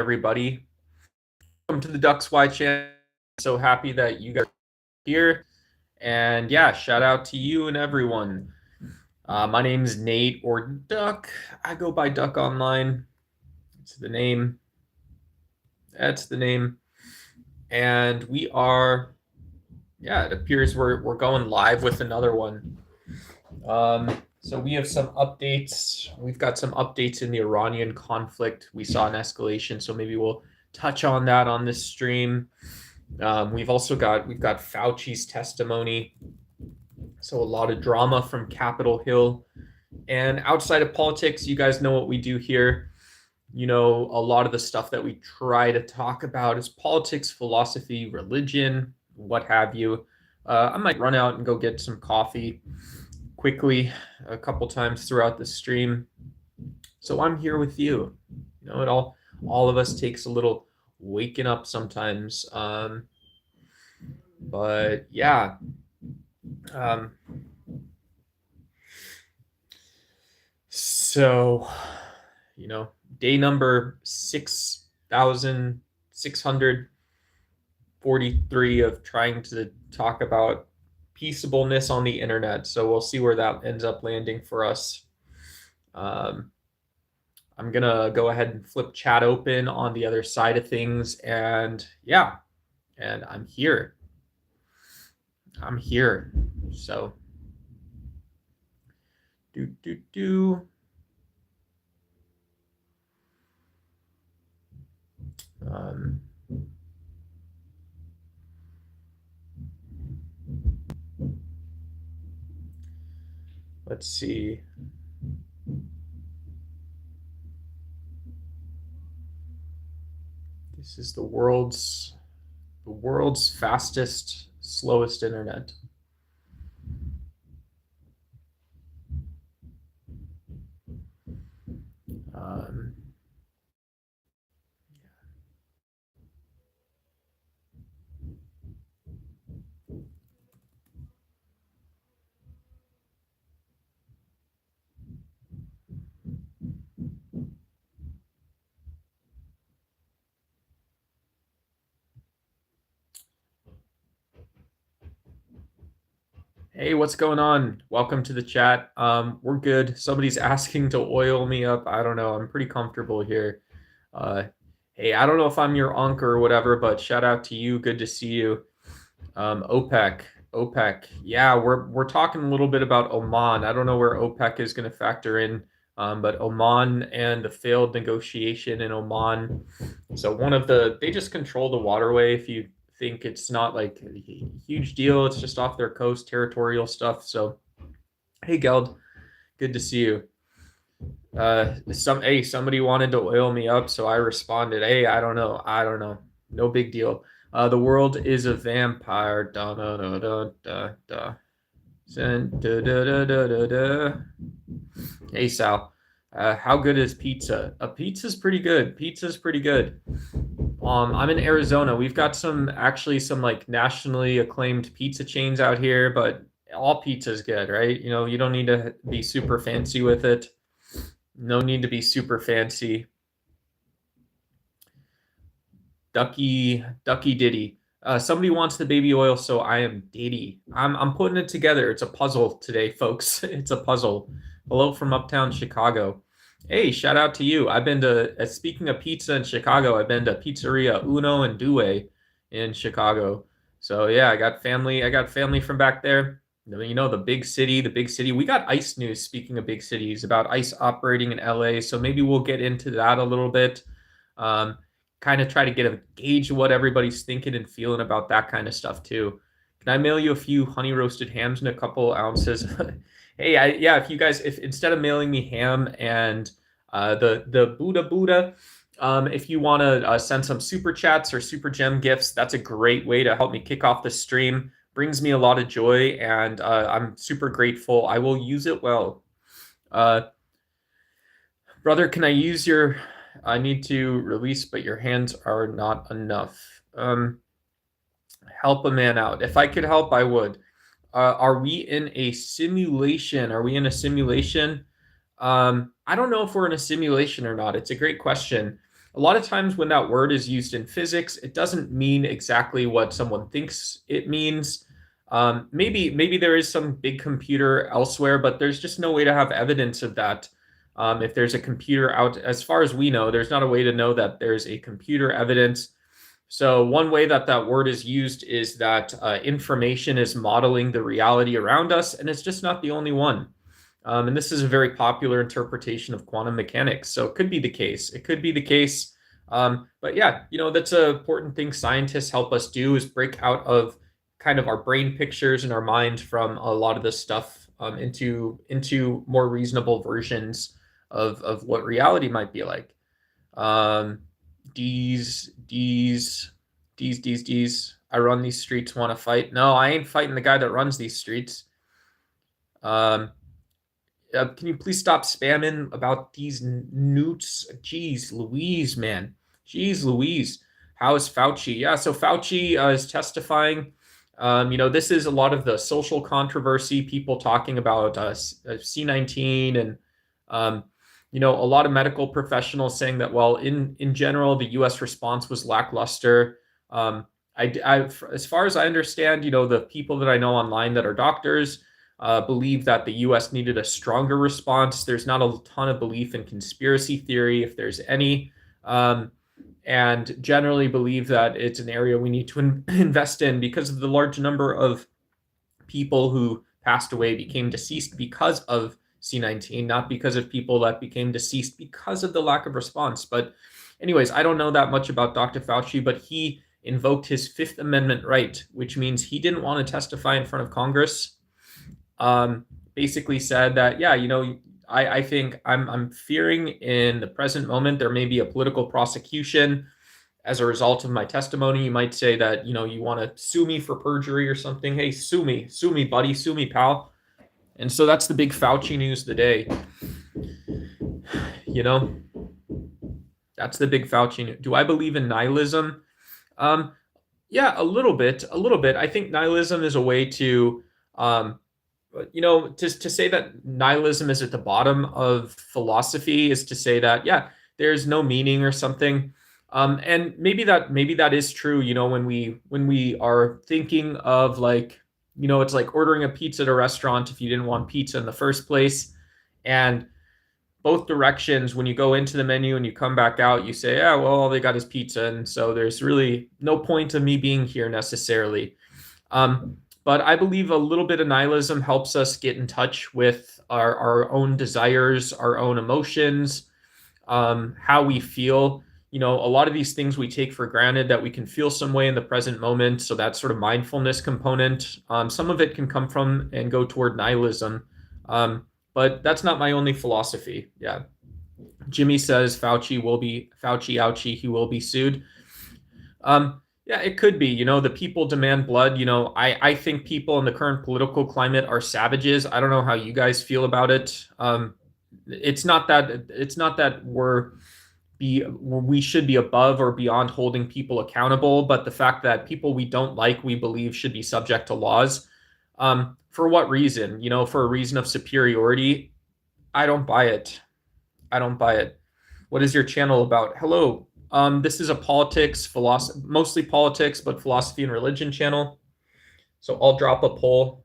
everybody. Welcome to the Ducks Y channel. So happy that you guys are here. And yeah, shout out to you and everyone. My name's Nate or Duck. I go by Duck Online. It's the name. That's the name. And we are, yeah, it appears we're going live with another one. So we have some updates. We've got some updates in the Iranian conflict. We saw an escalation, so maybe we'll touch on that on this stream. We've got Fauci's testimony, so a lot of drama from Capitol Hill. And outside of politics, you guys know what we do here. You know, a lot of the stuff that we try to talk about is politics, philosophy, religion, what have you. I might run out and go get some coffee quickly a couple times throughout the stream. So I'm here with you. You know, it all of us takes a little waking up sometimes. But yeah. So, you know, day number 6,643 of trying to talk about peaceableness on the internet. So we'll see where that ends up landing for us. I'm going to go ahead and flip chat open on the other side of things. And yeah, and I'm here. So, let's see. This is the world's fastest, slowest internet. Hey, what's going on? Welcome to the chat. We're good. Somebody's asking to oil me up. I don't know. I'm pretty comfortable here. Hey, I don't know if I'm your uncle or whatever, but shout out to you. Good to see you. OPEC. Yeah, we're talking a little bit about Oman. I don't know where OPEC is going to factor in, but Oman and the failed negotiation in Oman. So they just control the waterway. If you think it's not like a huge deal, it's just off their coast, territorial stuff. So, hey, Geld, good to see you. Somebody wanted to oil me up, so I responded, hey, I don't know, no big deal. The world is a vampire. Da da da da da da. Da da da da da. Hey Sal, how good is pizza? Pizza's pretty good. I'm in Arizona. We've got some like nationally acclaimed pizza chains out here, but all pizza's good, right? You know, you don't need to be super fancy with it. No need to be super fancy. Ducky Diddy. Somebody wants the baby oil, so I am Diddy. I'm putting it together. It's a puzzle today, folks. It's a puzzle. Hello from uptown Chicago. Hey, shout out to you. I've been to, speaking of pizza in Chicago, I've been to Pizzeria Uno and Due in Chicago. So yeah, I got family from back there. You know, the big city. We got ICE news, speaking of big cities, about ICE operating in LA. So maybe we'll get into that a little bit. Kind of try to get a gauge of what everybody's thinking and feeling about that kind of stuff too. Can I mail you a few honey roasted hams and a couple ounces? Hey, if you guys, if instead of mailing me ham and the Buddha, if you want to send some super chats or super gem gifts, that's a great way to help me kick off the stream. Brings me a lot of joy, and I'm super grateful. I will use it well. Brother, can I use your? I need to release, but your hands are not enough. Help a man out. If I could help, I would. Are we in a simulation? I don't know if we're in a simulation or not. It's a great question. a lot of times when that word is used in physics, it doesn't mean exactly what someone thinks it means. Maybe there is some big computer elsewhere, but there's just no way to have evidence of that. If there's a computer out, as far as we know, there's not a way to know that there's a computer evidence. So one way that that word is used is that information is modeling the reality around us, and it's just not the only one. And this is a very popular interpretation of quantum mechanics. So it could be the case. It could be the case. But yeah, that's an important thing scientists help us do, is break out of kind of our brain pictures in our mind from a lot of this stuff into more reasonable versions of what reality might be like. D's. I run these streets, want to fight. No, I ain't fighting the guy that runs these streets. Can you please stop spamming about these newts? Jeez Louise, man. Jeez Louise. How is Fauci? Yeah, so Fauci is testifying. This is a lot of the social controversy, people talking about C-19 and, a lot of medical professionals saying that, well, in general, the U.S. response was lackluster. As far as I understand, the people that I know online that are doctors believe that the U.S. needed a stronger response. There's not a ton of belief in conspiracy theory, if there's any, and generally believe that it's an area we need to invest in because of the large number of people who passed away, became deceased because of C-19, not because of people that became deceased because of the lack of response. But anyways, I don't know that much about Dr. Fauci, but he invoked his Fifth Amendment right, which means he didn't want to testify in front of Congress. Basically said that, yeah, I think I'm fearing in the present moment there may be a political prosecution as a result of my testimony. You might say that, you want to sue me for perjury or something. Hey, sue me, buddy, sue me, pal. And so that's the big Fauci news of the day. That's the big Fauci news. Do I believe in nihilism? Yeah, a little bit. I think nihilism is a way to, to say that nihilism is at the bottom of philosophy is to say that, yeah, there's no meaning or something. And maybe that is true, when we are thinking of like, it's like ordering a pizza at a restaurant if you didn't want pizza in the first place. And both directions, when you go into the menu and you come back out, you say, yeah, well, all they got is pizza. And so there's really no point of me being here necessarily. But I believe a little bit of nihilism helps us get in touch with our own desires, our own emotions, how we feel. A lot of these things we take for granted, that we can feel some way in the present moment. So that sort of mindfulness component, some of it can come from and go toward nihilism. But that's not my only philosophy. Yeah. Jimmy says Fauci ouchie, he will be sued. Yeah, it could be. The people demand blood. I think people in the current political climate are savages. I don't know how you guys feel about it. It's not that we should be above or beyond holding people accountable, but the fact that people we don't like, we believe should be subject to laws. For what reason? For a reason of superiority? I don't buy it. What is your channel about? Hello. This is a mostly politics, but philosophy and religion channel. So I'll drop a poll.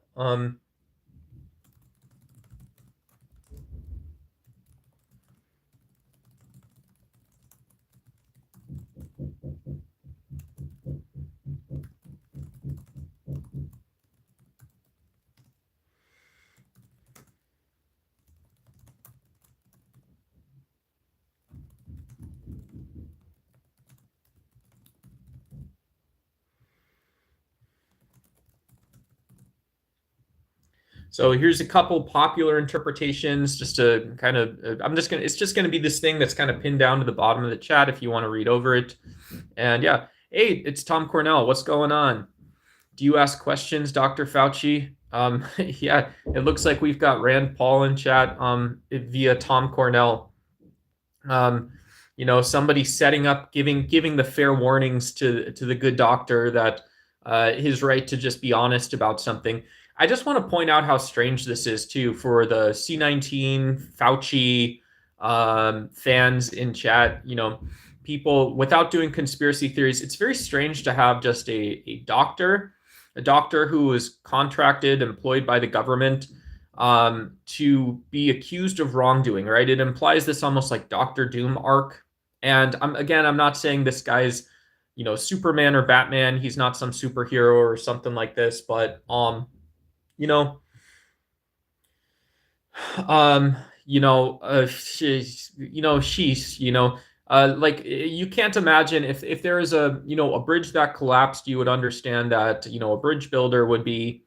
So here's a couple popular interpretations, just to kind of, it's just going to be this thing that's kind of pinned down to the bottom of the chat if you want to read over it. And yeah, hey, it's Tom Cornell. What's going on? Do you ask questions, Dr. Fauci? Yeah, it looks like we've got Rand Paul in chat via Tom Cornell. Somebody setting up, giving the fair warnings to the good doctor that his right to just be honest about something. I just want to point out how strange this is too for the C-19 Fauci fans in chat. people, without doing conspiracy theories, it's very strange to have just a doctor who is contracted, employed by the government, to be accused of wrongdoing, right? It implies this almost like Doctor Doom arc. And I'm not saying this guy's, Superman or Batman. He's not some superhero or something like this, but you know, like you can't imagine if there is a bridge that collapsed, you would understand that, a bridge builder would be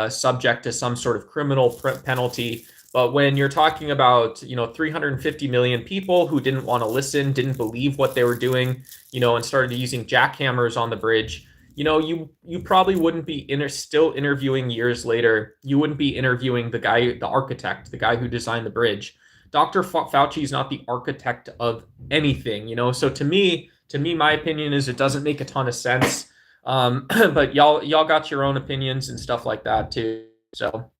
subject to some sort of criminal penalty. But when you're talking about 350 million people who didn't want to listen, didn't believe what they were doing, and started using jackhammers on the bridge, you probably wouldn't be still interviewing years later. You wouldn't be interviewing the guy, the architect, the guy who designed the bridge. Dr. Fauci is not the architect of anything, So to me, my opinion is it doesn't make a ton of sense. But y'all got your own opinions and stuff like that too. So,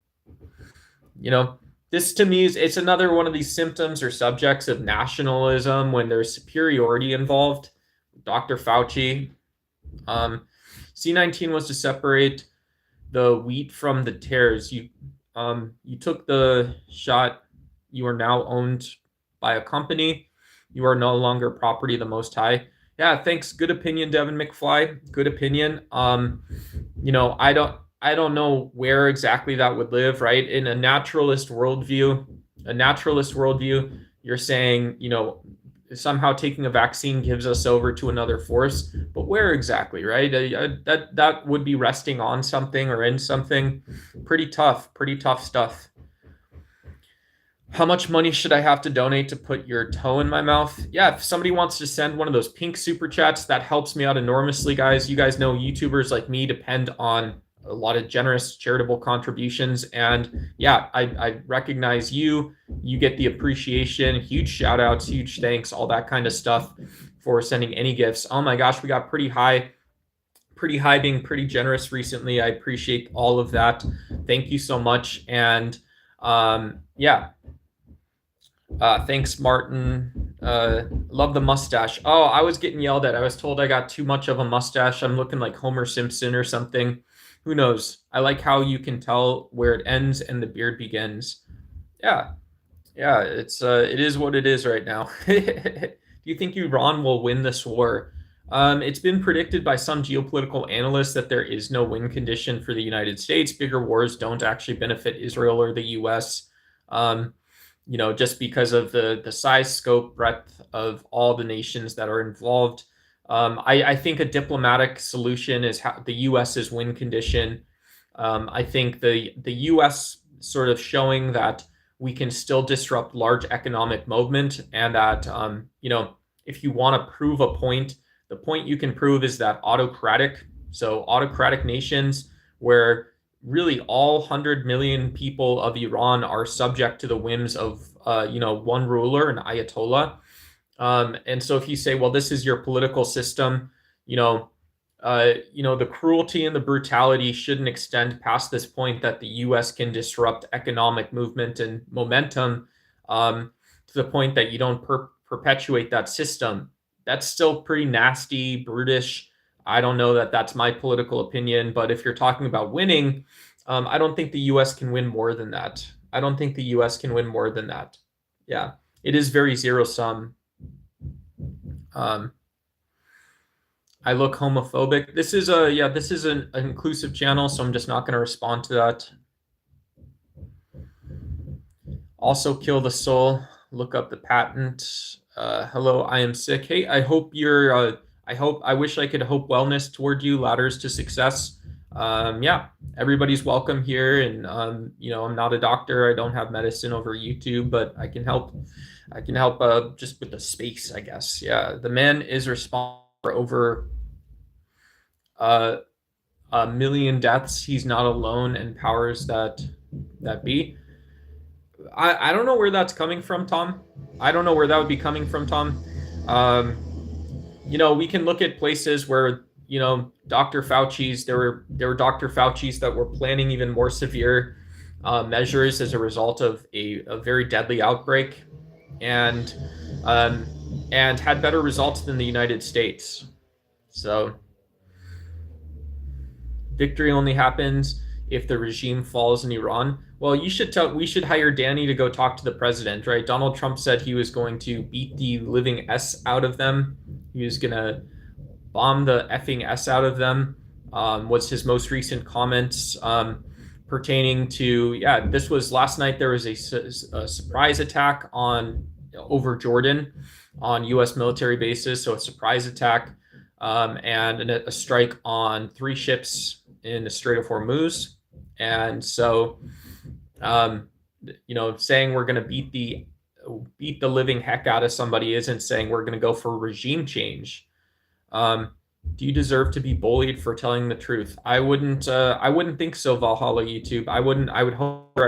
this to me it's another one of these symptoms or subjects of nationalism when there's superiority involved. Dr. Fauci, C19 was to separate the wheat from the tares. You took the shot. You are now owned by a company. You are no longer property of the Most High. Yeah, thanks. Good opinion, Devin McFly. Good opinion. I don't know where exactly that would live, right? In a naturalist worldview, you're saying, somehow taking a vaccine gives us over to another force, but where exactly, right? That would be resting on something or in something. Pretty tough stuff. How much money should I have to donate to put your toe in my mouth? Yeah, if somebody wants to send one of those pink super chats, that helps me out enormously, guys. You guys know YouTubers like me depend on a lot of generous charitable contributions. And yeah, I recognize you. You get the appreciation, huge shout outs, huge thanks, all that kind of stuff for sending any gifts. Oh my gosh, we got pretty high being pretty generous recently. I appreciate all of that. Thank you so much. And yeah. Thanks, Martin. Love the mustache. Oh, I was getting yelled at. I was told I got too much of a mustache. I'm looking like Homer Simpson or something. Who knows? I like how you can tell where it ends and the beard begins. Yeah. It is what it is right now. Do you think Iran will win this war? It's been predicted by some geopolitical analysts that there is no win condition for the United States. Bigger wars don't actually benefit Israel or the U.S. Just because of the size, scope, breadth of all the nations that are involved. I think a diplomatic solution is the U.S.'s win condition. I think the U.S. sort of showing that we can still disrupt large economic movement, and that if you want to prove a point, the point you can prove is that autocratic nations where really all 100 million people of Iran are subject to the whims of one ruler, an Ayatollah. And so if you say, well, this is your political system, the cruelty and the brutality shouldn't extend past this point that the U.S. can disrupt economic movement and momentum to the point that you don't perpetuate that system. That's still pretty nasty, brutish. I don't know that that's my political opinion, but if you're talking about winning, I don't think the U.S. can win more than that. Yeah, it is very zero-sum. I look homophobic. This is an inclusive channel, so I'm just not going to respond to that. Also kill the soul. Look up the patent. Hello, I am sick. Hey, I hope you're I wish I could hope wellness toward you, ladders to success. Yeah, everybody's welcome here. And, I'm not a doctor. I don't have medicine over YouTube, but I can help just with the space, I guess. Yeah. The man is responsible for over 1 million deaths. He's not alone, and powers that be. I don't know where that's coming from, Tom. I don't know where that would be coming from, Tom. We can look at places where, Dr. Fauci's, there were Dr. Fauci's that were planning even more severe measures as a result of a very deadly outbreak. And and had better results than the United States. So victory only happens if the regime falls in Iran. Well, we should hire Danny to go talk to the president, right? Donald Trump said he was going to beat the living S out of them. He was going to bomb the effing S out of them. Was his most recent comments pertaining to, yeah, this was last night. There was a surprise attack over Jordan on U.S. military bases. So a surprise attack and a strike on 3 ships in the Strait of Hormuz. And so, saying we're going to beat the living heck out of somebody isn't saying we're going to go for regime change. Do you deserve to be bullied for telling the truth? I wouldn't think so, Valhalla YouTube. I would hope.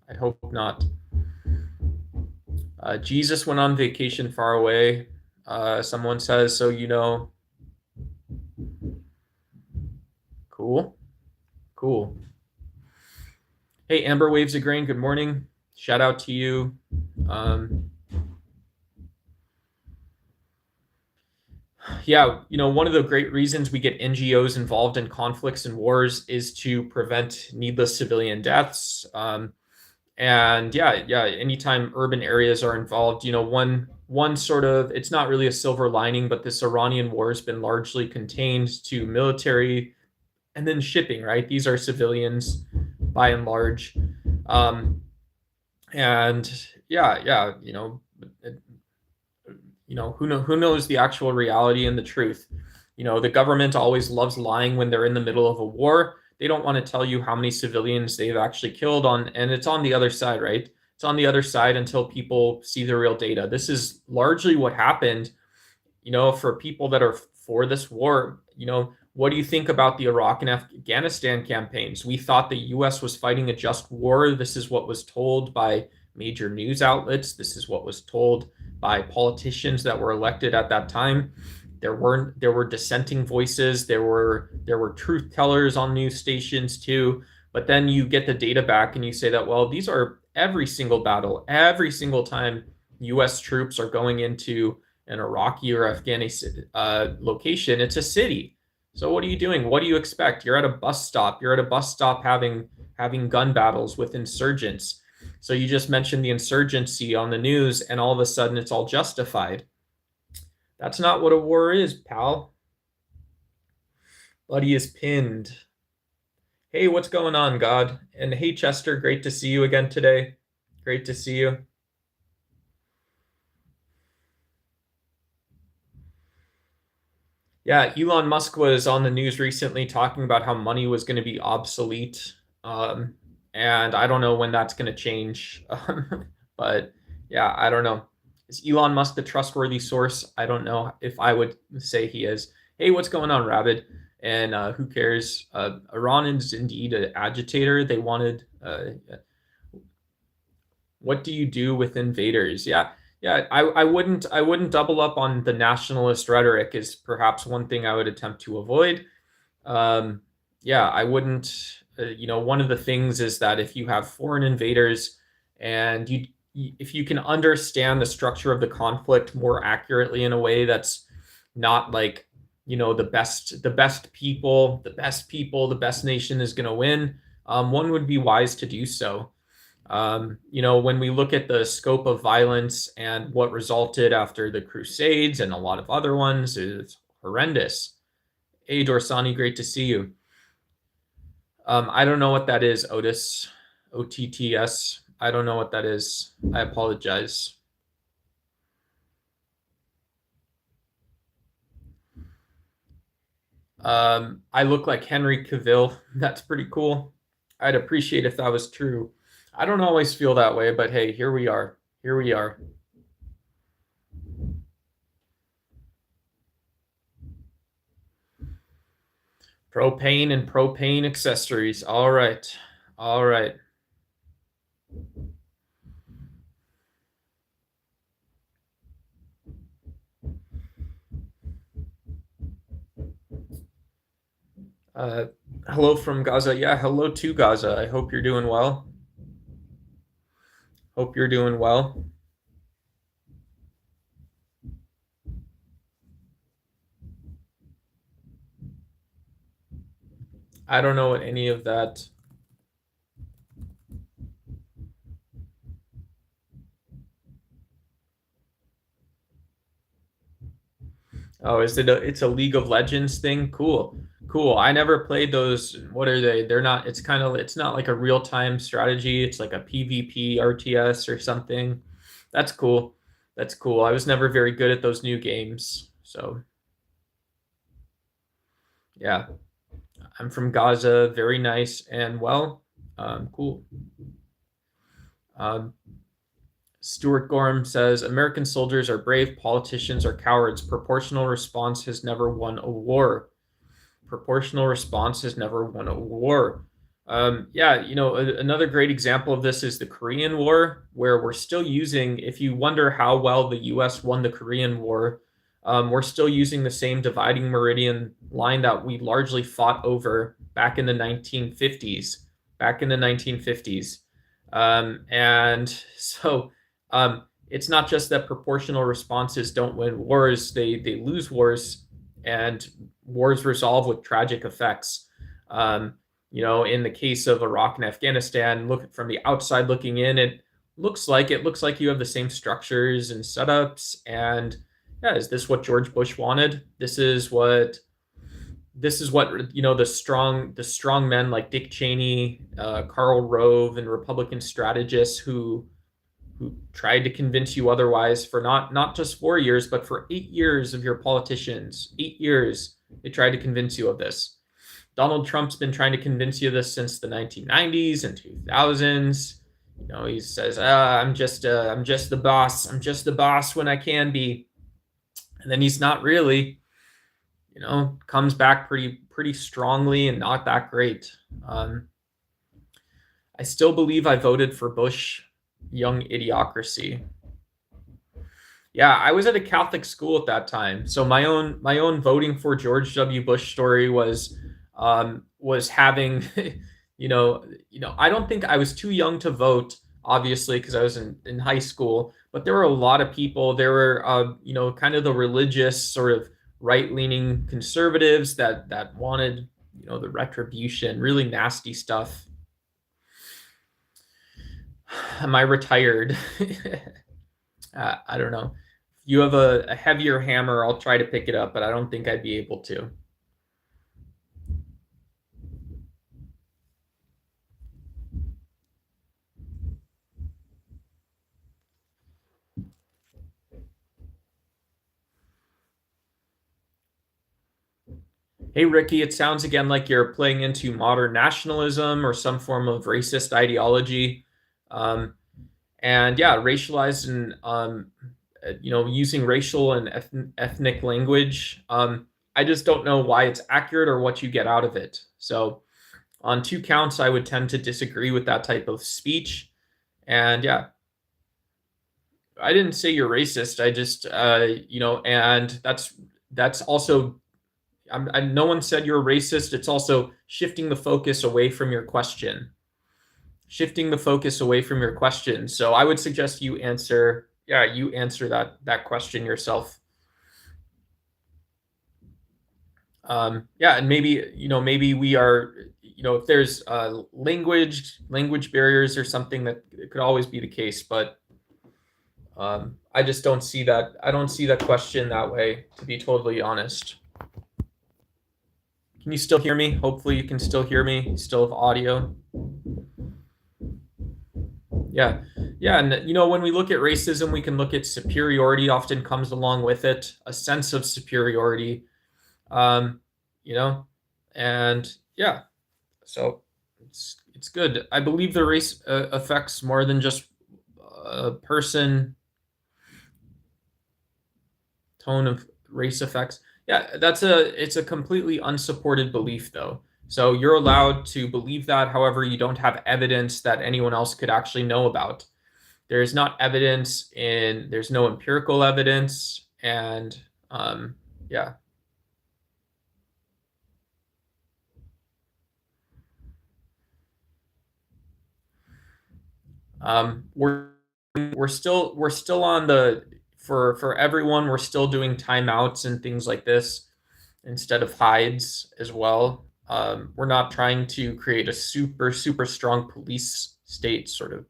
I'd hope not. Jesus went on vacation far away. Someone says, so Cool. Hey, Amber Waves of Grain, good morning. Shout out to you. Yeah, one of the great reasons we get NGOs involved in conflicts and wars is to prevent needless civilian deaths. And anytime urban areas are involved, one sort of, it's not really a silver lining, but this Iranian war has been largely contained to military and then shipping, right? These are civilians by and large. Who knows the actual reality and the truth? The government always loves lying when they're in the middle of a war. They don't want to tell you how many civilians they've actually killed and it's on the other side, right? It's on the other side until people see the real data. This is largely what happened, for people that are for this war. What do you think about the Iraq and Afghanistan campaigns? We thought the U.S. was fighting a just war. This is what was told by major news outlets. This is what was told by politicians that were elected at that time. There were dissenting voices. There were truth tellers on news stations too. But then you get the data back and you say that, well, these are every single battle, every single time U.S. troops are going into an Iraqi or Afghanistan location, it's a city. So what are you doing? What do you expect? You're at a bus stop. You're at a bus stop having gun battles with insurgents. So you just mentioned the insurgency on the news and all of a sudden it's all justified. That's not what a war is, pal. Buddy is pinned. Hey, what's going on, God? And hey, Chester, great to see you again today. Great to see you. Yeah, Elon Musk was on the news recently talking about how money was going to be obsolete. And I don't know when that's going to change. But yeah, I don't know. Is Elon Musk the trustworthy source? I don't know if I would say he is. Hey, what's going on, Rabid? And who cares? Iran is indeed an agitator. They wanted... what do you do with invaders? Yeah, I wouldn't double up on the nationalist rhetoric is perhaps one thing I would attempt to avoid. I wouldn't... one of the things is that if you have foreign invaders and if you can understand the structure of the conflict more accurately in a way that's not like, the best nation is going to win, one would be wise to do so. When we look at the scope of violence and what resulted after the Crusades and a lot of other ones, it's horrendous. Hey, Dorsani, great to see you. I don't know what that is, Otis. OTTS. I don't know what that is. I apologize. I look like Henry Cavill. That's pretty cool. I'd appreciate if that was true. I don't always feel that way, but hey, here we are. Here we are. Propane and propane accessories. All right. All right. Hello from Gaza. Yeah, hello to Gaza. I hope you're doing well. Hope you're doing well. I don't know what any of that. Oh, is it it's a League of Legends thing? Cool. Cool. I never played those. What are they? They're not, it's kind of, it's not like a real-time strategy. It's like a PvP RTS or something. That's cool. That's cool. I was never very good at those new games. So, yeah. I'm from Gaza. Very nice and well. Cool. Um, Stuart Gorham says American soldiers are brave, politicians are cowards. Proportional response has never won a war. Proportional response has never won a war. Yeah, another great example of this is the Korean War, where we're still using, if you wonder how well the US won the Korean War, we're still using the same dividing meridian line that we largely fought over back in the 1950s. Back in the 1950s. And so it's not just that proportional responses don't win wars, they lose wars, and wars resolve with tragic effects. In the case of Iraq and Afghanistan, look from the outside looking in, it looks like you have the same structures and setups. And yeah, is this what George Bush wanted? This is what the strong men like Dick Cheney, Karl Rove, and Republican strategists who tried to convince you otherwise for not just 4 years, but for 8 years of your politicians. 8 years they tried to convince you of this. Donald Trump's been trying to convince you of this since the 1990s and 2000s. He says, I'm just the boss. I'm just the boss when I can be. And then he's not really, comes back pretty strongly and not that great. I still believe I voted for Bush. Young idiocracy. Yeah, I was at a Catholic school at that time, so my own voting for George W. Bush story was having, I don't think I was too young to vote, obviously, because I was in high school, but there were a lot of people. There were, kind of the religious sort of right-leaning conservatives that wanted, the retribution, really nasty stuff. Am I retired? I don't know. If you have a heavier hammer, I'll try to pick it up, but I don't think I'd be able to. Hey, Ricky, it sounds again like you're playing into modern nationalism or some form of racist ideology. And yeah, racialized and, using racial and ethnic language. I just don't know why it's accurate or what you get out of it. So on 2 counts, I would tend to disagree with that type of speech. And yeah, I didn't say you're racist. I just, and that's also, no one said you're racist. It's also shifting the focus away from your question. So I would suggest you answer that question yourself. And maybe we are, if there's language barriers or something, that it could always be the case, but I just don't see that. I don't see that question that way, to be totally honest. Can you still hear me? Hopefully you can still hear me. You still have audio. Yeah. And when we look at racism, we can look at superiority often comes along with it, a sense of superiority. And yeah, so it's good. I believe the race affects more than just a person. Tone of race effects. Yeah, it's a completely unsupported belief, though. So you're allowed to believe that. However, you don't have evidence that anyone else could actually know about. There's not evidence there's no empirical evidence. And yeah. We're still on the, for everyone, we're still doing timeouts and things like this instead of hides as well. We're not trying to create a super strong police state sort of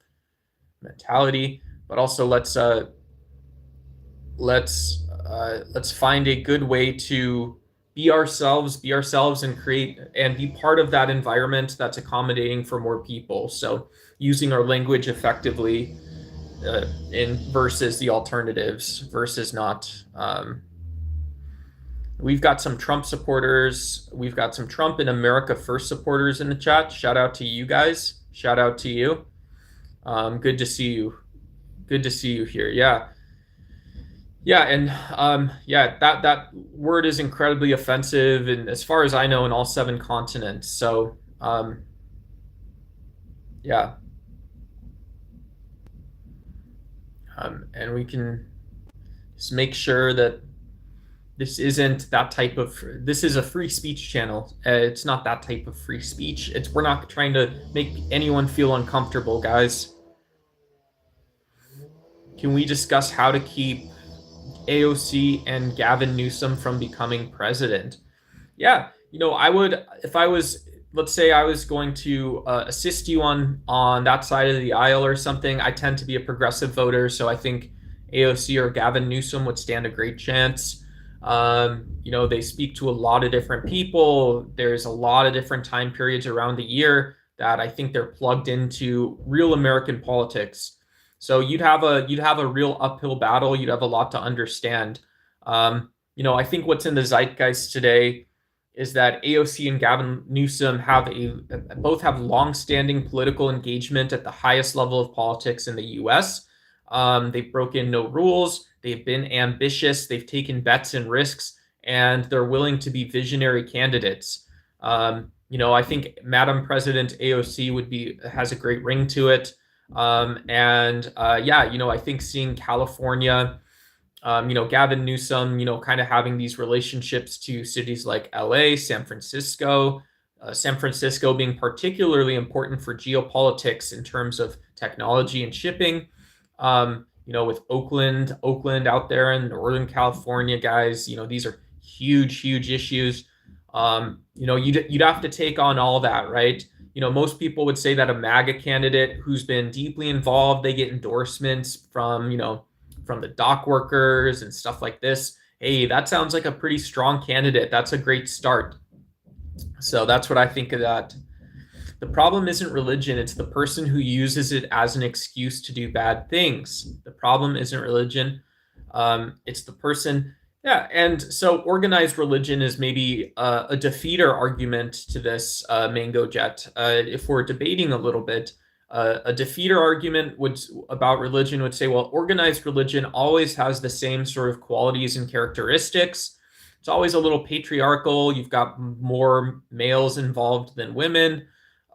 mentality, but also let's find a good way to be ourselves, and create and be part of that environment that's accommodating for more people. So using our language effectively, in versus the alternatives versus not. We've got some Trump supporters. We've got some Trump and America First supporters in the chat. Shout out to you guys. Shout out to you. Good to see you. Good to see you here. Yeah. Yeah, and that word is incredibly offensive, and as far as I know, in all 7 continents. So, yeah, and we can just make sure that this isn't that type of. This is a free speech channel. It's not that type of free speech. We're not trying to make anyone feel uncomfortable, guys. Can we discuss how to keep AOC and Gavin Newsom from becoming president? Yeah, I would, if I was, let's say I was going to assist you on that side of the aisle or something. I tend to be a progressive voter, so I think AOC or Gavin Newsom would stand a great chance. They speak to a lot of different people. There's a lot of different time periods around the year that I think they're plugged into real American politics. So you'd have a real uphill battle. You'd have a lot to understand. I think what's in the zeitgeist today is that AOC and Gavin Newsom both have long-standing political engagement at the highest level of politics in the U.S. They've broken no rules. They've been ambitious. They've taken bets and risks, and they're willing to be visionary candidates. I think Madam President AOC has a great ring to it. I think seeing California, Gavin Newsom, kind of having these relationships to cities like LA, San Francisco being particularly important for geopolitics in terms of technology and shipping. With Oakland out there in Northern California, guys, these are huge issues. You'd have to take on all that, right? Most people would say that a MAGA candidate who's been deeply involved, they get endorsements from the dock workers and stuff like this. Hey, that sounds like a pretty strong candidate. That's a great start. So that's what I think of that. The problem isn't religion. It's the person who uses it as an excuse to do bad things. The problem isn't religion. It's the person. Yeah, and so organized religion is maybe a defeater argument to this, Mango Jet. If we're debating a little bit, a defeater argument about religion would say, well, organized religion always has the same sort of qualities and characteristics. It's always a little patriarchal. You've got more males involved than women.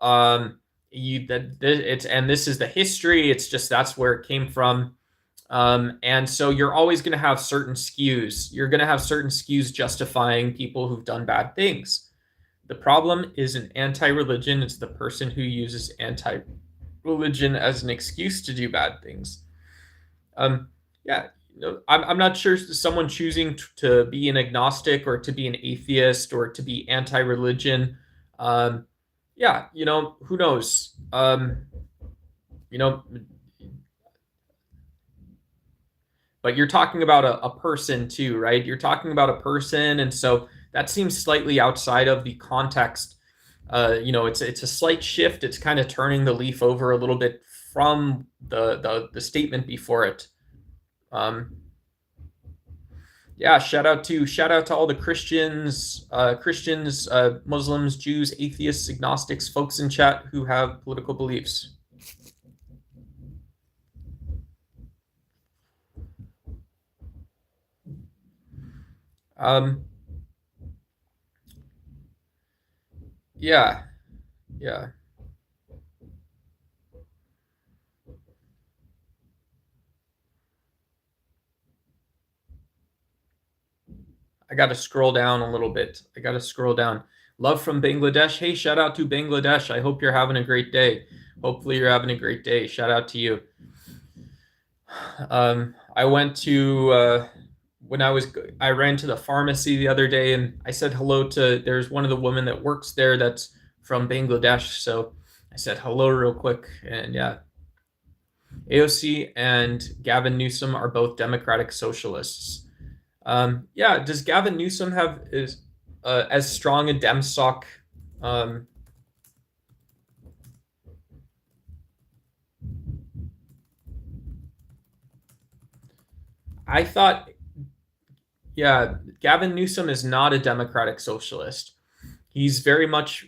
And this is the history. It's just that's where it came from. And so you're always going to have certain skews. You're going to have certain skews justifying people who've done bad things. The problem isn't anti-religion. It's the person who uses anti-religion as an excuse to do bad things. I'm not sure someone choosing to be an agnostic or to be an atheist or to be anti-religion. Who knows? But you're talking about a person too, right? You're talking about a person, and so that seems slightly outside of the context. It's a slight shift. It's kind of turning the leaf over a little bit from the statement before it. Shout out to all the Christians, Muslims, Jews, atheists, agnostics, folks in chat who have political beliefs. Yeah. I got to scroll down a little bit. Love from Bangladesh. Hey, shout out to Bangladesh. I hope you're having a great day. Hopefully you're having a great day. Shout out to you. I went to I ran to the pharmacy the other day and I said hello to, there's one of the women that works there that's from Bangladesh. So I said hello real quick. And yeah, AOC and Gavin Newsom are both Democratic Socialists. Yeah, does Gavin Newsom have is as strong a Demsoc? I thought, yeah, Gavin Newsom is not a Democratic Socialist. He's very much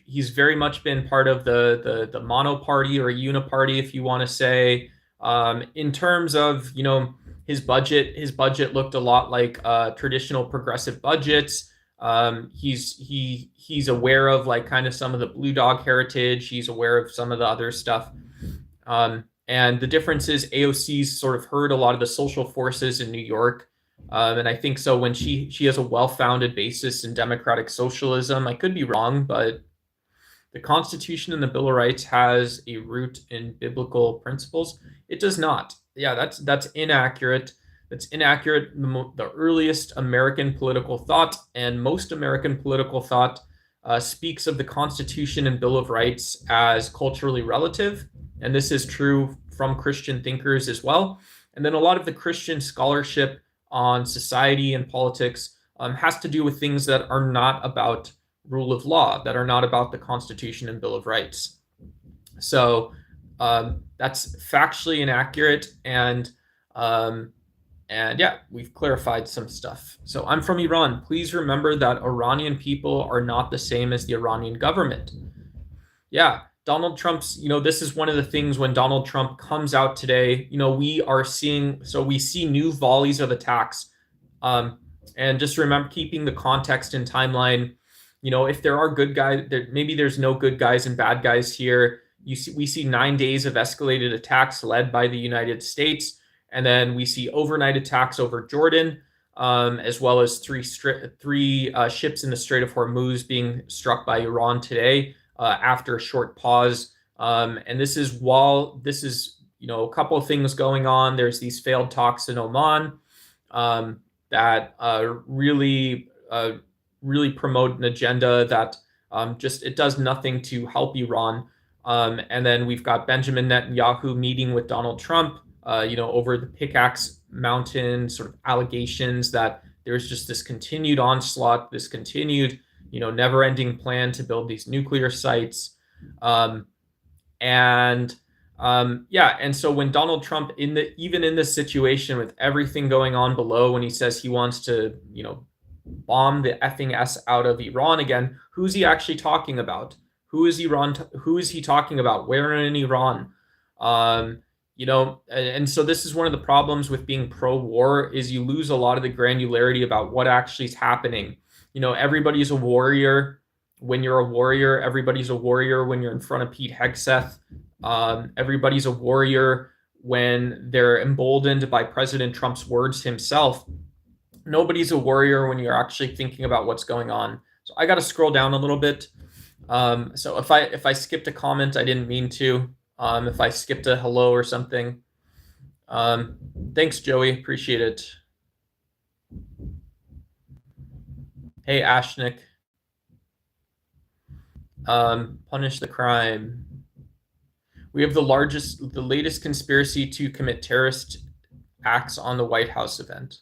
been part of the mono party or uniparty, if you want to say. In terms of his budget looked a lot like traditional progressive budgets. He's aware of like kind of some of the Blue Dog heritage. He's aware of some of the other stuff. And the difference is AOC's sort of heard a lot of the social forces in New York. And I think so when she has a well-founded basis in democratic socialism. I could be wrong, but the Constitution and the Bill of Rights has a root in biblical principles. It does not. Yeah, that's inaccurate. That's inaccurate. The earliest American political thought and most American political thought speaks of the Constitution and Bill of Rights as culturally relative, and this is true from Christian thinkers as well. And then a lot of the Christian scholarship on society and politics has to do with things that are not about rule of law, that are not about the Constitution and Bill of Rights. So that's factually inaccurate, and yeah, we've clarified some stuff. So I'm from Iran. Please remember that Iranian people are not the same as the Iranian government. Yeah, Donald Trump's, this is one of the things when Donald Trump comes out today, we see new volleys of attacks. And just remember, keeping the context and timeline, if there are good guys, maybe there's no good guys and bad guys here. We see 9 days of escalated attacks led by the United States. And then we see overnight attacks over Jordan, as well as three ships in the Strait of Hormuz being struck by Iran today after a short pause. And this is a couple of things going on. There's these failed talks in Oman that really promote an agenda that it does nothing to help Iran. And then we've got Benjamin Netanyahu meeting with Donald Trump, over the Pickaxe Mountain sort of allegations that there's just this continued onslaught, this continued, never-ending plan to build these nuclear sites. And so when Donald Trump, even in this situation with everything going on below, when he says he wants to, bomb the effing S out of Iran again, who's he actually talking about? Who is he talking about? Where in Iran? And so this is one of the problems with being pro-war is you lose a lot of the granularity about what actually is happening. Everybody's a warrior when you're a warrior. Everybody's a warrior when you're in front of Pete Hegseth. Everybody's a warrior when they're emboldened by President Trump's words himself. Nobody's a warrior when you're actually thinking about what's going on. So I got to scroll down a little bit. So if I skipped a comment, I didn't mean to. If I skipped a hello or something. Thanks, Joey. Appreciate it. Hey, Ashnik. Punish the crime. We have the latest conspiracy to commit terrorist acts on the White House event.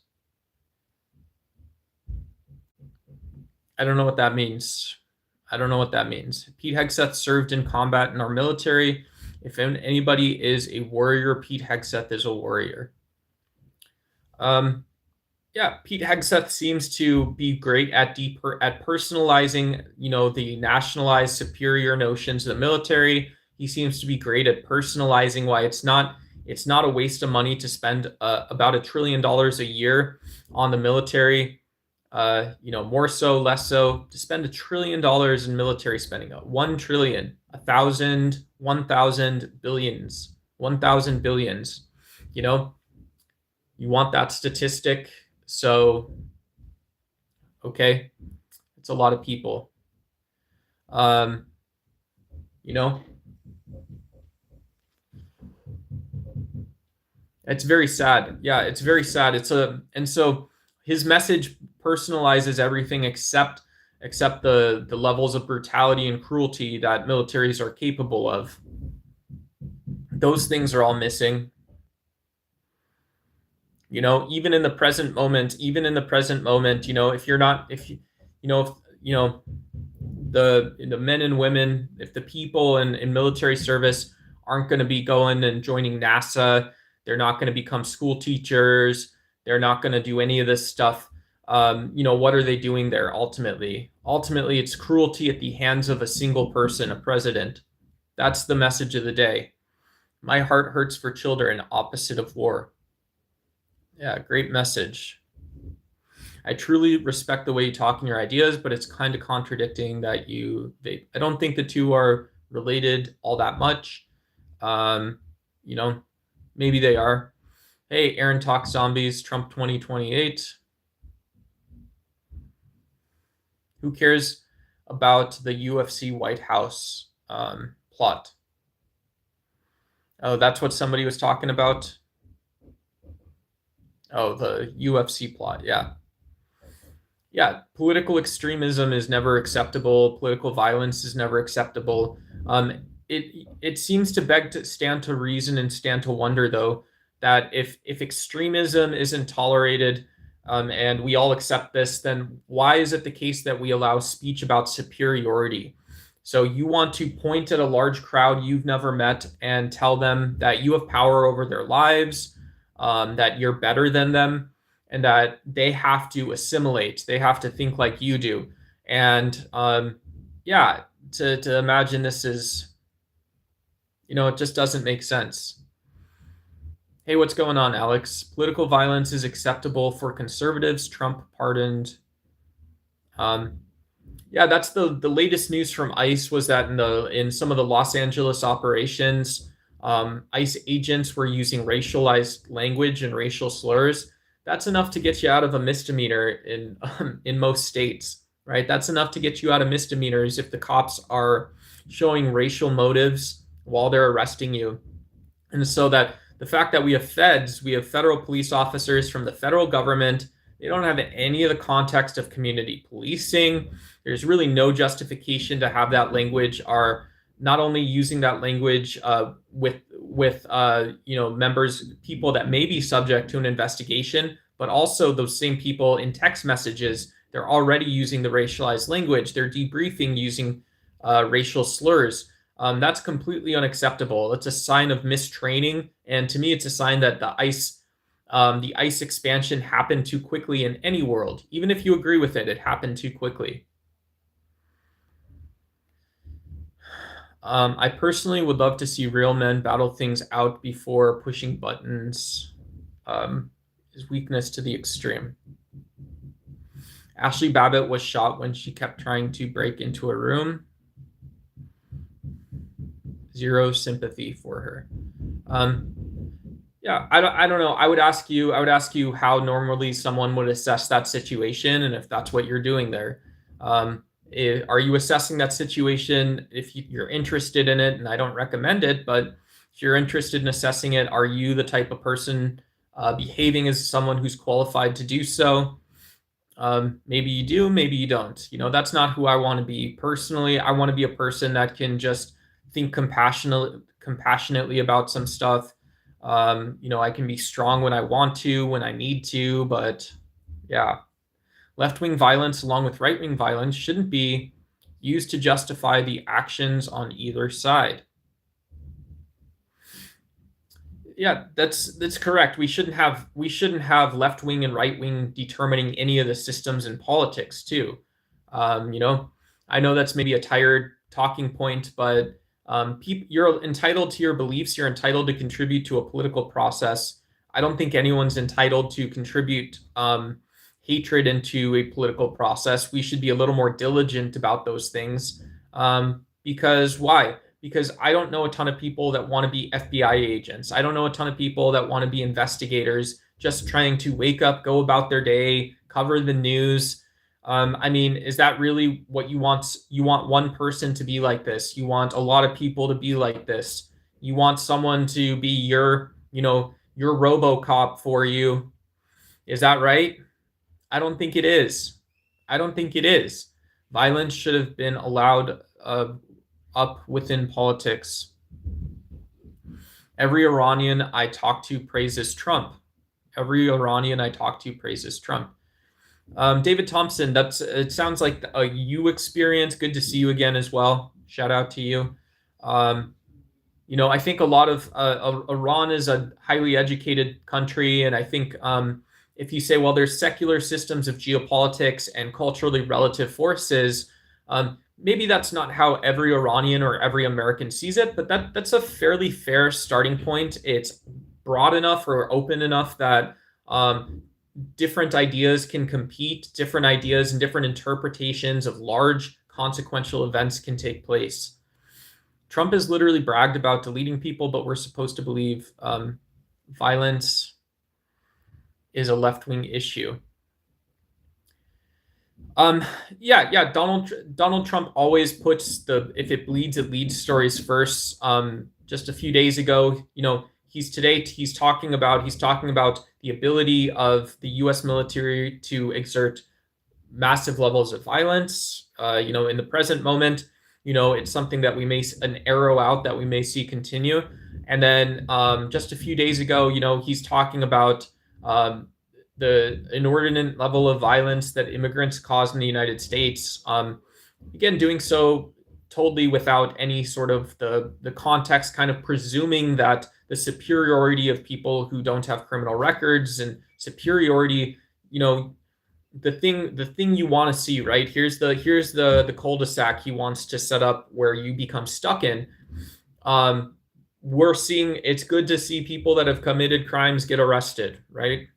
I don't know what that means. Pete Hegseth served in combat in our military. If anybody is a warrior, Pete Hegseth is a warrior. Pete Hegseth seems to be great at personalizing, the nationalized superior notions of the military. He seems to be great at personalizing why it's not a waste of money to spend about $1 trillion a year on the military. More so, less so, to spend $1 trillion in military spending. 1 trillion, 1,000, 1,000 billions, 1,000 billions. You want that statistic. So, okay, it's a lot of people. It's very sad. Yeah, it's very sad. And so his message personalizes everything except the levels of brutality and cruelty that militaries are capable of. Those things are all missing. You know, even in the present moment, you know, if you're not, if you, you know, if, you know, the men and women, if the people in military service aren't going to be going and joining NASA, they're not going to become school teachers, they're not going to do any of this stuff. You know, what are they doing there ultimately? Ultimately, it's cruelty at the hands of a single person, a president. That's the message of the day. My heart hurts for children, opposite of war. Yeah, great message. I truly respect the way you talk and your ideas, but it's kind of contradicting that I don't think the two are related all that much. You know, maybe they are. Hey, Aaron talks zombies, Trump 2028. Who cares about the UFC White House plot? Oh, that's what somebody was talking about. Oh, the UFC plot. Yeah. Yeah, political extremism is never acceptable. Political violence is never acceptable. It seems to beg to stand to reason and stand to wonder, though, that if extremism isn't tolerated, and we all accept this, then why is it the case that we allow speech about superiority? So you want to point at a large crowd you've never met and tell them that you have power over their lives, that you're better than them, and that they have to assimilate. They have to think like you do. And yeah, to imagine this is, you know, it just doesn't make sense. Hey, what's going on, Alex? Political violence is acceptable for conservatives. Trump pardoned. Yeah, that's the latest news from ICE was that in some of the Los Angeles operations, ICE agents were using racialized language and racial slurs. That's enough to get you out of a misdemeanor in most states, right? That's enough to get you out of misdemeanors if the cops are showing racial motives while they're arresting you. And so that the fact that we have feds, we have federal police officers from the federal government, they don't have any of the context of community policing. There's really no justification to have that language, are not only using that language with you know, people that may be subject to an investigation, but also those same people in text messages, they're already using the racialized language. They're debriefing using racial slurs. That's completely unacceptable. It's a sign of mistraining, and to me, it's a sign that the ICE expansion happened too quickly in any world. Even if you agree with it, it happened too quickly. I personally would love to see real men battle things out before pushing buttons. His weakness to the extreme. Ashley Babbitt was shot when she kept trying to break into a room. Zero sympathy for her. Yeah, I don't know. I would ask you how normally someone would assess that situation, and if that's what you're doing there. Are you assessing that situation? If you're interested in it, and I don't recommend it, but if you're interested in assessing it, are you the type of person behaving as someone who's qualified to do so? Maybe you do, maybe you don't. You know, that's not who I want to be personally. I want to be a person that can just think compassionately about some stuff. You know, I can be strong when I want to, when I need to, but yeah. Left-wing violence along with right-wing violence shouldn't be used to justify the actions on either side. Yeah, that's correct. We shouldn't have left-wing and right-wing determining any of the systems in politics too. You know, I know that's maybe a tired talking point, but you're entitled to your beliefs. You're entitled to contribute to a political process. I don't think anyone's entitled to contribute hatred into a political process. We should be a little more diligent about those things. Because why? Because I don't know a ton of people that want to be FBI agents. I don't know a ton of people that want to be investigators, just trying to wake up, go about their day, cover the news. I mean, is that really what you want? You want one person to be like this. You want a lot of people to be like this. You want someone to be your RoboCop for you. Is that right? I don't think it is. I don't think it is. Violence should have been allowed up within politics. Every Iranian I talk to praises Trump. Every Iranian I talk to praises Trump. David Thompson, it sounds like a you experience. Good to see you again as well. Shout out to you. I think a lot of Iran is a highly educated country, and I think if you say, well, there's secular systems of geopolitics and culturally relative forces, maybe that's not how every Iranian or every American sees it, but that's a fairly fair starting point. It's broad enough or open enough that different ideas can compete, different ideas and different interpretations of large consequential events can take place. Trump has literally bragged about deleting people, but we're supposed to believe violence is a left-wing issue. Donald Trump always puts the if it bleeds, it leads stories first. Just a few days ago, he's talking about the ability of the U.S. military to exert massive levels of violence. In the present moment, it's something that we may an arrow out that we may see continue. And then just a few days ago, he's talking about the inordinate level of violence that immigrants cause in the United States. Again, doing so totally without any sort of the context, kind of presuming that the superiority of people who don't have criminal records and superiority, the thing you want to see, right? Here's the cul-de-sac he wants to set up where you become stuck in. We're seeing it's good to see people that have committed crimes get arrested, right?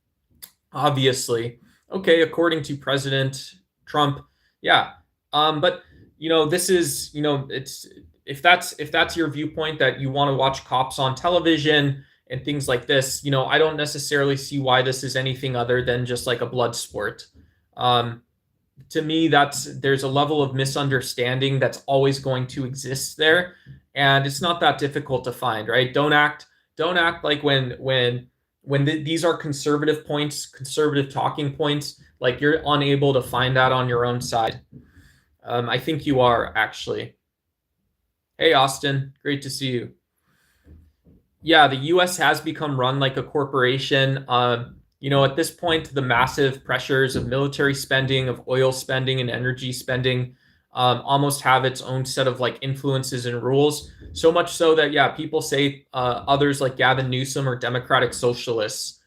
Obviously. Okay, according to President Trump, yeah. But this is, it's if that's your viewpoint that you want to watch cops on television and things like this, I don't necessarily see why this is anything other than just like a blood sport. To me, there's a level of misunderstanding that's always going to exist there, and it's not that difficult to find, right? Don't act like when these are conservative points, conservative talking points, like you're unable to find that on your own side. I think you are, actually. Hey, Austin, great to see you. Yeah, the U.S. has become run like a corporation. At this point, the massive pressures of military spending, of oil spending and energy spending almost have its own set of like influences and rules. So much so that, yeah, people say others like Gavin Newsom are democratic socialists,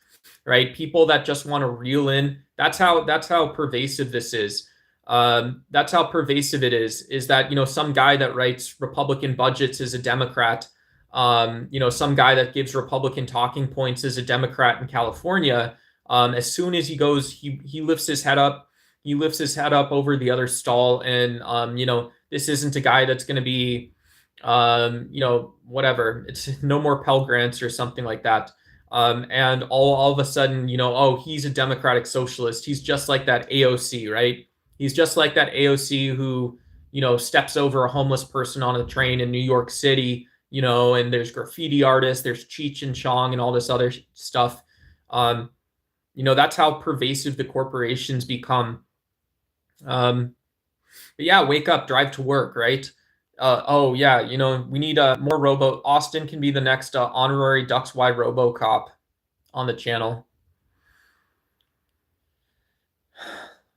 right? People that just want to reel in. That's how pervasive this is. That's how pervasive it is that, some guy that writes Republican budgets is a Democrat. Some guy that gives Republican talking points is a Democrat in California. As soon as he goes, he lifts his head up. He lifts his head up over the other stall, and this isn't a guy that's going to be, whatever. It's no more Pell Grants or something like that. And all of a sudden, oh, he's a democratic socialist. He's just like that AOC, right? He's just like that AOC who, steps over a homeless person on a train in New York City, and there's graffiti artists, there's Cheech and Chong and all this other stuff. That's how pervasive the corporations become. But yeah, wake up, drive to work, right? Oh yeah, we need more robo. Austin can be the next honorary Ducks Y RoboCop on the channel.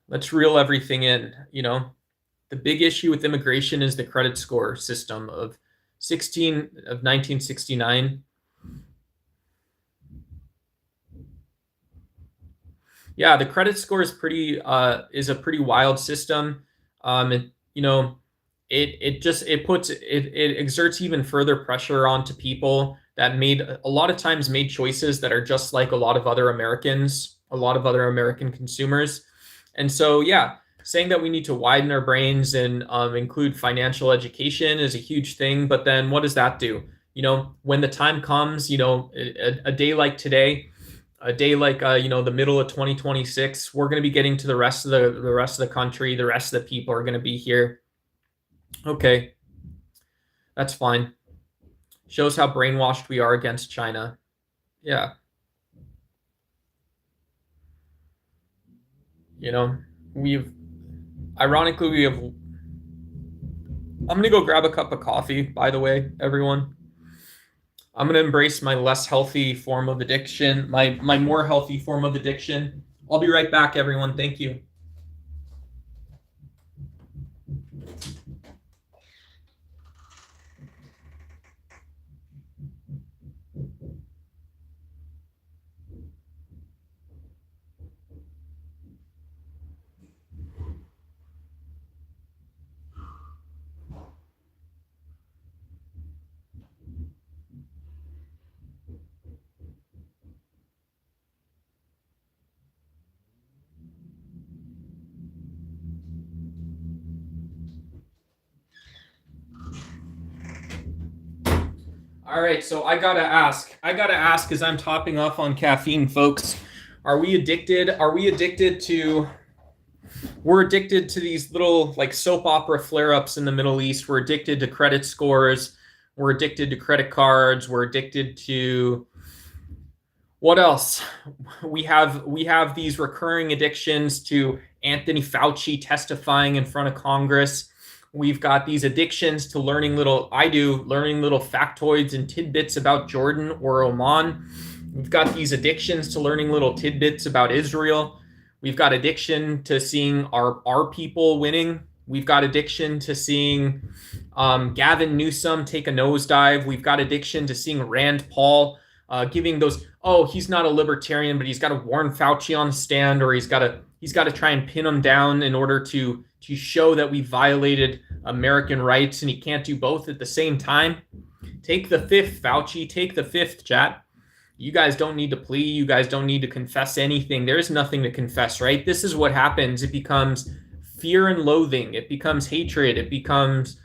Let's reel everything in. The big issue with immigration is the credit score system of 1969. Yeah, the credit score is a pretty wild system. It exerts even further pressure onto people that a lot of times made choices that are just like a lot of other Americans, a lot of other American consumers. And so, yeah, saying that we need to widen our brains and include financial education is a huge thing. But then what does that do? When the time comes, a day like today, a day like the middle of 2026, we're going to be getting to the rest of the country. The rest of the people are going to be here. Okay, that's fine. Shows how brainwashed we are against China. Yeah. You know, ironically, I'm gonna go grab a cup of coffee, by the way, everyone. I'm gonna embrace my less healthy form of addiction, my more healthy form of addiction. I'll be right back, everyone. Thank you. All right, so I gotta ask, as I'm topping off on caffeine, folks. Are we addicted? Are we addicted to? We're addicted to these little like soap opera flare-ups in the Middle East. We're addicted to credit scores. We're addicted to credit cards. We're addicted to what else? We have these recurring addictions to Anthony Fauci testifying in front of Congress. We've got these addictions to learning little factoids and tidbits about Jordan or Oman. We've got these addictions to learning little tidbits about Israel. We've got addiction to seeing our people winning. We've got addiction to seeing Gavin Newsom take a nosedive. We've got addiction to seeing Rand Paul giving those. Oh, he's not a libertarian, but he's got to warn Fauci on the stand, or he's got to try and pin him down in order to show that we violated American rights, and he can't do both at the same time. Take the fifth, Fauci. Take the fifth, chat. You guys don't need to plea. You guys don't need to confess anything. There's nothing to confess, right? This is what happens. It becomes fear and loathing. It becomes hatred. It becomes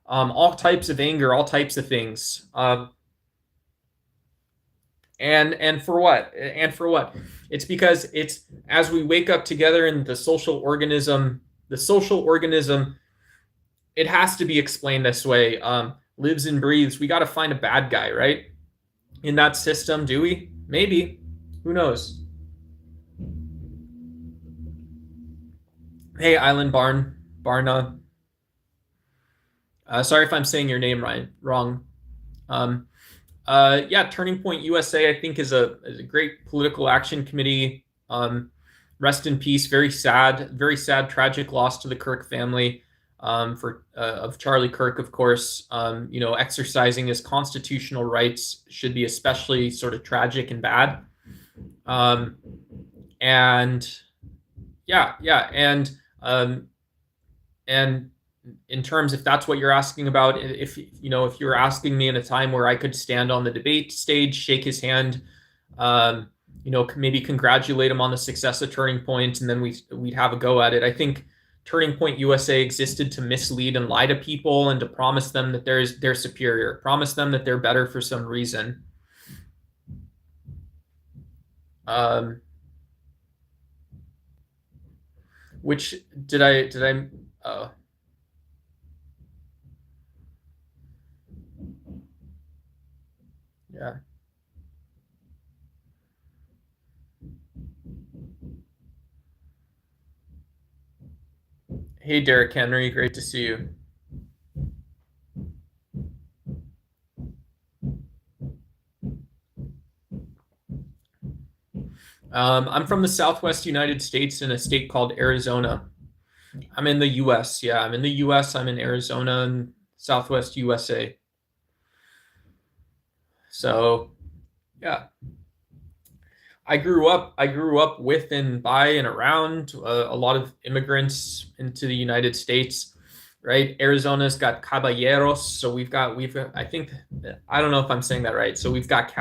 all types of anger, all types of things. And for what? And for what? It's because it's as we wake up together in the social organism, it has to be explained this way. Lives and breathes. We got to find a bad guy, right? In that system, do we? Maybe. Who knows? Hey, Island Barna. Sorry if I'm saying your name wrong. Yeah, Turning Point USA, I think, is a great political action committee. Rest in peace. Very sad, tragic loss to the Kirk family. Of Charlie Kirk, of course. Exercising his constitutional rights should be especially sort of tragic and bad. And in terms, if that's what you're asking about, if you're asking me in a time where I could stand on the debate stage, shake his hand, maybe congratulate him on the success of Turning Point, and then we'd have a go at it. I think Turning Point USA existed to mislead and lie to people and to promise them that they're superior, promise them that they're better for some reason. Which did I? Yeah. Hey, Derek Henry, great to see you. I'm from the Southwest United States in a state called Arizona. I'm in the U.S. Yeah, I'm in the U.S. I'm in Arizona and Southwest USA. So, yeah. I grew up with and by and around a lot of immigrants into the United States, right? Arizona's got caballeros, so we've I think, I don't know if I'm saying that right. So we've got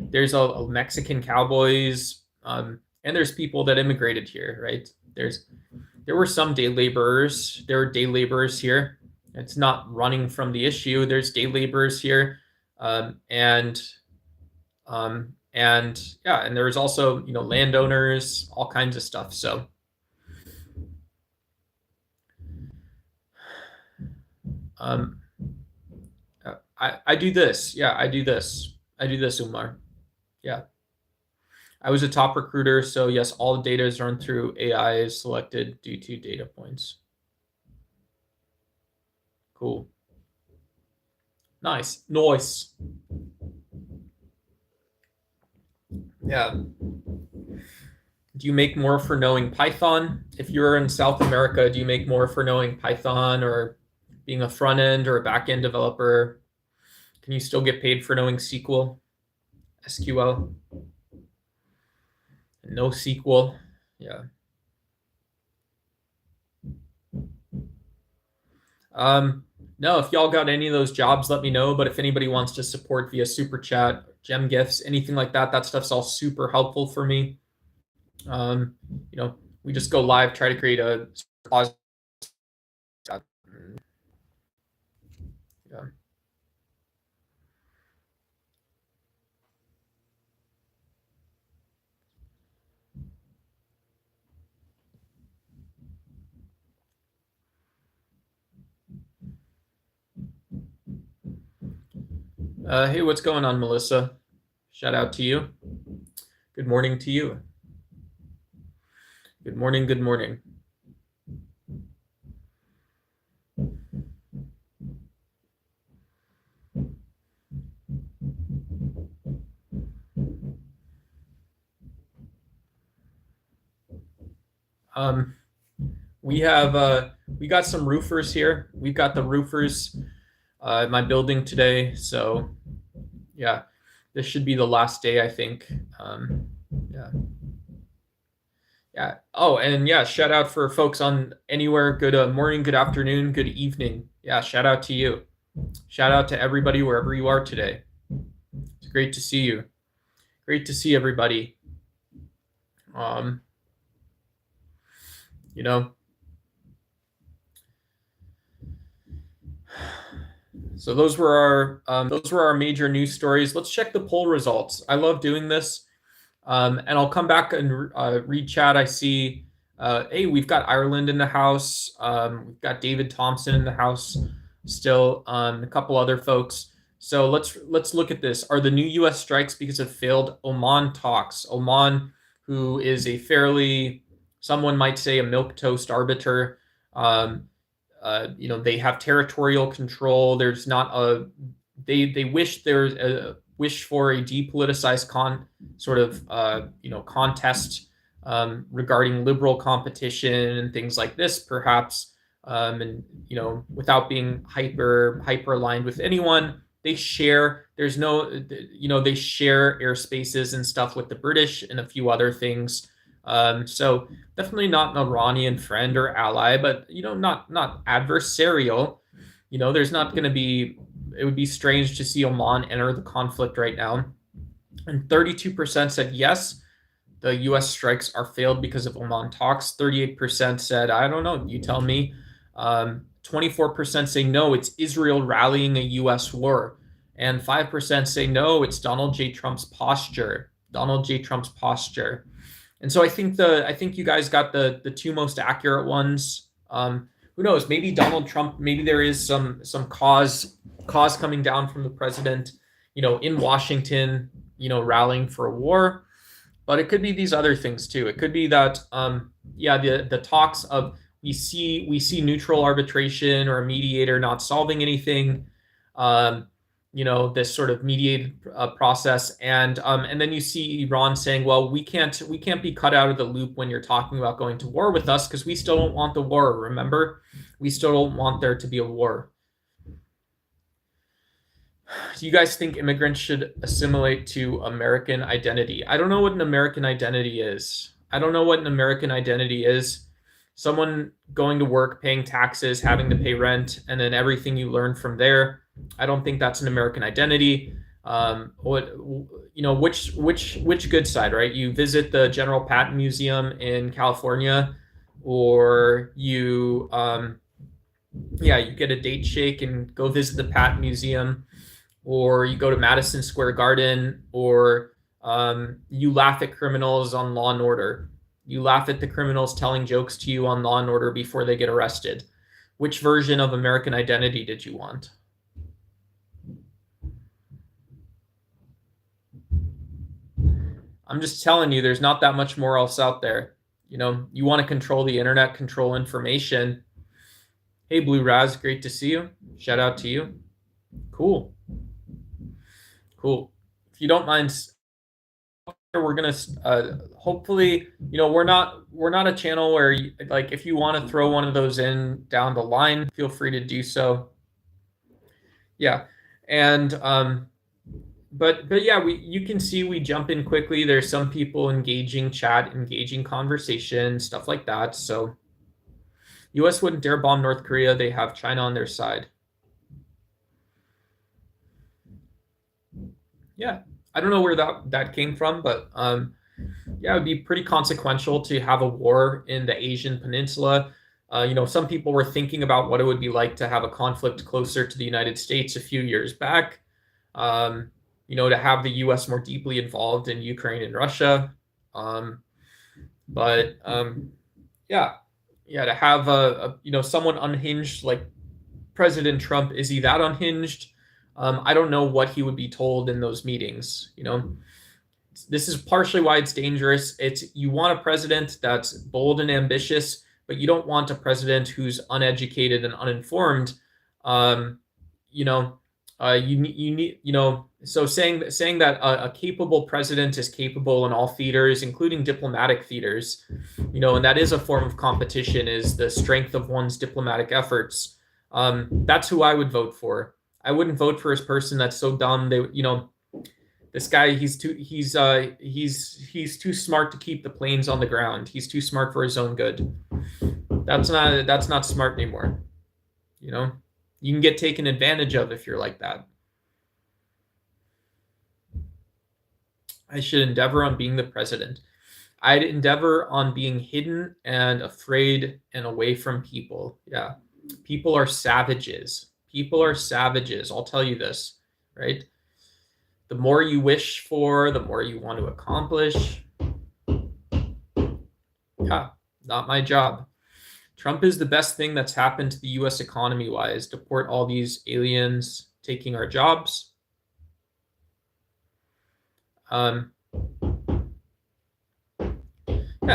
there's a Mexican cowboys, and there's people that immigrated here, right? There were some day laborers. There are day laborers here. It's not running from the issue. There's day laborers here, and yeah, and there's also landowners, all kinds of stuff. So I do this. Yeah, I do this, Umar. Yeah. I was a top recruiter, so yes, all the data is run through AI is selected due to data points. Cool. Nice. Nice. Yeah. Do you make more for knowing Python? If you're in South America, do you make more for knowing Python or being a front end or a back end developer? Can you still get paid for knowing SQL? SQL? No SQL? Yeah. No, if y'all got any of those jobs, let me know. But if anybody wants to support via super chat, gem gifts, anything like that, that stuff's all super helpful for me. We just go live, try to create a yeah. Hey, what's going on, Melissa? Shout out to you. Good morning to you. Good morning, good morning. We got some roofers here. We've got the roofers at my building today. So yeah, this should be the last day, I think. Yeah. Yeah. Oh, and yeah, shout out for folks on anywhere. Good morning, good afternoon, good evening. Yeah, shout out to you. Shout out to everybody wherever you are today. It's great to see you. Great to see everybody. You know, so those were our major news stories. Let's check the poll results. I love doing this. And I'll come back and read chat. I see, hey, we've got Ireland in the house. We've got David Thompson in the house still. A couple other folks. So let's look at this. Are the new U.S. strikes because of failed Oman talks? Oman, who is a fairly, someone might say, a milquetoast arbiter. They have territorial control. There's not a. They wish there's a wish for a depoliticized contest regarding liberal competition and things like this, perhaps, and without being hyper aligned with anyone. They share. There's no, they share airspaces and stuff with the British and a few other things. So definitely not an Iranian friend or ally, but not adversarial. There's not going to be. It would be strange to see Oman enter the conflict right now. And 32% said yes, the U.S. strikes are failed because of Oman talks. 38% said, I don't know, you tell me. 24% say no, it's Israel rallying a U.S. war. And 5% say no, it's Donald J. Trump's posture. Donald J. Trump's posture. And so I think you guys got the two most accurate ones. Who knows? Maybe Donald Trump. Maybe there is some cause coming down from the president, in Washington, rallying for a war. But it could be these other things too. It could be that, the talks of we see neutral arbitration or a mediator not solving anything. This sort of mediated process, and then you see Iran saying, well, we can't be cut out of the loop when you're talking about going to war with us because we still don't want the war. Remember, we still don't want there to be a war. Do you guys think immigrants should assimilate to American identity? I don't know what an American identity is. Someone going to work, paying taxes, having to pay rent, and then everything you learn from there. I don't think that's an American identity. Which good side, right? You visit the General Patton Museum in California, or you get a date shake and go visit the Patton Museum, or you go to Madison Square Garden, or you laugh at criminals on Law and Order. You laugh at the criminals telling jokes to you on Law and Order before they get arrested. Which version of American identity did you want? I'm just telling you, there's not that much more else out there. You want to control the internet, control information. Hey, Blue Raz, great to see you. Shout out to you. Cool. If you don't mind, we're gonna hopefully, we're not a channel where like if you want to throw one of those in down the line, feel free to do so. Yeah, and but yeah, you can see we jump in quickly. There's some people engaging chat, engaging conversation, stuff like that. So US wouldn't dare bomb North Korea. They have China on their side. Yeah, I don't know where that came from, but yeah, it would be pretty consequential to have a war in the Asian peninsula. Some people were thinking about what it would be like to have a conflict closer to the United States a few years back. To have the US more deeply involved in Ukraine and Russia. Yeah, to have someone unhinged like President Trump, is he that unhinged? I don't know what he would be told in those meetings. This is partially why it's dangerous. You want a president that's bold and ambitious, but you don't want a president who's uneducated and uninformed. You need, so saying that a capable president is capable in all theaters, including diplomatic theaters, and that is a form of competition, is the strength of one's diplomatic efforts. That's who I would vote for. I wouldn't vote for a person that's so dumb. This guy, he's too smart to keep the planes on the ground. He's too smart for his own good. That's not smart anymore. You can get taken advantage of if you're like that. I should endeavor on being the president. I'd endeavor on being hidden and afraid and away from people. Yeah. People are savages. I'll tell you this, right? The more you wish for, the more you want to accomplish. Yeah, not my job. Trump is the best thing that's happened to the US economy-wise. Deport all these aliens taking our jobs. Yeah,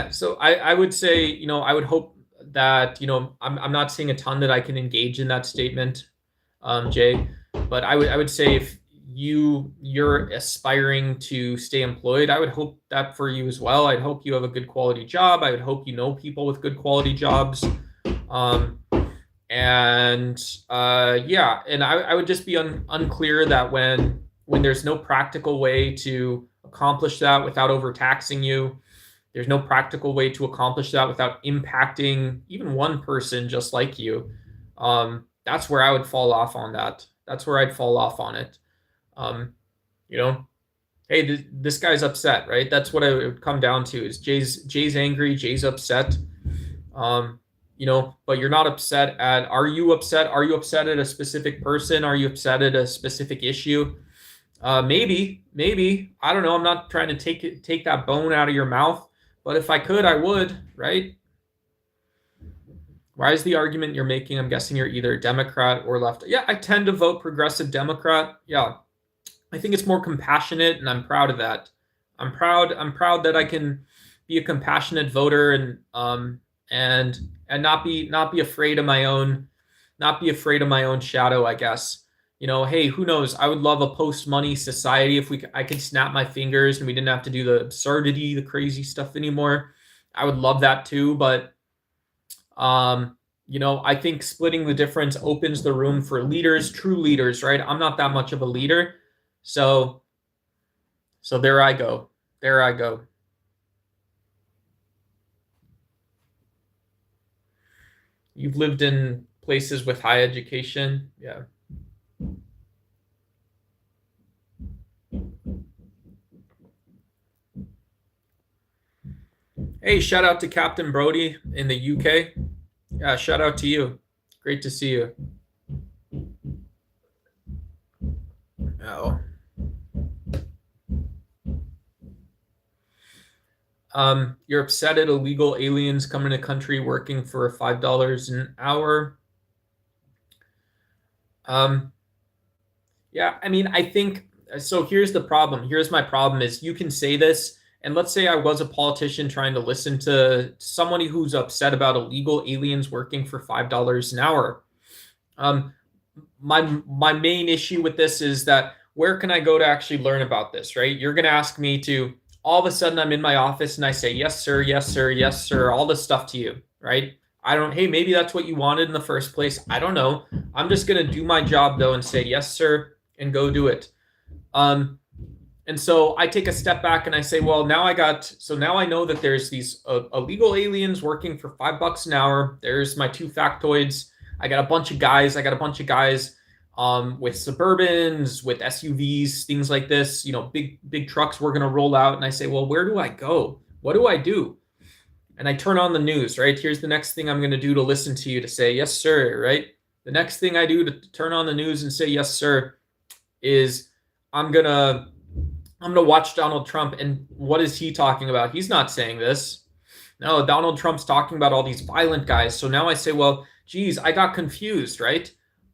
so I would say, I would hope that, I'm not seeing a ton that I can engage in that statement, Jay, but I would say if you're aspiring to stay employed, I would hope that for you as well. I'd hope you have a good quality job. I would hope you know people with good quality jobs. I would just be unclear that when there's no practical way to accomplish that without overtaxing you, there's no practical way to accomplish that without impacting even one person just like you. That's where I would fall off on that. That's where I'd fall off on it. Hey, this guy's upset, right? That's what it would come down to, is Jay's angry, Jay's upset. But you're not upset at, are you upset? Are you upset at a specific person? Are you upset at a specific issue? Maybe, I don't know. I'm not trying to take that bone out of your mouth, but if I could, I would, right? Why is the argument you're making? I'm guessing you're either Democrat or left. Yeah, I tend to vote progressive Democrat. Yeah. I think it's more compassionate, and I'm proud of that. I'm proud that I can be a compassionate voter and not be afraid of my own shadow, I guess. Hey, who knows? I would love a post-money society if I could snap my fingers and we didn't have to do the absurdity, the crazy stuff anymore. I would love that too, but I think splitting the difference opens the room for leaders, true leaders, right? I'm not that much of a leader. So there I go. You've lived in places with high education. Yeah. Hey, shout out to Captain Brody in the UK. Yeah, shout out to you. Great to see you. Oh. You're upset at illegal aliens coming to country working for $5 an hour. Yeah, I mean, I think so. Here's the problem. Here's my problem is you can say this And let's say I was a politician trying to listen to somebody who's upset about illegal aliens working for $5 an hour. My main issue with this is that where can I go to actually learn about this, right? You're going to ask me to, all of a sudden I'm in my office and I say, yes, sir, yes, sir, yes, sir, all this stuff to you, right? I don't, hey, maybe that's what you wanted in the first place. I don't know. I'm just going to do my job though and say, yes, sir, and go do it. And so I take a step back and I say, well, now I know that there's these illegal aliens working for $5 an hour. There's my two factoids. I got a bunch of guys with Suburbans, with SUVs, things like this, big trucks we're going to roll out. And I say, well, where do I go? What do I do? And I turn on the news, right? Here's the next thing I'm going to do to listen to you to say, yes, sir, right? The next thing I do to turn on the news and say, yes, sir, is I'm going to watch Donald Trump. And what is he talking about? He's not saying this. No, Donald Trump's talking about all these violent guys. So now I say, well, geez, I got confused, right?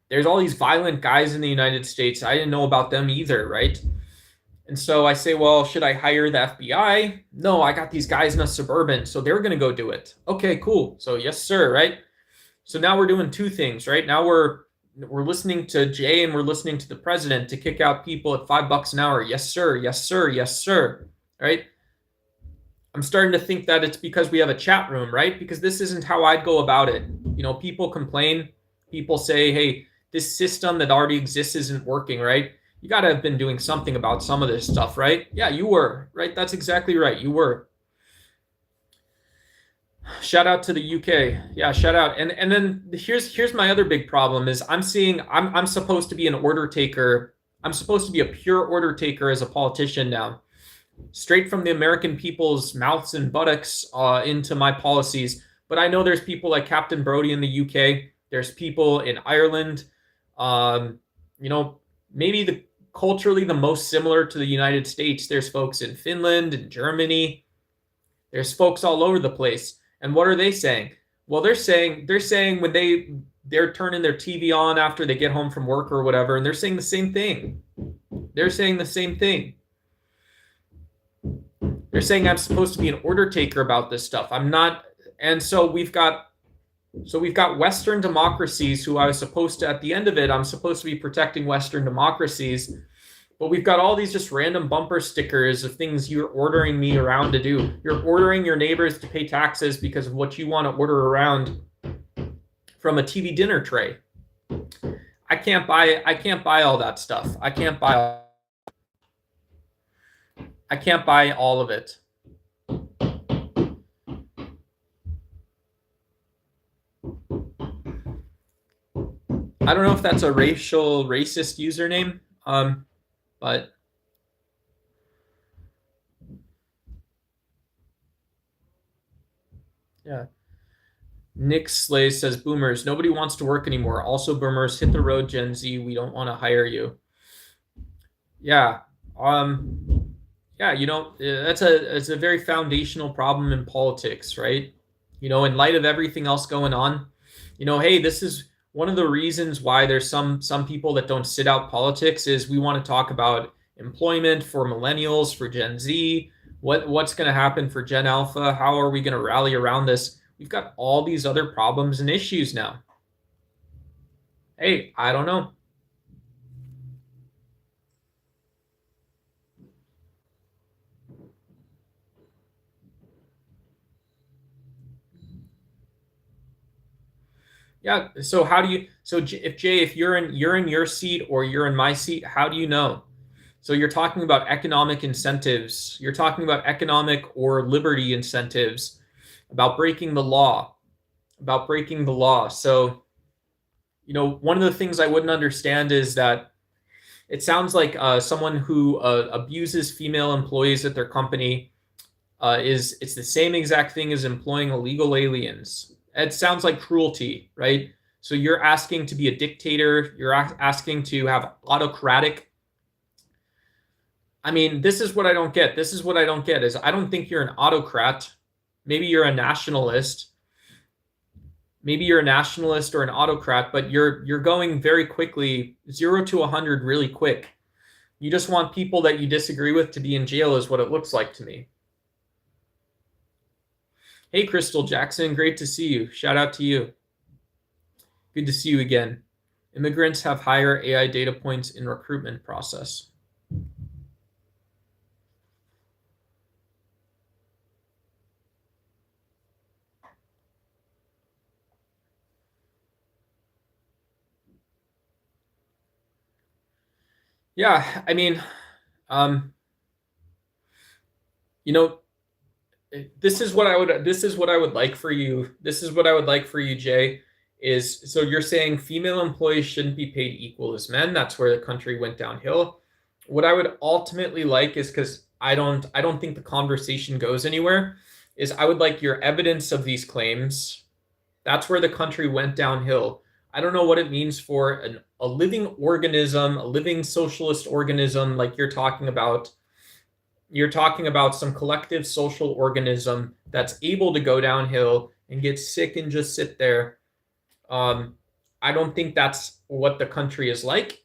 There's all these violent guys in the United States. I didn't know about them either, right? And so I say, well, should I hire the FBI? No, I got these guys in a Suburban, so they're going to go do it. Okay, cool. So yes, sir, right? So now we're doing two things, right? Now we're listening to Jay and we're listening to the president to kick out people at $5 an hour. Yes, sir, yes, sir, yes, sir, right? I'm starting to think that it's because we have a chat room, right? Because this isn't how I'd go about it. People complain. People say, hey, this system that already exists isn't working, right? You got to have been doing something about some of this stuff, right? Yeah, you were, right? That's exactly right. You were. Shout out to the UK. Yeah, shout out. And then here's my other big problem is I'm supposed to be an order taker. I'm supposed to be a pure order taker as a politician now. Straight from the American people's mouths and buttocks into my policies. But I know there's people like Captain Brody in the UK. There's people in Ireland. Maybe culturally the most similar to the United States. There's folks in Finland and Germany. There's folks all over the place. And what are they saying? Well, they're saying when they're turning their TV on after they get home from work or whatever, and they're saying the same thing. They're saying the same thing. They're saying I'm supposed to be an order taker about this stuff. I'm not. And so we've got Western democracies who I was supposed to, at the end of it, I'm supposed to be protecting Western democracies. But we've got all these just random bumper stickers of things you're ordering me around to do. You're ordering your neighbors to pay taxes because of what you want to order around from a TV dinner tray. I can't buy all that stuff. I can't buy all of it. I don't know if that's a racist username, but yeah. Nick Slay says, boomers, nobody wants to work anymore. Also, boomers, hit the road, Gen Z. We don't want to hire you. Yeah. It's a very foundational problem in politics, right? In light of everything else going on, hey, this is one of the reasons why there's some people that don't sit out politics is we want to talk about employment for millennials, for Gen Z, what's going to happen for Gen Alpha, how are we going to rally around this? We've got all these other problems and issues now. Hey, I don't know. Yeah. So if you're in your seat or you're in my seat, how do you know? So you're talking about economic incentives. You're talking about economic or liberty incentives, about breaking the law. So, one of the things I wouldn't understand is that it sounds like someone who abuses female employees at their company it's the same exact thing as employing illegal aliens. It sounds like cruelty, right? So you're asking to be a dictator. You're asking to have autocratic. I mean, this is what I don't get. Is I don't think you're an autocrat. Maybe you're a nationalist. Maybe you're a nationalist or an autocrat, but you're going very quickly, 0 to 100 really quick. You just want people that you disagree with to be in jail is what it looks like to me. Hey, Crystal Jackson, great to see you. Shout out to you. Good to see you again. Immigrants have higher AI data points in recruitment process. Yeah, I mean, um, you know, this is what I would like for you. This is what I would like for you, Jay. Is so you're saying female employees shouldn't be paid equal as men. That's where the country went downhill. What I would ultimately like is because I don't think the conversation goes anywhere, is I would like your evidence of these claims. That's where the country went downhill. I don't know what it means for a living organism, a living socialist organism like you're talking about. You're talking about some collective social organism that's able to go downhill and get sick and just sit there. Um, I don't think that's what the country is like.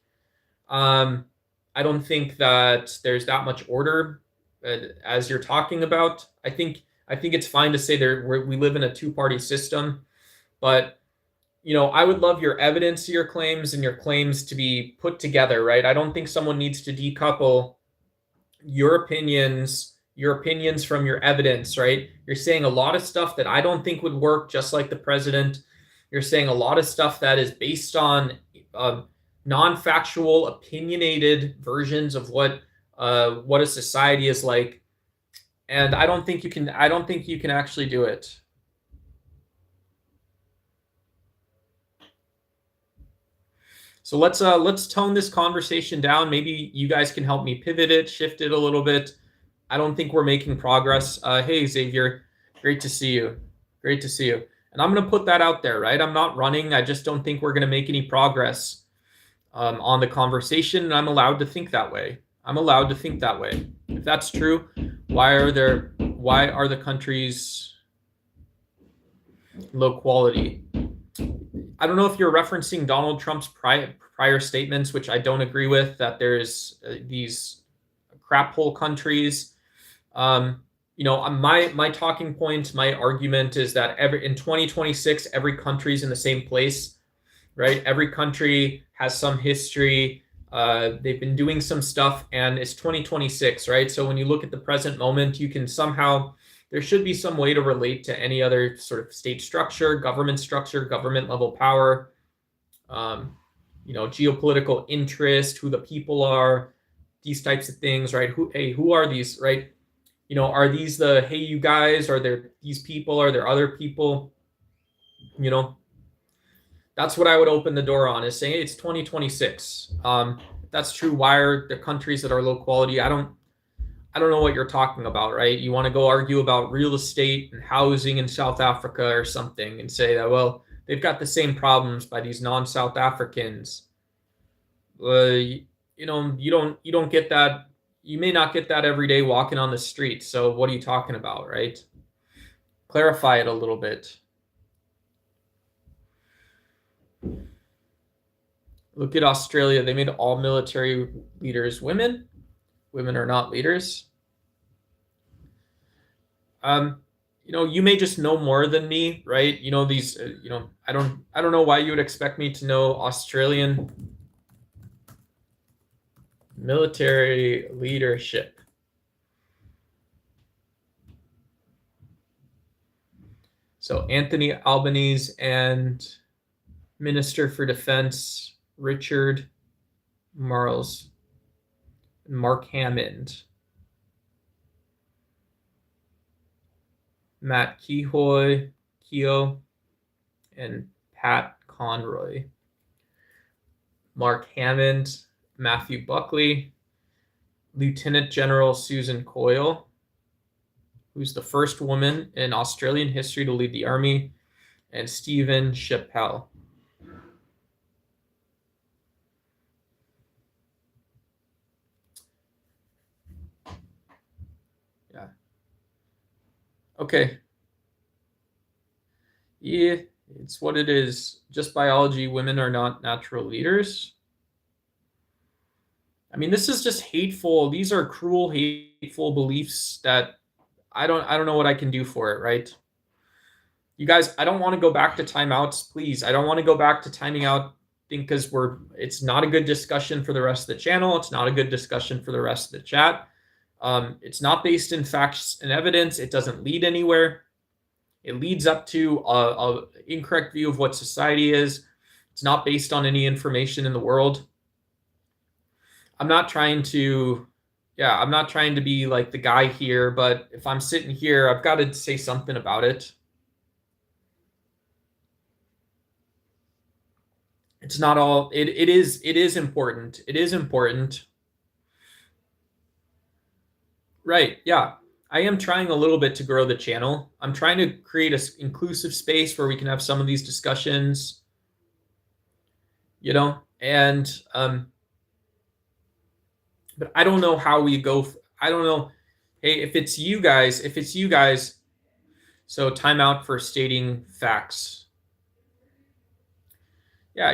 Um, I don't think that there's that much order as you're talking about. I think it's fine to say we live in a two-party system, but I would love your evidence to your claims and your claims to be put together, right? I don't think someone needs to decouple your opinions from your evidence, right? You're saying a lot of stuff that I don't think would work, just like the president. You're saying a lot of stuff that is based on non-factual, opinionated versions of what a society is like, and I don't think you can. I don't think you can actually do it. So let's tone this conversation down. Maybe you guys can help me pivot it, shift it a little bit. I don't think we're making progress. Hey, Xavier, great to see you. Great to see you. And I'm going to put that out there, right? I'm not running. I just don't think we're going to make any progress on the conversation. And I'm allowed to think that way. I'm allowed to think that way. If that's true, why are the countries low quality? I don't know if you're referencing Donald Trump's prior statements, which I don't agree with, that there's these crap hole countries. My talking point, my argument is that in 2026, every country's in the same place, right? Every country has some history. They've been doing some stuff, and it's 2026, right? So when you look at the present moment, you can somehow there should be some way to relate to any other sort of state structure, government level power, geopolitical interest, who the people are, these types of things, right? Who are these, right? Are these hey, you guys, are there these people, are there other people? That's what I would open the door on, is saying it's 2026. If that's true, why are the countries that are low quality? I don't know what you're talking about, right? You want to go argue about real estate and housing in South Africa or something and say that, well, they've got the same problems by these non-South Africans. You don't get that. You may not get that every day walking on the street. So what are you talking about, right? Clarify it a little bit. Look at Australia. They made all military leaders women. Women are not leaders. You may just know more than me, right? These, I don't know why you would expect me to know Australian military leadership. So Anthony Albanese and Minister for Defense Richard Marles, Mark Hammond, Matt Keogh, and Pat Conroy. Mark Hammond, Matthew Buckley, Lieutenant General Susan Coyle, who's the first woman in Australian history to lead the army, and Stephen Chappell. Yeah. Okay. Yeah, it's what it is. Just biology. Women are not natural leaders. I mean, this is just hateful. These are cruel, hateful beliefs that I don't know what I can do for it, right? You guys, I don't want to go back to timeouts, please. I don't want to go back to timing out because it's not a good discussion for the rest of the channel. It's not a good discussion for the rest of the chat. It's not based in facts and evidence. It doesn't lead anywhere. It leads up to a incorrect view of what society is. It's not based on any information in the world. I'm not trying to be like the guy here, but if I'm sitting here, I've got to say something about it. It's not all, it is important. It is important. Right, yeah. I am trying a little bit to grow the channel. I'm trying to create an inclusive space where we can have some of these discussions, and but I don't know how we go. I don't know. Hey, if it's you guys, so timeout for stating facts. Yeah,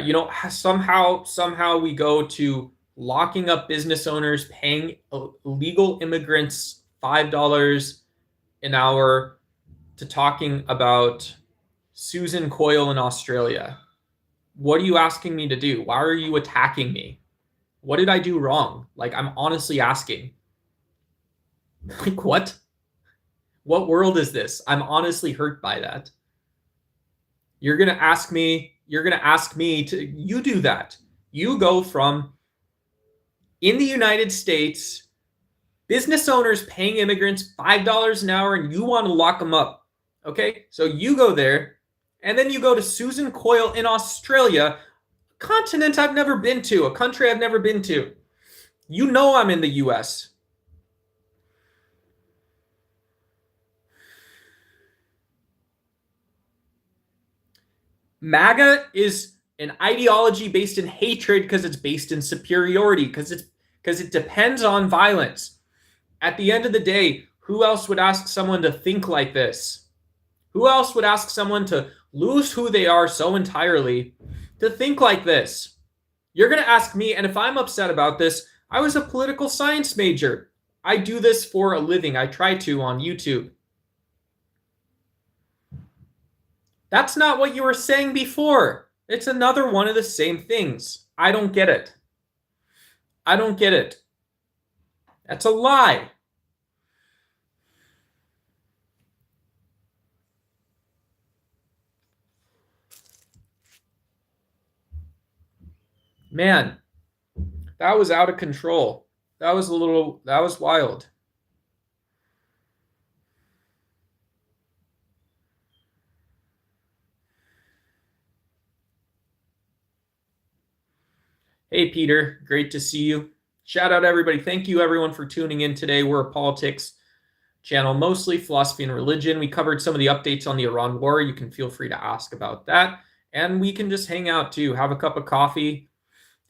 somehow we go to locking up business owners, paying illegal immigrants $5 an hour, to talking about Susan Coyle in Australia. What are you asking me to do? Why are you attacking me? What did I do wrong? Like, I'm honestly asking. Like, what? What world is this? I'm honestly hurt by that. You're going to ask me to, you do that. You go from, in the United States, business owners paying immigrants $5 an hour, and you want to lock them up. Okay? So you go there, and then you go to Susan Coyle in Australia, a continent I've never been to, a country I've never been to. You know I'm in the US. MAGA is an ideology based in hatred because it's based in superiority, because it depends on violence. At the end of the day, who else would ask someone to think like this? Who else would ask someone to lose who they are so entirely to think like this? You're going to ask me, and if I'm upset about this, I was a political science major. I do this for a living. I try to on YouTube. That's not what you were saying before. It's another one of the same things. I don't get it. I don't get it. That's a lie. Man, that was out of control. That was wild. Hey, Peter, great to see you. Shout out everybody. Thank you everyone for tuning in today. We're a politics channel, mostly philosophy and religion. We covered some of the updates on the Iran war. You can feel free to ask about that. And we can just hang out too. Have a cup of coffee.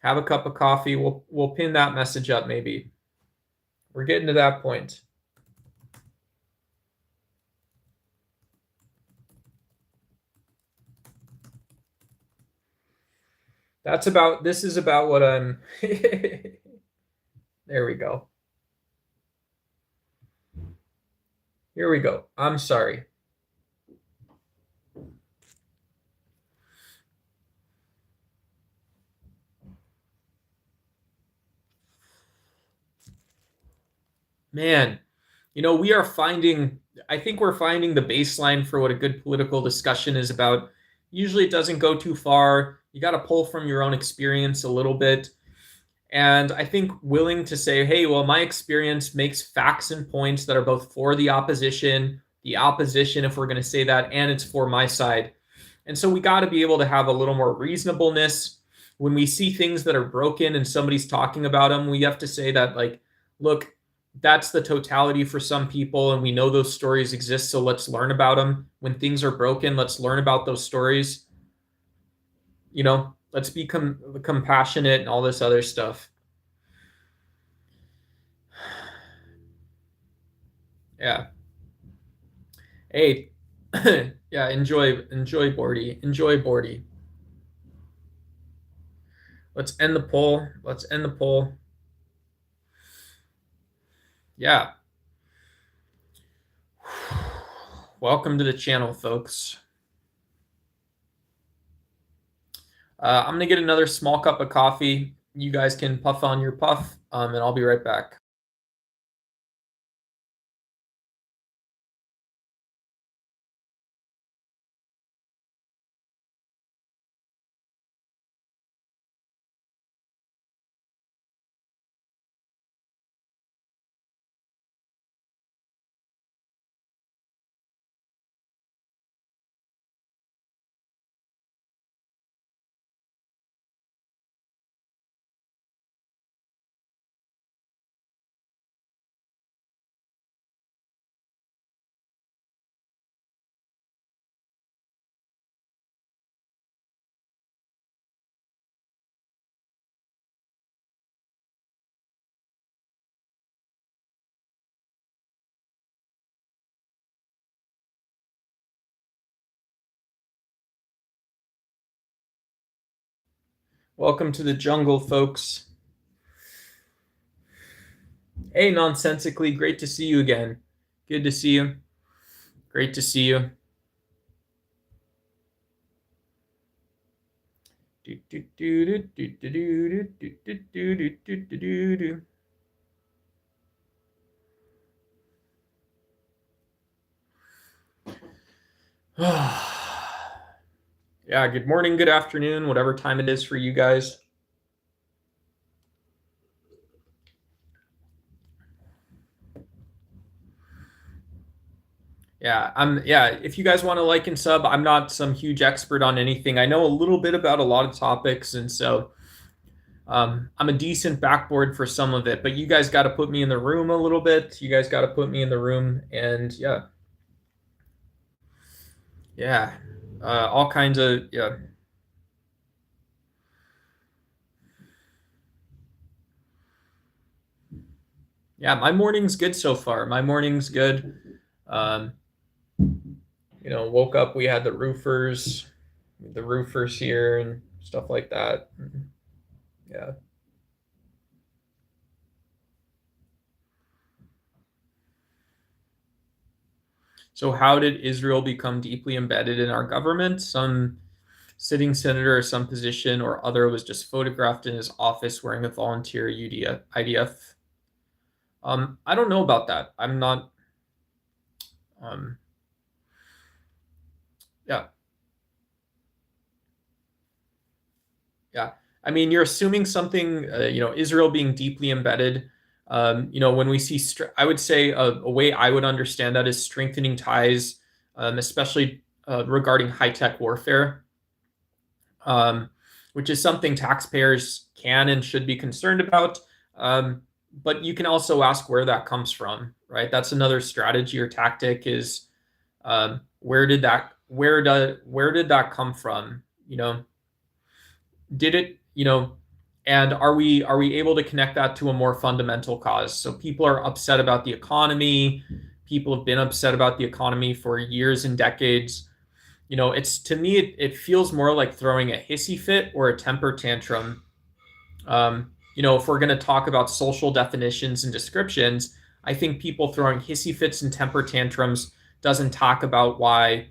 We'll pin that message up maybe. We're getting to that point. This is about what I'm there we go. Here we go. I'm sorry. Man, I think we're finding the baseline for what a good political discussion is about. Usually it doesn't go too far. You got to pull from your own experience a little bit. And I think willing to say, hey, well, my experience makes facts and points that are both for the opposition, if we're going to say that, and it's for my side. And so we got to be able to have a little more reasonableness. When we see things that are broken and somebody's talking about them, we have to say that, like, look, that's the totality for some people, and we know those stories exist, so let's learn about them. When things are broken, let's learn about those stories. Let's be compassionate and all this other stuff. Yeah. Hey, yeah, enjoy Bordy. Enjoy Bordy. Let's end the poll. Yeah. Welcome to the channel, folks. I'm gonna get another small cup of coffee. You guys can puff on your puff, and I'll be right back. Welcome to the jungle, folks. Hey, Nonsensically, great to see you again. Good to see you. Great to see you. Yeah, good morning, good afternoon, whatever time it is for you guys. Yeah, if you guys want to like and sub, I'm not some huge expert on anything. I know a little bit about a lot of topics, and so I'm a decent backboard for some of it, but you guys got to put me in the room a little bit. You guys got to put me in the room, and yeah, all kinds of yeah. My morning's good so far. My morning's good. Um, woke up. We had the roofers here, and stuff like that. Yeah. So, how did Israel become deeply embedded in our government? Some sitting senator or some position or other was just photographed in his office wearing a volunteer IDF. I don't know about that. I'm not. Um, yeah, yeah. I mean, you're assuming something. Israel being deeply embedded. When we see, I would say a way I would understand that is strengthening ties, especially regarding high tech warfare, um, which is something taxpayers can and should be concerned about. Um, but you can also ask where that comes from, right? That's another strategy or tactic is where did that come from? Did it, and are we able to connect that to a more fundamental cause? So people are upset about the economy. People have been upset about the economy for years and decades. It's to me it feels more like throwing a hissy fit or a temper tantrum. If we're going to talk about social definitions and descriptions, I think people throwing hissy fits and temper tantrums doesn't talk about why.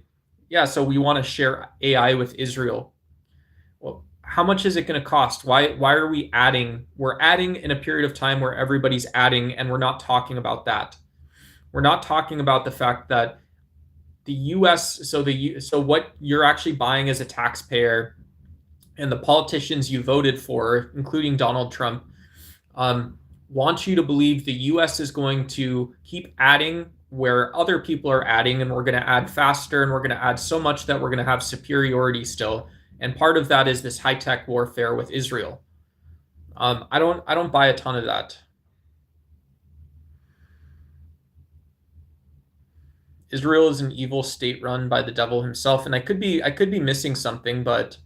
Yeah, so we want to share AI with Israel. Well, how much is it going to cost? Why are we adding? We're adding in a period of time where everybody's adding, and we're not talking about that. We're not talking about the fact that the U.S. So what you're actually buying as a taxpayer, and the politicians you voted for, including Donald Trump, want you to believe the U.S. is going to keep adding where other people are adding, and we're going to add faster, and we're going to add so much that we're going to have superiority still. And part of that is this high tech warfare with Israel. I don't buy a ton of that. Israel is an evil state run by the devil himself, and I could be missing something, but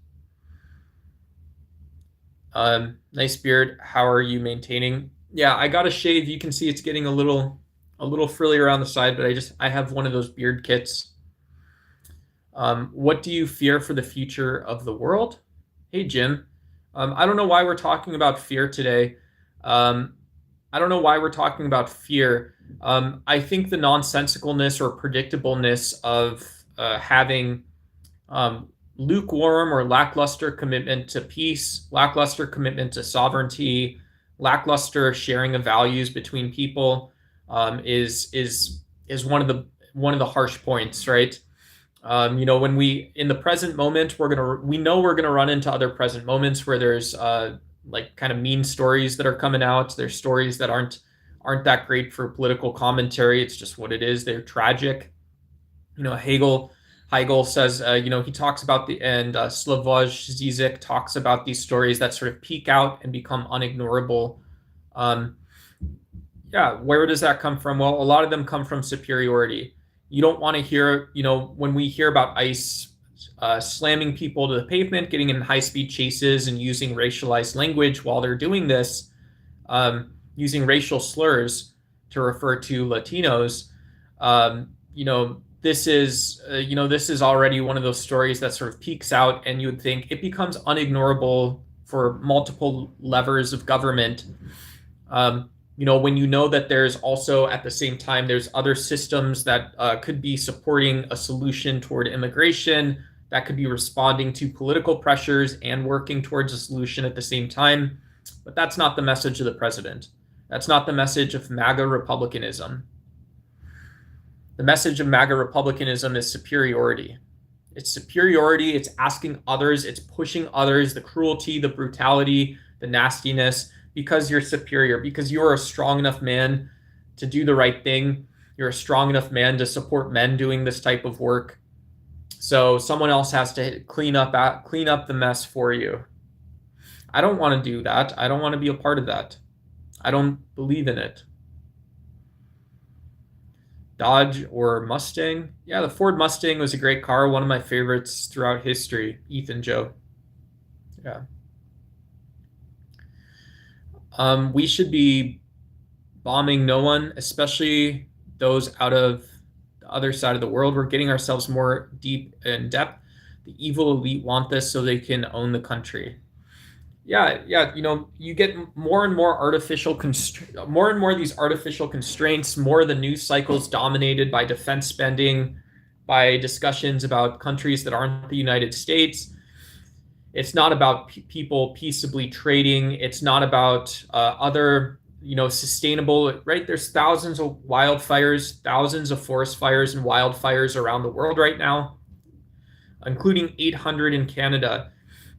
nice beard. How are you maintaining? Yeah, I got a shave. You can see it's getting a little frilly around the side, but I have one of those beard kits. What do you fear for the future of the world? Hey, Jim. I don't know why we're talking about fear today. Um, I don't know why we're talking about fear. I think the nonsensicalness or predictableness of having lukewarm or lackluster commitment to peace, lackluster commitment to sovereignty, lackluster sharing of values between people is one of the harsh points, right? When we in the present moment, we know we're gonna run into other present moments where there's like kind of mean stories that are coming out. There's stories that aren't that great for political commentary. It's just what it is. They're tragic. Hegel says, he talks about and Slavoj Zizek talks about these stories that sort of peak out and become unignorable. Yeah, where does that come from? Well, a lot of them come from superiority. You don't want to hear, when we hear about ICE slamming people to the pavement, getting in high-speed chases and using racialized language while they're doing this, using racial slurs to refer to Latinos, this is already one of those stories that sort of peaks out, and you would think it becomes unignorable for multiple levers of government. When you know that there's also at the same time there's other systems that could be supporting a solution toward immigration, that could be responding to political pressures and working towards a solution at the same time. But that's not the message of the president. That's not the message of MAGA republicanism. The message of MAGA republicanism is superiority. It's superiority, it's asking others, it's pushing others, the cruelty, the brutality, the nastiness, because you're superior, because you're a strong enough man to do the right thing. You're a strong enough man to support men doing this type of work. So someone else has to clean up the mess for you. I don't want to do that. I don't want to be a part of that. I don't believe in it. Dodge or Mustang? Yeah, the Ford Mustang was a great car. One of my favorites throughout history. Ethan Joe. Yeah. We should be bombing no one, especially those out of the other side of the world. We're getting ourselves more deep in depth. The evil elite want this so they can own the country. Yeah, you get more and more more and more these artificial constraints, more of the news cycles dominated by defense spending, by discussions about countries that aren't the United States. It's not about people peaceably trading. It's not about other, sustainable, right? There's thousands of wildfires, thousands of forest fires and wildfires around the world right now, including 800 in Canada.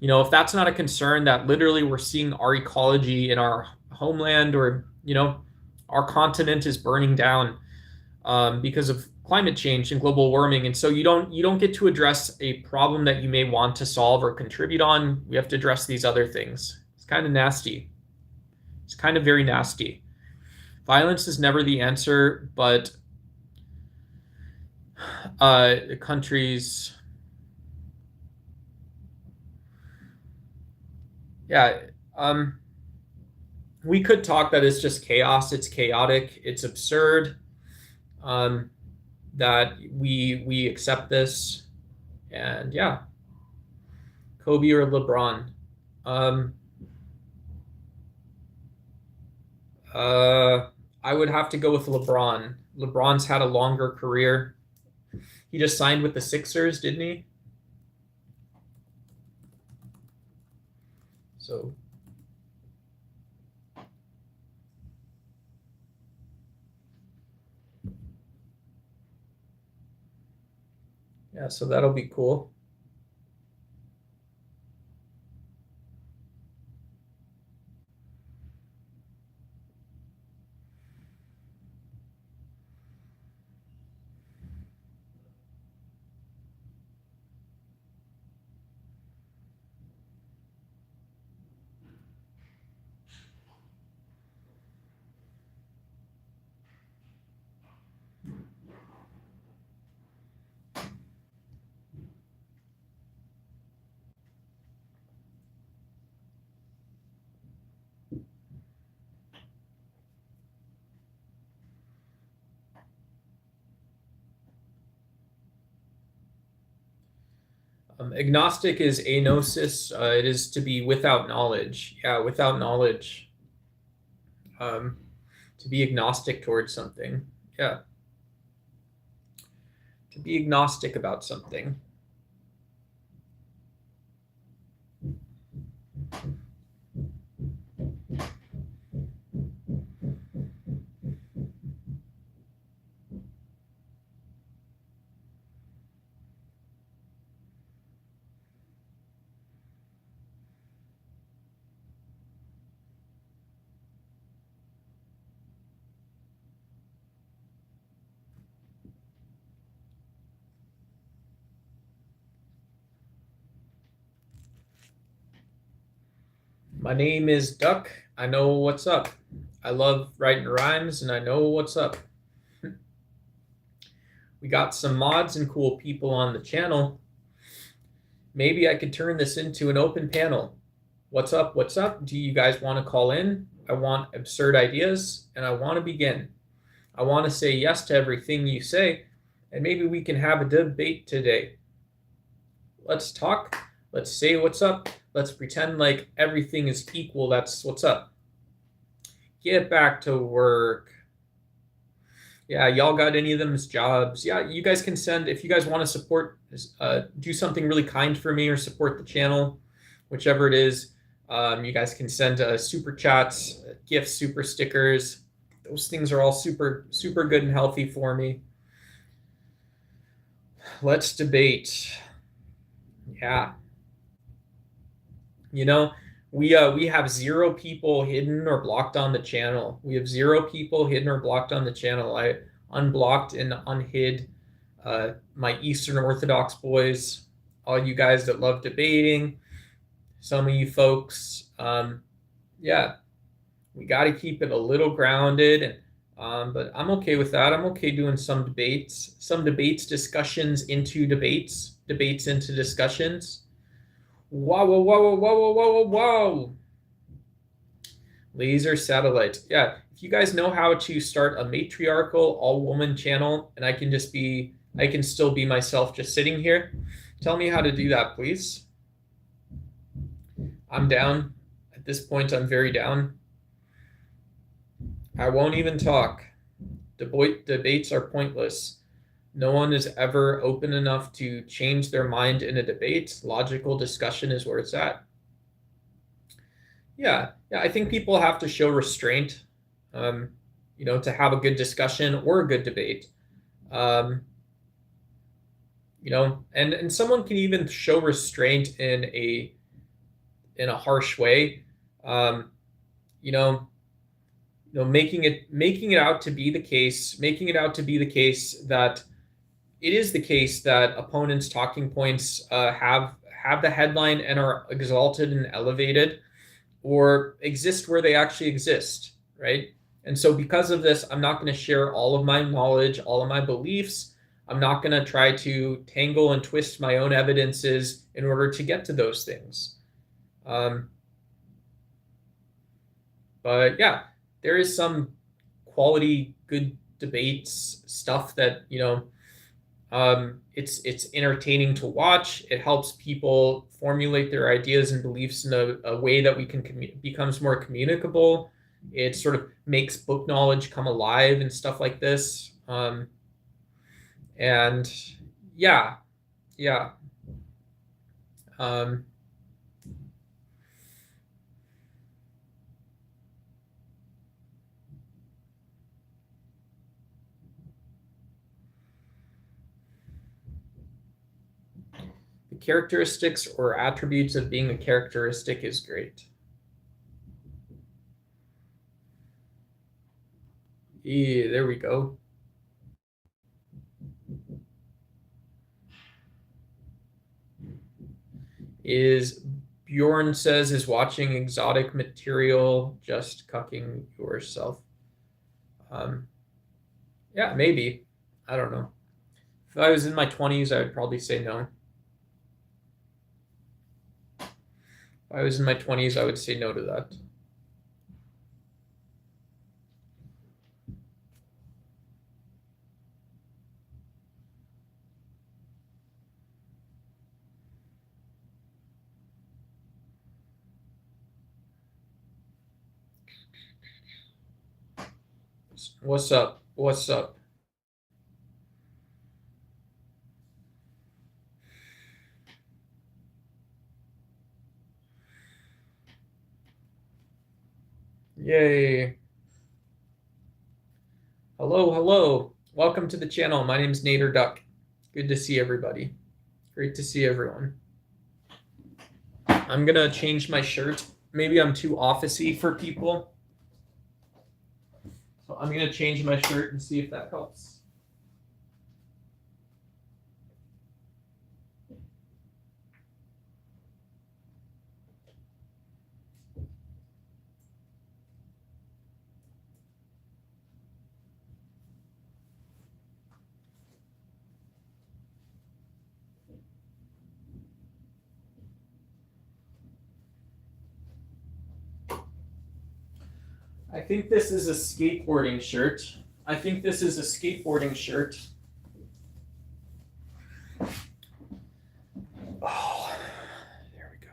If that's not a concern, that literally we're seeing our ecology in our homeland, or our continent is burning down because of climate change and global warming, and so you don't get to address a problem that you may want to solve or contribute on. We have to address these other things. It's kind of nasty. It's kind of very nasty. Violence is never the answer, but countries. Yeah, we could talk that it's just chaos, it's chaotic, it's absurd, that we accept this, and yeah, Kobe or LeBron. I would have to go with LeBron. LeBron's had a longer career. He just signed with the Sixers, didn't he? So yeah, so that'll be cool. Agnostic is agnosis. It is to be without knowledge. Yeah, without knowledge. To be agnostic towards something. Yeah. To be agnostic about something. My name is Duck. I know what's up. I love writing rhymes and I know what's up. We got some mods and cool people on the channel. Maybe I could turn this into an open panel. What's up? What's up? Do you guys want to call in? I want absurd ideas and I want to begin. I want to say yes to everything you say, and maybe we can have a debate today. Let's talk. Let's say what's up. Let's pretend like everything is equal. That's what's up. Get back to work. Yeah, y'all got any of them jobs? Yeah, you guys can send, if you guys want to support, do something really kind for me or support the channel, whichever it is. You guys can send super chats, gifts, super stickers. Those things are all super, super good and healthy for me. Let's debate. Yeah. You know, we have 0 people hidden or blocked on the channel. We have 0 people hidden or blocked on the channel. I unblocked and unhid my Eastern Orthodox boys, all you guys that love debating, some of you folks. Yeah, we got to keep it a little grounded, but I'm okay with that. I'm okay doing some debates, discussions into debates, debates into discussions. Whoa, whoa, whoa, whoa, whoa, whoa, whoa, whoa. Laser satellite. Yeah, if you guys know how to start a matriarchal all-woman channel and I can still be myself just sitting here, tell me how to do that, please. I'm down. At this point, I'm very down. I won't even talk. Debates are pointless. No one is ever open enough to change their mind in a debate. Logical discussion is where it's at. Yeah, I think people have to show restraint, to have a good discussion or a good debate. And someone can even show restraint in a harsh way. Making it out to be the case, that it is the case that opponents' talking points have the headline and are exalted and elevated, or exist where they actually exist, right? And so because of this, I'm not going to share all of my knowledge, all of my beliefs. I'm not going to try to tangle and twist my own evidences in order to get to those things. But yeah, there is some quality, good debates, stuff that, it's entertaining to watch. It helps people formulate their ideas and beliefs in a way that we can becomes more communicable. It sort of makes book knowledge come alive and stuff like this. And yeah. The characteristics or attributes of being a characteristic is great. Yeah, there we go. Bjorn says, is watching exotic material just cucking yourself? Yeah, maybe. I don't know. If I was in my 20s, I would probably say no. If I was in my 20s, I would say no to that. What's up? What's up? Yay. Hello. Welcome to the channel. My name is Nader Duck. Good to see everybody. Great to see everyone. I'm gonna change my shirt. Maybe I'm too officey for people. So I'm gonna change my shirt and see if that helps. I think this is a skateboarding shirt. I think this is a skateboarding shirt. Oh, there we go.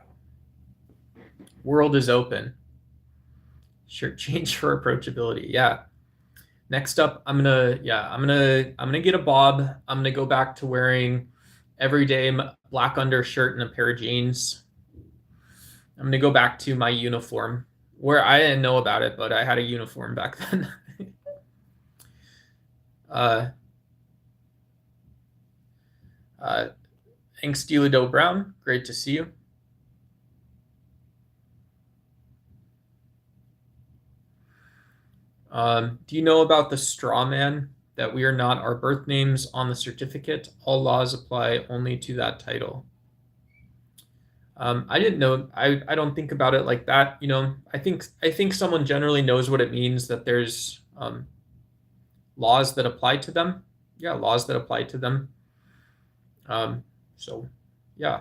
World is open. Shirt change for approachability. Yeah. Next up, I'm gonna get a bob. I'm gonna go back to wearing everyday black undershirt and a pair of jeans. I'm gonna go back to my uniform, where I didn't know about it, but I had a uniform back then. Thanks, Delido Brown. Great to see you. Do you know about the straw man that we are not our birth names on the certificate? All laws apply only to that title. I didn't know. I don't think about it like that. You know, I think someone generally knows what it means that there's laws that apply to them. Yeah, laws that apply to them. So, yeah.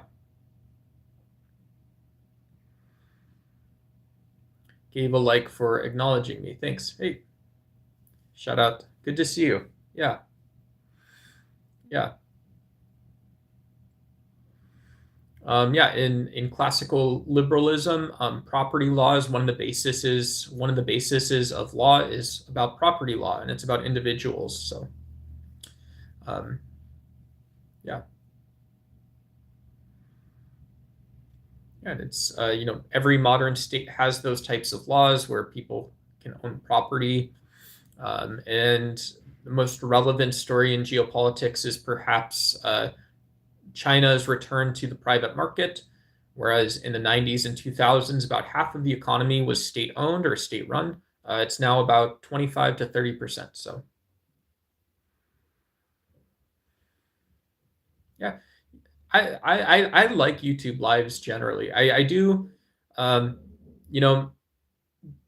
Gave a like for acknowledging me. Thanks. Hey, shout out. Good to see you. Yeah. Yeah. Yeah, in classical liberalism, property law is one of the bases of law is about property law, and it's about individuals. So, yeah, yeah, it's every modern state has those types of laws where people can own property, and the most relevant story in geopolitics is perhaps China's return to the private market, whereas in the 90s and 2000s, about half of the economy was state-owned or state-run. It's now about 25 to 30%. So, yeah, I like YouTube lives generally. I do,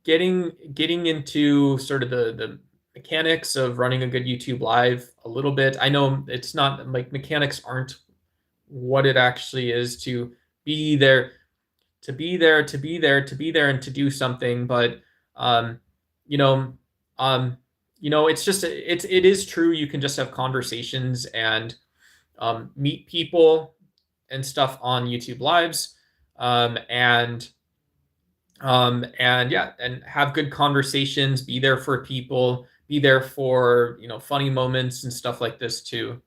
getting into sort of the mechanics of running a good YouTube live a little bit. I know it's not like mechanics aren't what it actually is to be there, and to do something. But it's just it is true. You can just have conversations and meet people and stuff on YouTube lives, and yeah, and have good conversations. Be there for people. Be there for funny moments and stuff like this too.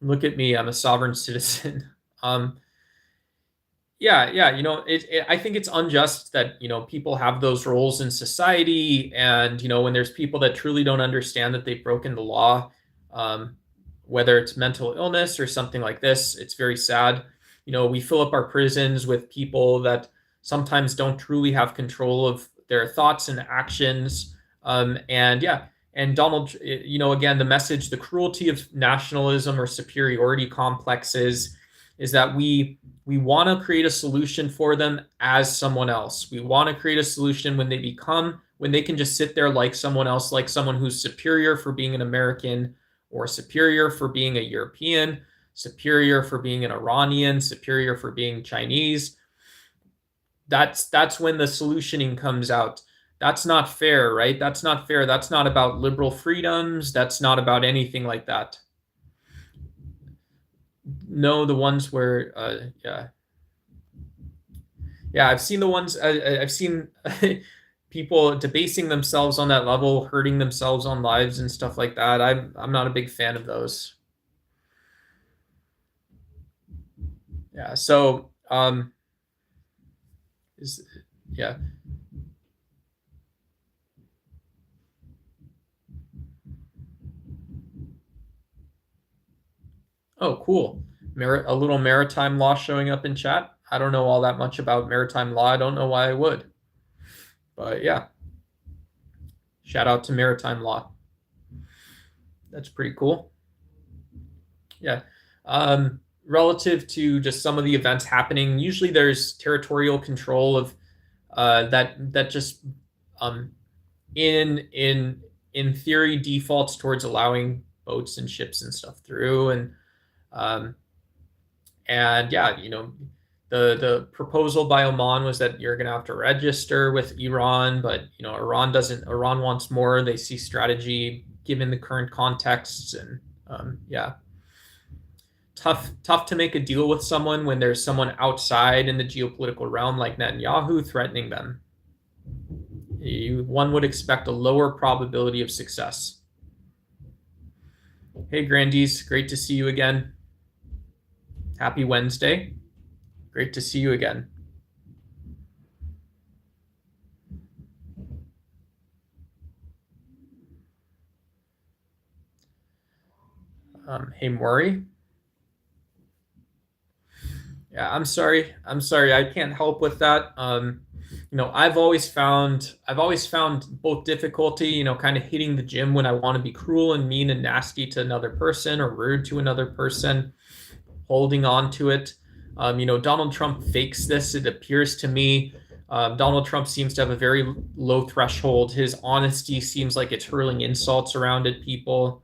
Look at me, I'm a sovereign citizen. Yeah, I think it's unjust that people have those roles in society, and when there's people that truly don't understand that they've broken the law, whether it's mental illness or something like this, it's very sad. We fill up our prisons with people that sometimes don't truly have control of their thoughts and actions, and yeah. And Donald, again, the message, the cruelty of nationalism or superiority complexes is that we want to create a solution for them as someone else. We want to create a solution when they can just sit there like someone else, like someone who's superior for being an American, or superior for being a European, superior for being an Iranian, superior for being Chinese. That's when the solutioning comes out. That's not fair, right? That's not fair. That's not about liberal freedoms. That's not about anything like that. No, the ones where, yeah, I've seen the ones, I've seen people debasing themselves on that level, hurting themselves on lives and stuff like that. I'm not a big fan of those. Yeah, so, yeah. Oh, cool. A little maritime law showing up in chat. I don't know all that much about maritime law. I don't know why I would. But yeah. Shout out to maritime law. That's pretty cool. Yeah. Relative to just some of the events happening, usually there's territorial control of that just in theory defaults towards allowing boats and ships and stuff through, and yeah, the proposal by Oman was that you're going to have to register with Iran, but Iran wants more. They see strategy given the current contexts, and yeah, tough to make a deal with someone when there's someone outside in the geopolitical realm like Netanyahu threatening them. One would expect a lower probability of success. Hey Grandies, great to see you again. Happy Wednesday. Great to see you again. Hey Maury. Yeah, I'm sorry. I can't help with that. I've always found both difficulty, kind of hitting the gym when I want to be cruel and mean and nasty to another person or rude to another person, holding on to it. Donald Trump fakes this. It appears to me. Donald Trump seems to have a very low threshold. His honesty seems like it's hurling insults around at people.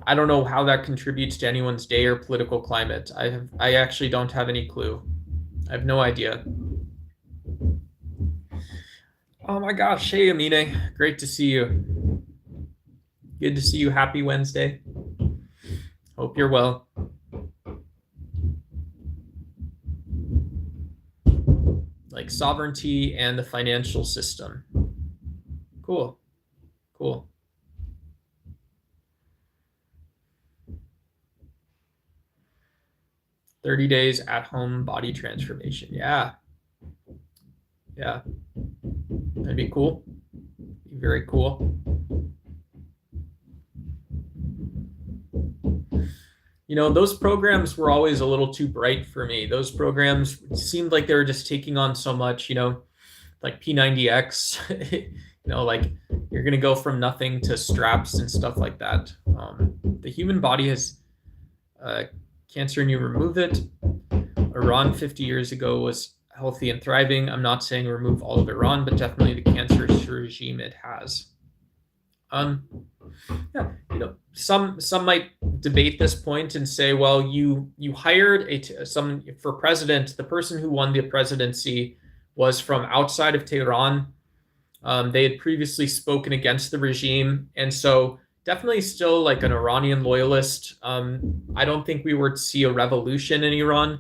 I don't know how that contributes to anyone's day or political climate. I actually don't have any clue. I have no idea. Oh my gosh, hey Amine, great to see you. Good to see you. Happy Wednesday. Hope you're well. Like sovereignty and the financial system. Cool. 30 days at home body transformation. Yeah. That'd be cool. Be very cool. Those programs were always a little too bright for me. Those programs seemed like they were just taking on so much, like P90X, like you're going to go from nothing to straps and stuff like that. The human body has cancer and you remove it. Iran 50 years ago was healthy and thriving. I'm not saying remove all of Iran, but definitely the cancerous regime it has. Some might debate this point and say, well, you hired someone for president. The person who won the presidency was from outside of Tehran. They had previously spoken against the regime, and so definitely still like an Iranian loyalist. I don't think we would see a revolution in Iran.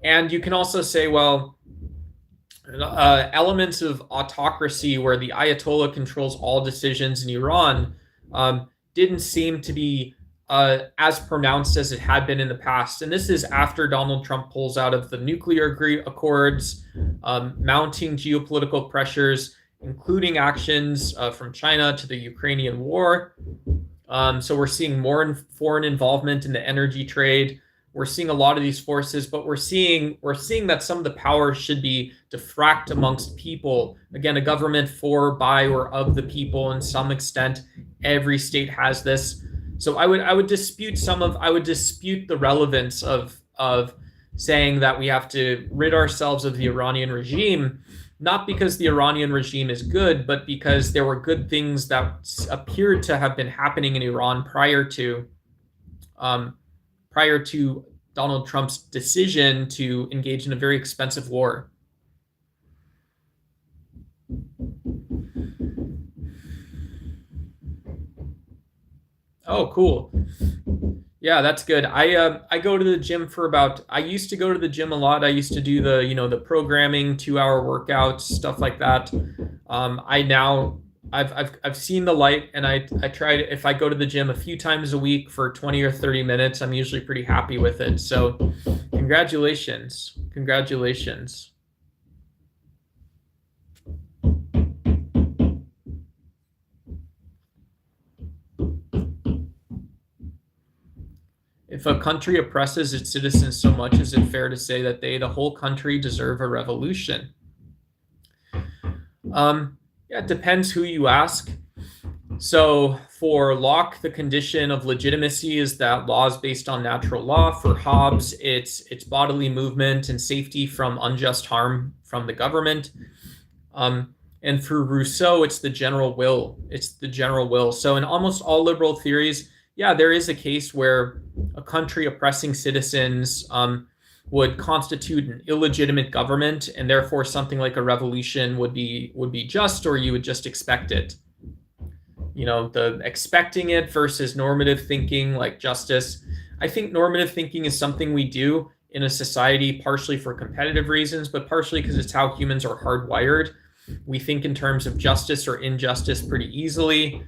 And you can also say, well, elements of autocracy where the Ayatollah controls all decisions in Iran didn't seem to be as pronounced as it had been in the past. And this is after Donald Trump pulls out of the nuclear accords, mounting geopolitical pressures, including actions from China to the Ukrainian war. So we're seeing more foreign involvement in the energy trade. We're seeing a lot of these forces, but we're seeing that some of the power should be diffract amongst people. Again, a government for, by, or of the people in some extent. Every state has this. So I would dispute the relevance of saying that we have to rid ourselves of the Iranian regime, not because the Iranian regime is good, but because there were good things that appeared to have been happening in Iran prior to Donald Trump's decision to engage in a very expensive war. Oh, cool. Yeah, that's good. I go to the gym I used to go to the gym a lot. I used to do the programming, 2-hour workouts, stuff like that. I've seen the light, and I try to, if I go to the gym a few times a week for 20 or 30 minutes, I'm usually pretty happy with it. So congratulations. If a country oppresses its citizens so much, is it fair to say that the whole country, deserve a revolution? Yeah, it depends who you ask. So for Locke, the condition of legitimacy is that law is based on natural law. For Hobbes, it's bodily movement and safety from unjust harm from the government. And for Rousseau, it's the general will. So in almost all liberal theories, yeah, there is a case where a country oppressing citizens would constitute an illegitimate government, and therefore something like a revolution would be just, or you would just expect it. You know, the expecting it versus normative thinking like justice. I think normative thinking is something we do in a society partially for competitive reasons, but partially because it's how humans are hardwired. We think in terms of justice or injustice pretty easily.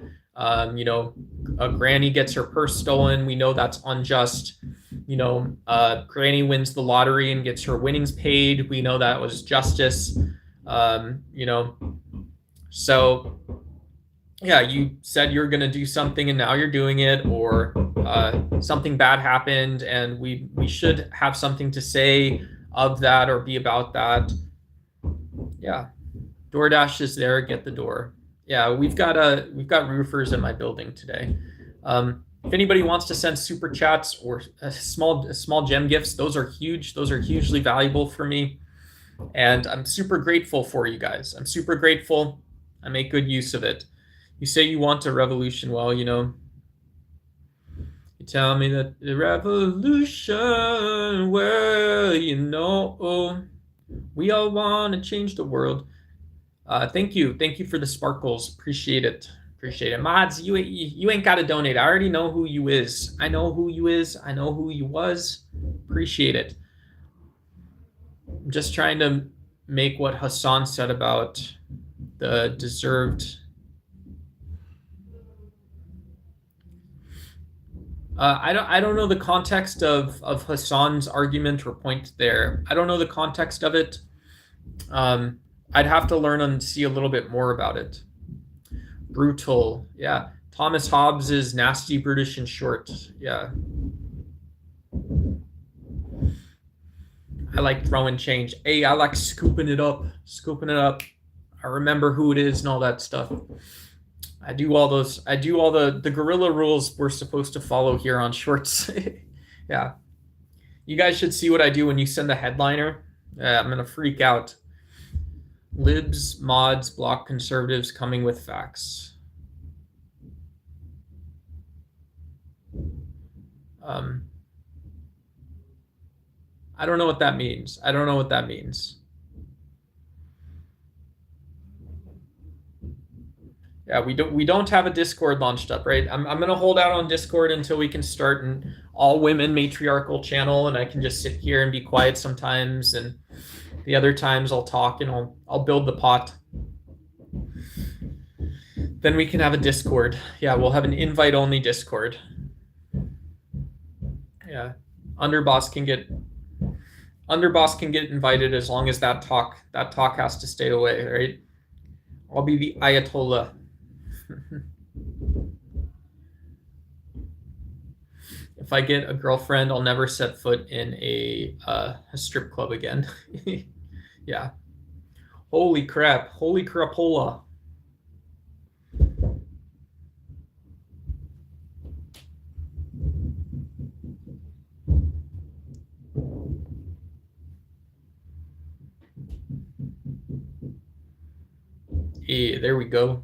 You know, a granny gets her purse stolen. We know that's unjust. You know, granny wins the lottery and gets her winnings paid. We know that was justice. You know, so yeah, you said you're going to do something and now you're doing it, or something bad happened and we should have something to say of that or be about that. Yeah. DoorDash is there, get the door. Yeah, we've got roofers in my building today. If anybody wants to send super chats or small gem gifts, those are huge. Those are hugely valuable for me. And I'm super grateful for you guys. I'm super grateful. I make good use of it. You say you want a revolution. Well, you know, you tell me that the revolution, well, you know, we all want to change the world. Thank you for the sparkles. Appreciate it. Mods, you ain't got to donate. I already know who you is. I know who you is. I know who you was. Appreciate it. I'm just trying to make what Hassan said about the deserved. I don't know the context of Hassan's argument or point there. I don't know the context of it. I'd have to learn and see a little bit more about it. Brutal, yeah. Thomas Hobbes is nasty, brutish, and short. Yeah. I like throwing change. Hey, I like scooping it up. I remember who it is and all that stuff. I do all the guerrilla rules we're supposed to follow here on Shorts. Yeah. You guys should see what I do when you send the headliner. I'm gonna freak out. Libs, mods, block conservatives coming with facts. I don't know what that means. Yeah, we don't have a Discord launched up, right? I'm gonna hold out on Discord until we can start an all women matriarchal channel, and I can just sit here and be quiet sometimes, and the other times I'll talk and I'll build the pot. Then we can have a Discord. Yeah, we'll have an invite only Discord. Yeah, Underboss can get invited as long as that talk has to stay away, right? I'll be the Ayatollah. If I get a girlfriend, I'll never set foot in a strip club again. Yeah. Holy crap. Holy crapola. Yeah, there we go.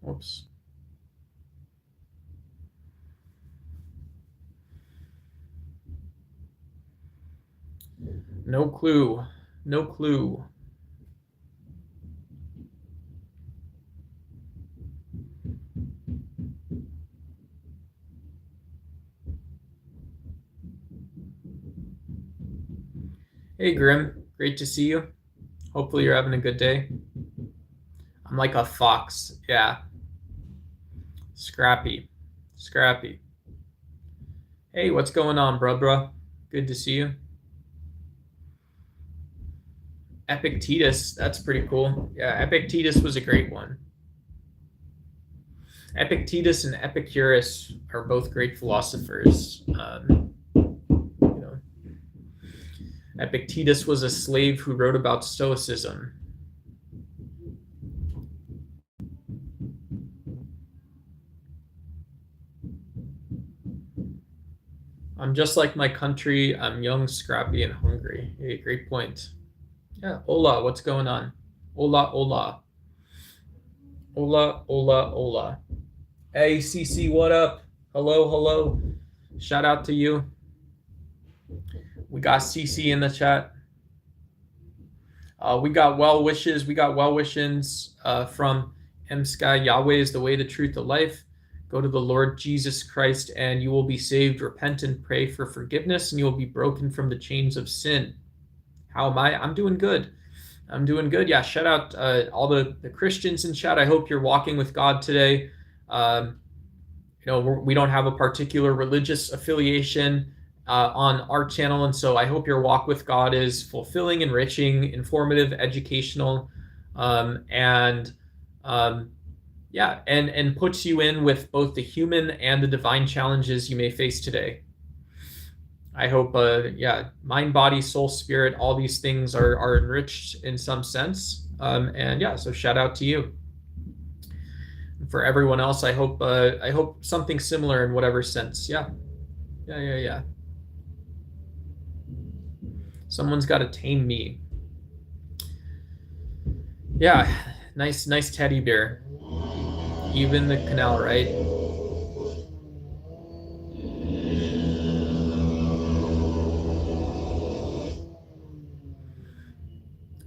Whoops. No clue. Hey, Grim. Great to see you. Hopefully you're having a good day. I'm like a fox. Yeah. Scrappy. Hey, what's going on, bruh? Good to see you. Epictetus, that's pretty cool. Yeah, Epictetus was a great one. Epictetus and Epicurus are both great philosophers. Epictetus was a slave who wrote about Stoicism. I'm just like my country. I'm young, scrappy, and hungry. Hey, great point. Yeah, hola, what's going on? Hola, hola. Hola, hola, hola. Hey, CC, what up? Hello, hello. Shout out to you. We got CC in the chat. We got well wishes. We got well wishings from M Sky. Yahweh is the way, the truth, the life. Go to the Lord Jesus Christ and you will be saved. Repent and pray for forgiveness, and you will be broken from the chains of sin. How am I? I'm doing good. I'm doing good. Yeah, shout out all the Christians in chat. I hope you're walking with God today. We don't have a particular religious affiliation on our channel, and so I hope your walk with God is fulfilling, enriching, informative, educational, and yeah, and puts you in with both the human and the divine challenges you may face today. I hope, yeah, mind, body, soul, spirit, all these things are enriched in some sense, and yeah, so shout out to you. For everyone else, I hope something similar in whatever sense. Yeah. Someone's got to tame me. Yeah, nice teddy bear. Even the canal, right?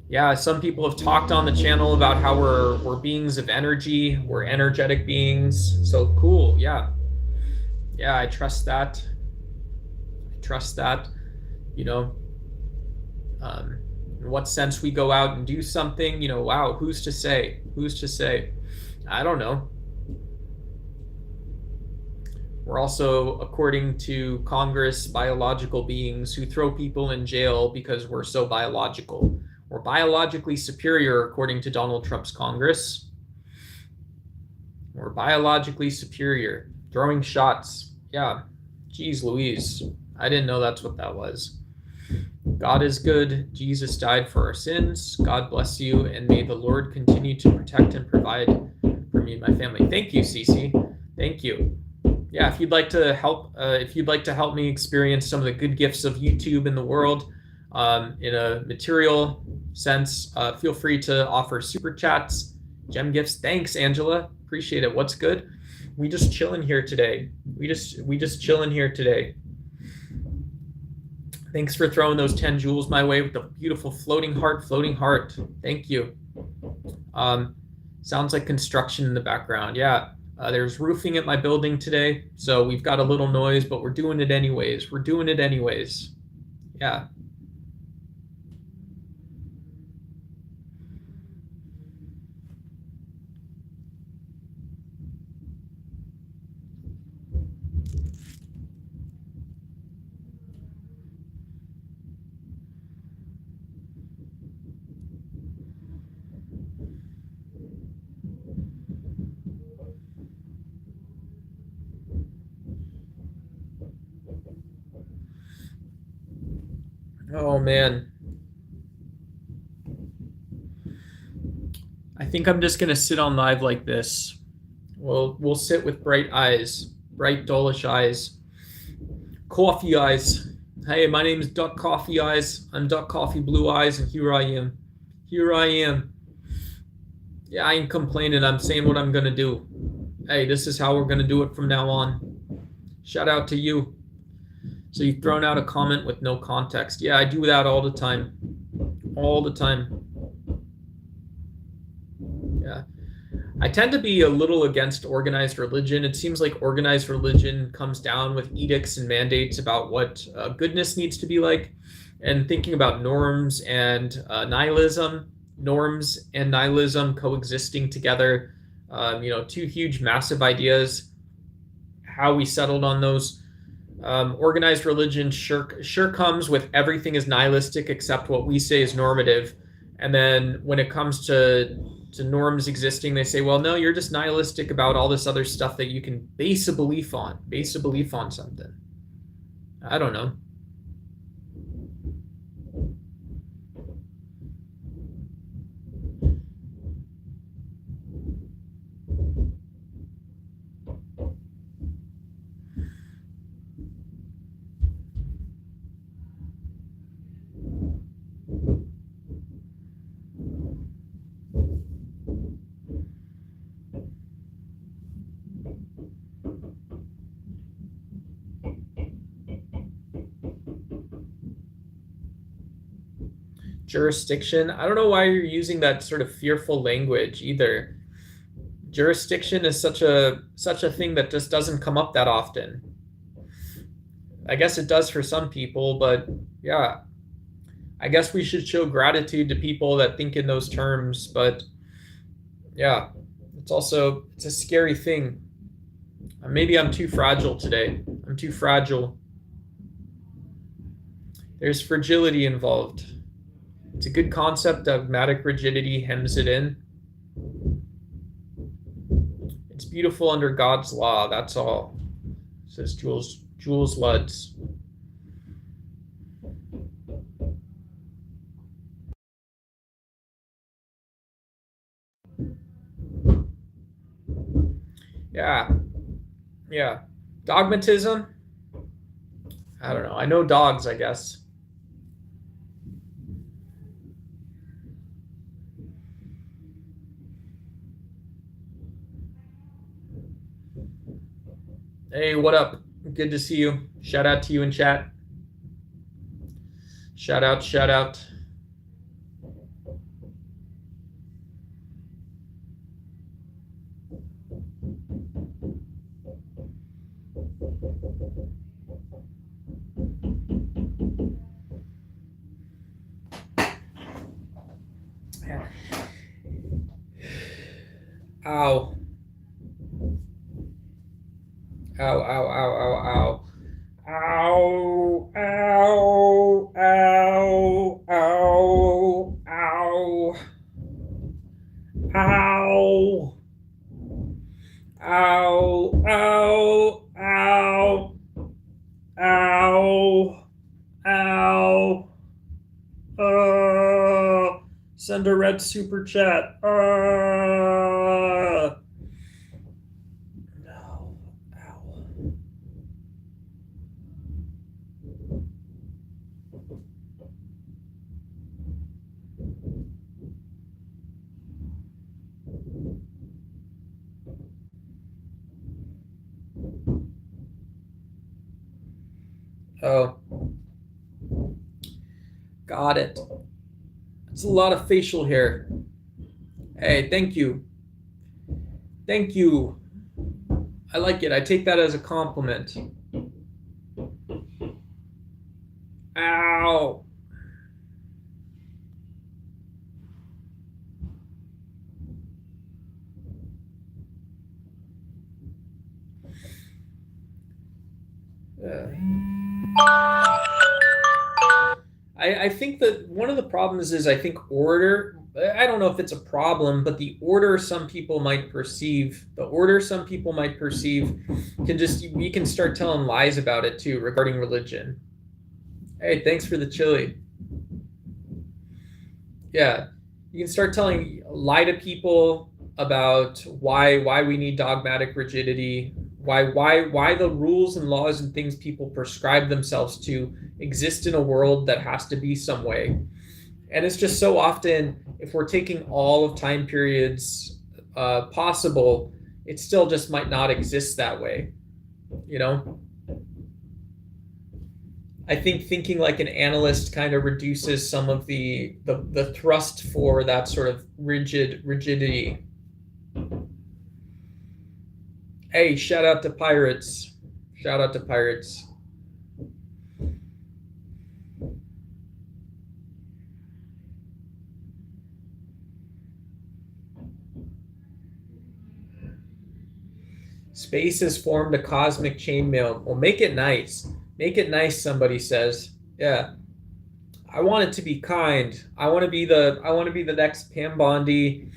Yeah, some people have talked on the channel about how we're beings of energy, we're energetic beings. So cool. Yeah, I trust that. You know, in what sense we go out and do something, wow, who's to say? I don't know. We're also, according to Congress, biological beings who throw people in jail because we're so biological. We're biologically superior, according to Donald Trump's Congress. We're biologically superior. Throwing shots. Yeah. Geez Louise. I didn't know that's what that was. God is good. Jesus died for our sins. God bless you, and may the Lord continue to protect and provide for me and my family. Thank you, Cece. Thank you. Yeah, if you'd like to help me experience some of the good gifts of YouTube in the world, in a material sense, feel free to offer super chats, gem gifts. Thanks, Angela. Appreciate it. What's good? We just chilling here today. We just chilling here today. Thanks for throwing those 10 jewels my way with the beautiful floating heart. Thank you. Sounds like construction in the background. Yeah. There's roofing at my building today, so we've got a little noise, but we're doing it anyways. Yeah. Oh man. I think I'm just gonna sit on live like this. We'll sit with bright eyes, bright dullish eyes, coffee eyes. Hey, my name is Duck Coffee Eyes. I'm Duck Coffee Blue Eyes, and here I am. Yeah, I ain't complaining. I'm saying what I'm gonna do. Hey, this is how we're gonna do it from now on. Shout out to you. So you've thrown out a comment with no context. Yeah, I do that all the time. Yeah. I tend to be a little against organized religion. It seems like organized religion comes down with edicts and mandates about what goodness needs to be like, and thinking about norms and nihilism coexisting together. Two huge, massive ideas. How we settled on those. Organized religion sure comes with everything is nihilistic except what we say is normative, and then when it comes to norms existing, they say, well, no, you're just nihilistic about all this other stuff that you can base a belief on something. I don't know. Jurisdiction. I don't know why you're using that sort of fearful language either. Jurisdiction is such a thing that just doesn't come up that often. I guess it does for some people, but yeah, I guess we should show gratitude to people that think in those terms, but yeah, it's a scary thing. Maybe I'm too fragile today. I'm too fragile. There's fragility involved. It's a good concept. Dogmatic rigidity hems it in. It's beautiful under God's law. That's all, says Jules Luds. Yeah. Dogmatism. I don't know. I know dogs, I guess. Hey, what up? Good to see you. Shout out to you in chat. Shout out, shout out. Ow. Ow, ow, ow, ow, ow. Ow, ow, ow, ow, ow. Ow. Ow, ow, ow. Ow. Ow. Send a red super chat. No. Ow. Oh. Got it. It's a lot of facial hair. Hey, thank you. Thank you. I like it. I take that as a compliment. Ow. I think that one of the problems is I think order. I don't know if it's a problem, but the order some people might perceive, can just, we can start telling lies about it too regarding religion. Hey, thanks for the chili. Yeah, you can start telling lie to people about why we need dogmatic rigidity, why the rules and laws and things people prescribe themselves to exist in a world that has to be some way. And it's just so often, if we're taking all of time periods possible, it still just might not exist that way, you know? I think thinking like an analyst kind of reduces some of the thrust for that sort of rigidity. Hey, shout out to pirates. Shout out to pirates. Space has formed a cosmic chainmail. Well, make it nice. Make it nice, somebody says. Yeah. I want it to be kind. I want to be the next Pam Bondi.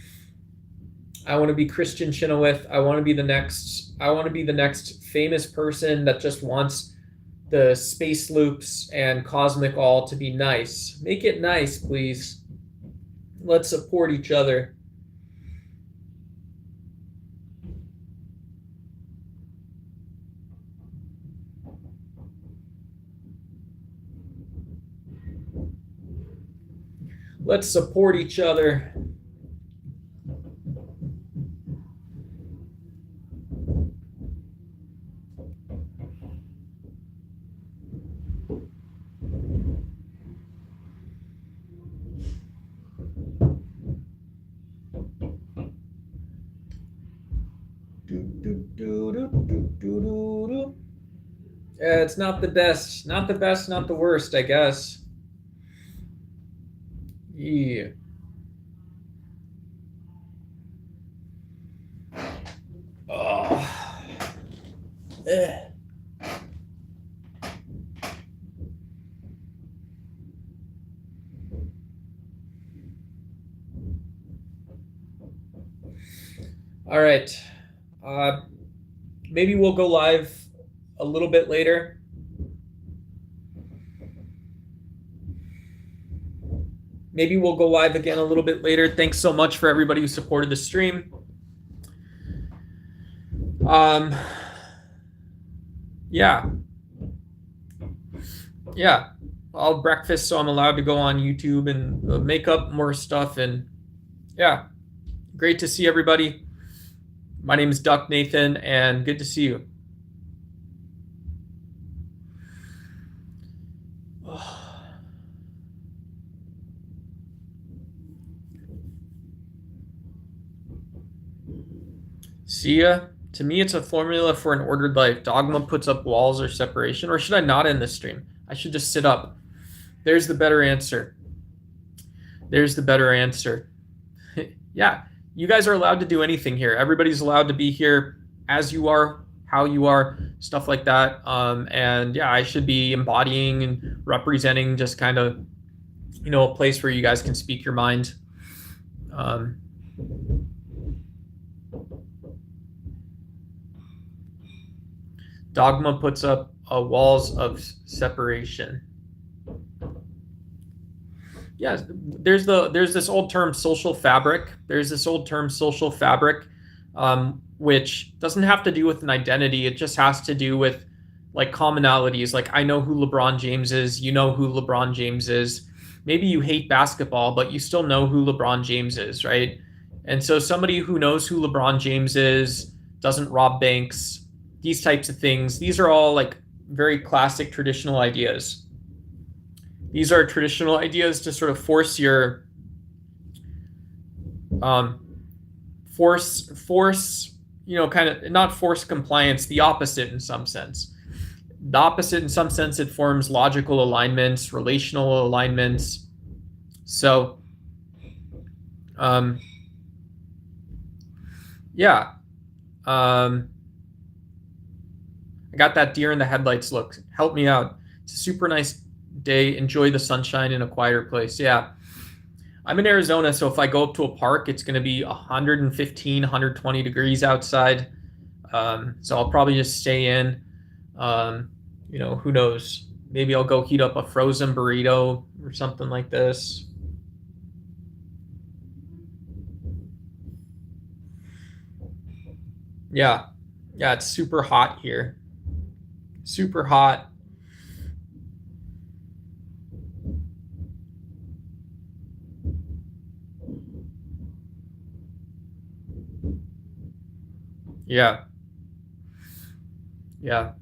I want to be Christian Chenoweth. I want to be the next famous person that just wants the space loops and cosmic all to be nice. Make it nice, please. Let's support each other. Let's support each other. Yeah, it's not the best. Not the best, not the worst, I guess. Yeah. Oh. All right. Maybe we'll go live a little bit later. Maybe we'll go live again a little bit later. Thanks so much for everybody who supported the stream. Yeah. I'll have breakfast, so I'm allowed to go on YouTube and make up more stuff. And yeah, great to see everybody. My name is Duck Nathan, and good to see you. See ya. To me, it's a formula for an ordered life. Dogma puts up walls or separation. Or should I not end this stream? I should just sit up. There's the better answer. There's the better answer. Yeah, you guys are allowed to do anything here. Everybody's allowed to be here as you are, how you are, stuff like that. And yeah, I should be embodying and representing just kind of, a place where you guys can speak your mind. Dogma puts up walls of separation. Yeah, there's this old term social fabric. There's this old term social fabric, which doesn't have to do with an identity. It just has to do with like commonalities. Like I know who LeBron James is. You know who LeBron James is. Maybe you hate basketball, but you still know who LeBron James is, right? And so somebody who knows who LeBron James is, doesn't rob banks, these types of things, these are all like very classic traditional ideas. These are traditional ideas to sort of force your kind of not force compliance, the opposite in some sense. The opposite in some sense, it forms logical alignments, relational alignments. So yeah. I got that deer in the headlights look. Help me out. It's a super nice day. Enjoy the sunshine in a quieter place. Yeah. I'm in Arizona, so if I go up to a park, it's going to be 115, 120 degrees outside. So I'll probably just stay in. Who knows? Maybe I'll go heat up a frozen burrito or something like this. Yeah. Yeah, it's super hot here. Super hot. Yeah. Yeah.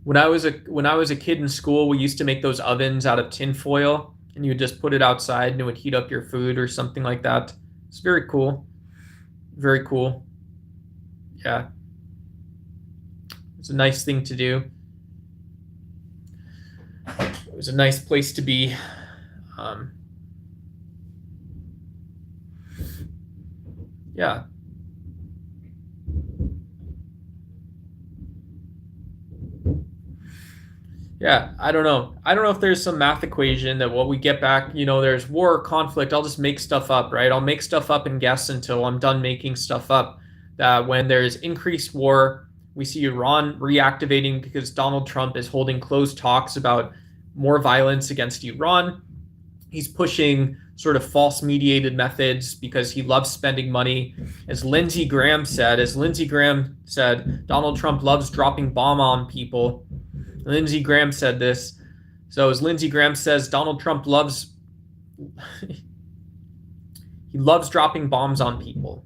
When I was a kid in school, we used to make those ovens out of tin foil, and you would just put it outside and it would heat up your food or something like that. It's very cool. Very cool. Yeah. It's a nice thing to do. It was a nice place to be. Yeah. Yeah, I don't know. I don't know if there's some math equation that what we get back, there's war or conflict. I'll just make stuff up, right? I'll make stuff up and guess until I'm done making stuff up. That when there's increased war, we see Iran reactivating because Donald Trump is holding closed talks about more violence against Iran. He's pushing sort of false mediated methods because he loves spending money. As Lindsey Graham said, Donald Trump loves dropping bomb on people. Lindsey Graham said this. So as Lindsey Graham says, Donald Trump loves dropping bombs on people.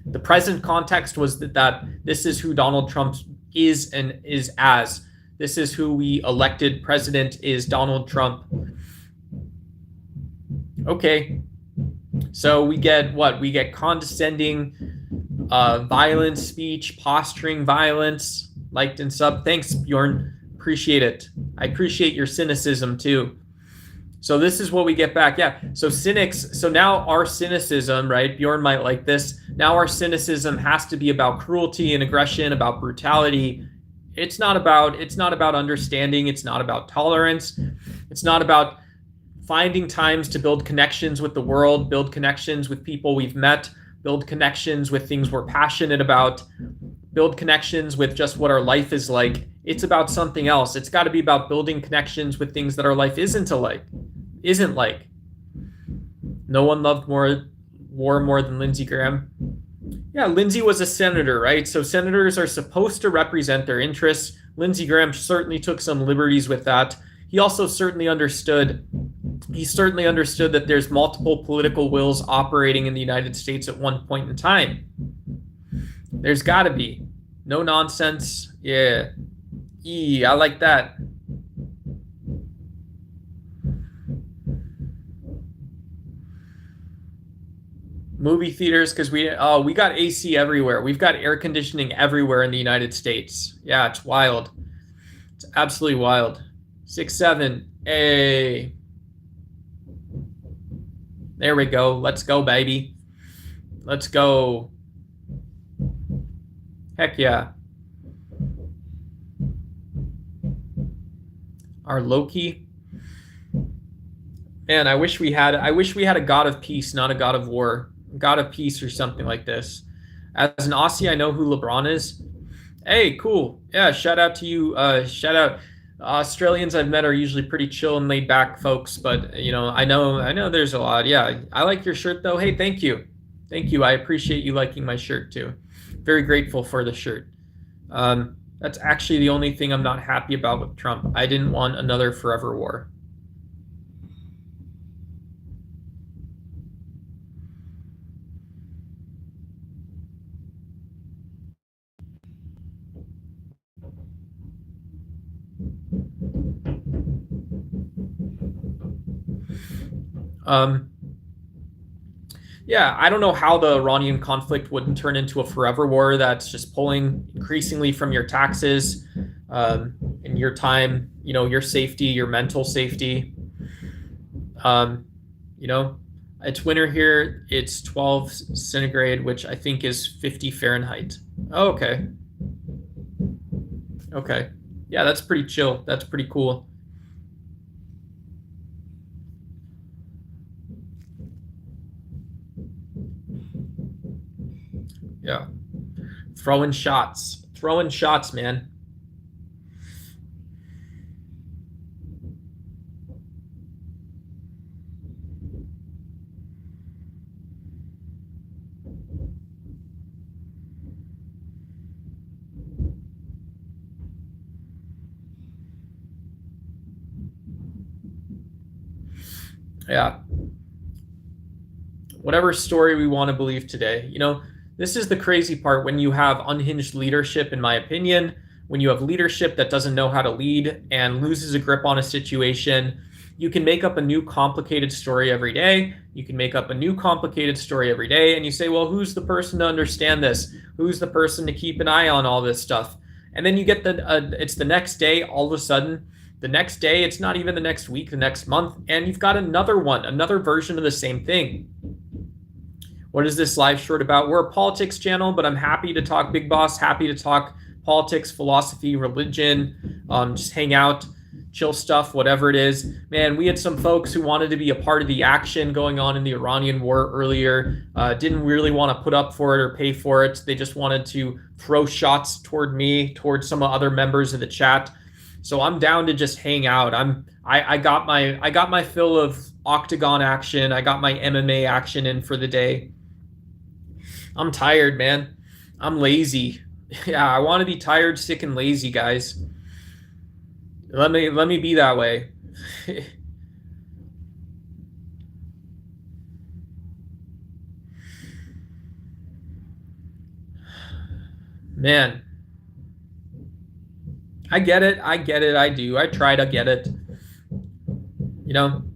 The present context was that this is who Donald Trump is and is as. This is who we elected president is Donald Trump. Okay. So we get what? We get condescending violent speech, posturing violence, liked and sub. Thanks, Bjorn. Appreciate it. I appreciate your cynicism too. So this is what we get back. Yeah. So cynics. So now our cynicism, right? Bjorn might like this. Now our cynicism has to be about cruelty and aggression, about brutality. It's not about understanding. It's not about tolerance. It's not about finding times to build connections with the world, build connections with people we've met, build connections with things we're passionate about, build connections with just what our life is like. It's about something else. It's got to be about building connections with things that our life isn't like. No one loved war more than Lindsey Graham. Yeah, Lindsey was a senator, right? So senators are supposed to represent their interests. Lindsey Graham certainly took some liberties with that. He also certainly understood that there's multiple political wills operating in the United States at one point in time. There's got to be. No nonsense. Yeah. I like that. Movie theaters, because we got AC everywhere. We've got air conditioning everywhere in the United States. Yeah, it's wild. It's absolutely wild. 6-7. Hey. There we go. Let's go, baby. Let's go. Heck yeah. Our Loki. Man, I wish we had a god of peace, not a god of war. God of peace or something like this. As an Aussie, I know who LeBron is. Hey, cool. Yeah, shout out to you. Shout out. Australians I've met are usually pretty chill and laid back folks, but I know there's a lot. Yeah, I like your shirt though. Hey, thank you. I appreciate you liking my shirt too. Very grateful for the shirt. That's actually the only thing I'm not happy about with Trump. I didn't want another forever war. Yeah, I don't know how the Iranian conflict wouldn't turn into a forever war that's just pulling increasingly from your taxes, and your time, your safety, your mental safety. It's winter here. It's 12 centigrade, which I think is 50 Fahrenheit. Oh, okay. Okay. Yeah, that's pretty chill. That's pretty cool. Yeah. Throwing shots, man. Yeah. Whatever story we want to believe today, this is the crazy part when you have unhinged leadership, in my opinion, when you have leadership that doesn't know how to lead and loses a grip on a situation. You can make up a new complicated story every day. And you say, well, who's the person to understand this? Who's the person to keep an eye on all this stuff? And then you get it's the next day, all of a sudden, the next day, it's not even the next week, the next month, and you've got another version of the same thing. What is this live short about? We're a politics channel, but I'm happy to talk Big Boss, happy to talk politics, philosophy, religion, just hang out, chill stuff, whatever it is. Man, we had some folks who wanted to be a part of the action going on in the Iranian war earlier, didn't really want to put up for it or pay for it. They just wanted to throw shots toward me, toward some other members of the chat. So I'm down to just hang out. I got my fill of octagon action. I got my MMA action in for the day. I'm tired, man. I'm lazy. Yeah, I want to be tired, sick, and lazy, guys. Let me be that way. Man. I get it. I do. I try to get it.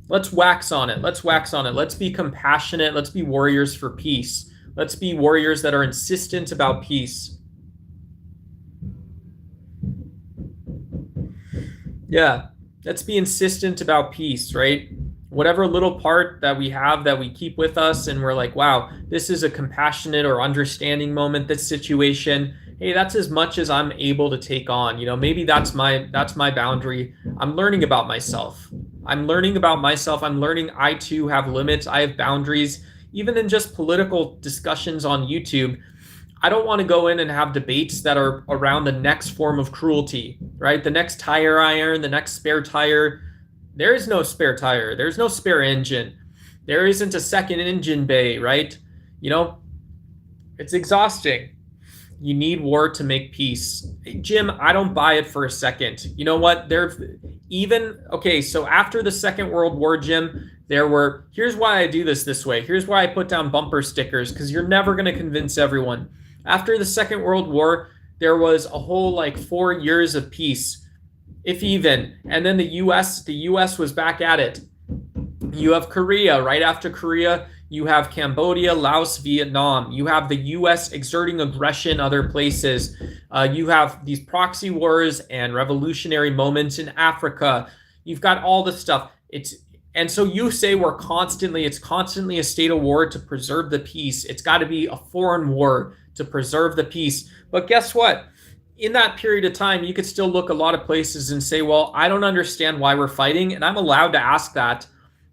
Let's wax on it. Let's be compassionate. Let's be warriors for peace. Let's be warriors that are insistent about peace. Yeah, let's be insistent about peace, right? Whatever little part that we have that we keep with us, and we're like, wow, this is a compassionate or understanding moment, this situation. Hey, that's as much as I'm able to take on. Maybe that's my boundary. I'm learning about myself. I'm learning about myself. I'm learning I too have limits. I have boundaries. Even in just political discussions on YouTube, I don't want to go in and have debates that are around the next form of cruelty, right? The next tire iron, the next spare tire. There is no spare tire. There's no spare engine. There isn't a second engine bay, right? It's exhausting. You need war to make peace. Jim, I don't buy it for a second. You know what? So after the Second World War, Jim, here's why I do this way. Here's why I put down bumper stickers, because you're never going to convince everyone. After the Second World War, there was a whole 4 years of peace, if even. And then the US was back at it. You have Korea. Right after Korea, you have Cambodia, Laos, Vietnam. You have the US exerting aggression other places. You have these proxy wars and revolutionary moments in Africa. You've got all this stuff. And so you say it's constantly a state of war to preserve the peace. It's got to be a foreign war to preserve the peace. But guess what? In that period of time, you could still look a lot of places and say, well, I don't understand why we're fighting. And I'm allowed to ask that.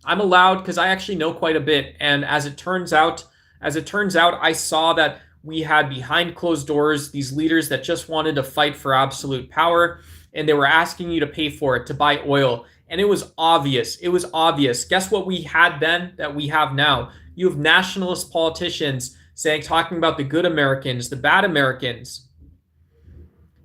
I'm allowed, because I actually know quite a bit. And as it turns out, I saw that we had behind closed doors these leaders that just wanted to fight for absolute power. And they were asking you to pay for it, to buy oil. And it was obvious. Guess what we had then that we have now? You have nationalist politicians talking about the good Americans, the bad Americans.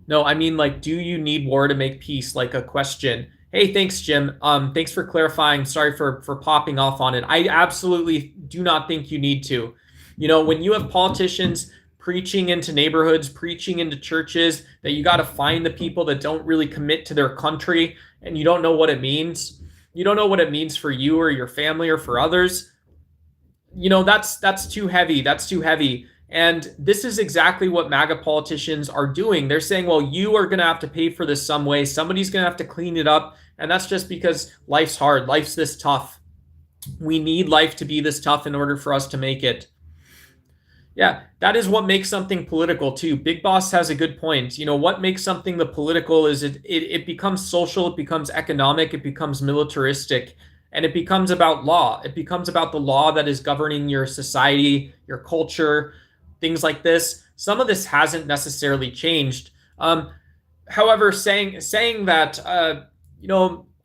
No, I mean, do you need war to make peace? Like a question. Hey, thanks, Jim. Thanks for clarifying. Sorry for popping off on it. I absolutely do not think you need to. When you have politicians preaching into neighborhoods, preaching into churches, that you got to find the people that don't really commit to their country, and you don't know what it means. You don't know what it means for you or your family or for others. That's too heavy. That's too heavy. And this is exactly what MAGA politicians are doing. They're saying, well, you are going to have to pay for this some way. Somebody's going to have to clean it up. And that's just because life's hard. Life's this tough. We need life to be this tough in order for us to make it. Yeah, that is what makes something political too. Big Boss has a good point. What makes something the political is it becomes social, it becomes economic, it becomes militaristic, and it becomes about law. It becomes about the law that is governing your society, your culture, things like this. Some of this hasn't necessarily changed. However, saying that,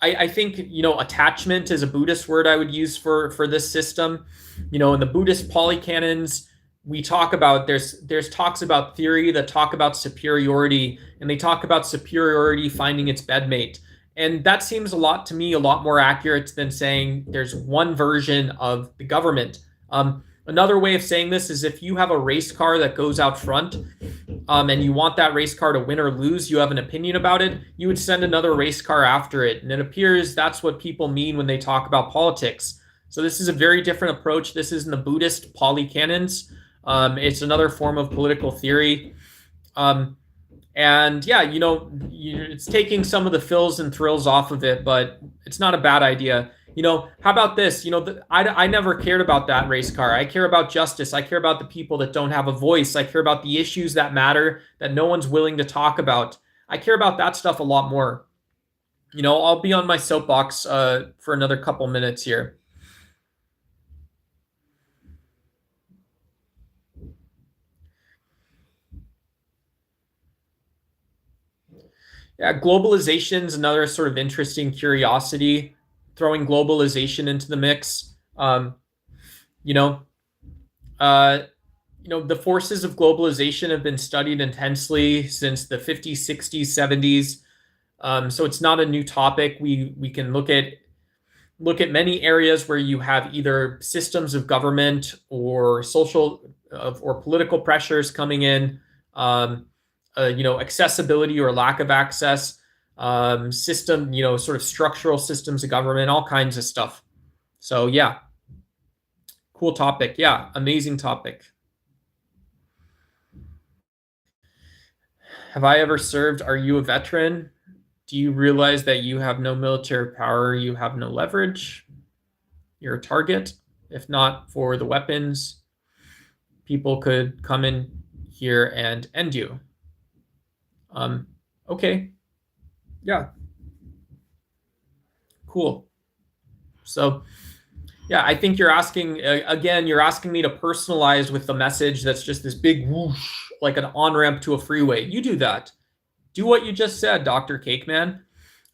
I think, attachment is a Buddhist word I would use for this system. In the Buddhist polycanons, we talk about, there's talks about theory that talk about superiority, and they talk about superiority finding its bedmate. And that seems a lot to me, a lot more accurate than saying there's one version of the government. Another way of saying this is if you have a race car that goes out front, and you want that race car to win or lose, you have an opinion about it, you would send another race car after it. And it appears that's what people mean when they talk about politics. So this is a very different approach. This is in the Buddhist polycanons. It's another form of political theory. And yeah, it's taking some of the fills and thrills off of it, but it's not a bad idea. How about this? I never cared about that race car. I care about justice. I care about the people that don't have a voice. I care about the issues that matter that no one's willing to talk about. I care about that stuff a lot more. I'll be on my soapbox for another couple minutes here. Yeah, globalization is another sort of interesting curiosity. Throwing globalization into the mix. The forces of globalization have been studied intensely since the 50s, 60s, 70s. So it's not a new topic. We can look at many areas where you have either systems of government or social or political pressures coming in. Accessibility or lack of access. System, sort of structural systems of government, all kinds of stuff. So yeah, cool topic. Yeah, amazing topic. Have I ever served? Are you a veteran? Do you realize that you have no military power? You have no leverage? You're a target. If not for the weapons, people could come in here and end you. Okay. Yeah. Cool. So, yeah, I think you're asking, again, you're asking me to personalize with the message that's just this big whoosh, like an on-ramp to a freeway. You do that. Do what you just said, Dr. Cakeman.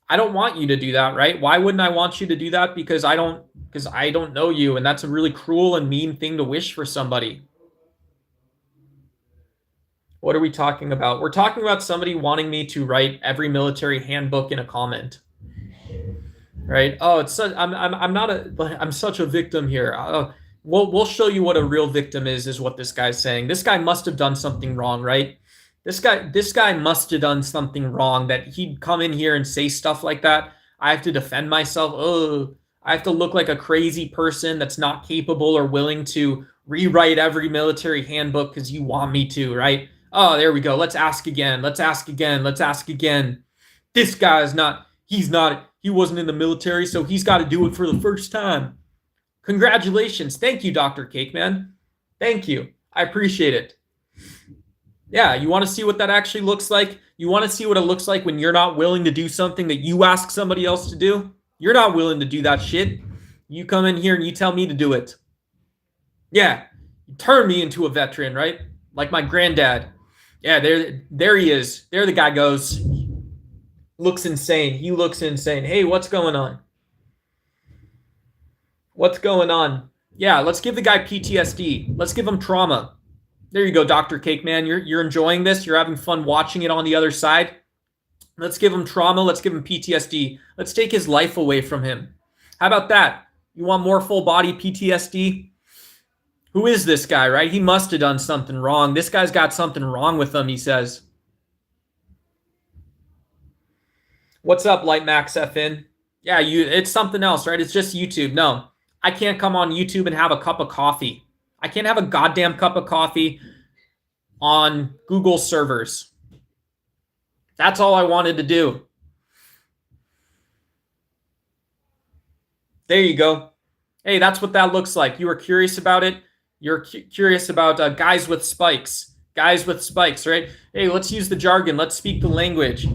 I don't want you to do that, right? Why wouldn't I want you to do that? Because I don't know you, and that's a really cruel and mean thing to wish for somebody. What are we talking about? We're talking about somebody wanting me to write every military handbook in a comment. Right? Oh, it's such, I'm such a victim here. We'll show you what a real victim is what this guy's saying. This guy must have done something wrong, right? This guy must have done something wrong that he'd come in here and say stuff like that. I have to defend myself. Oh, I have to look like a crazy person that's not capable or willing to rewrite every military handbook because you want me to, right? Oh, there we go. Let's ask again. Let's ask again. Let's ask again. This guy is not, he wasn't in the military, so he's got to do it for the first time. Congratulations. Thank you, Dr. Cakeman. Thank you. I appreciate it. Yeah, you want to see what that actually looks like? You want to see what it looks like when you're not willing to do something that you ask somebody else to do? You're not willing to do that shit. You come in here and you tell me to do it. Yeah, you turn me into a veteran, right? Like my granddad. Yeah, there he is. There the guy goes. Looks insane. He looks insane. Hey, what's going on? What's going on? Yeah, let's give the guy PTSD. Let's give him trauma. There you go, Dr. Cakeman. You're enjoying this. You're having fun watching it on the other side. Let's give him trauma. Let's give him PTSD. Let's take his life away from him. How about that? You want more full body PTSD? Who is this guy, right? He must have done something wrong. This guy's got something wrong with him, he says. What's up, Lightmax FN? Yeah, it's something else, right? It's just YouTube. No, I can't come on YouTube and have a cup of coffee. I can't have a goddamn cup of coffee on Google servers. That's all I wanted to do. There you go. Hey, that's what that looks like. You were curious about it. You're curious about guys with spikes. Guys with spikes, right? Hey, let's use the jargon. Let's speak the language.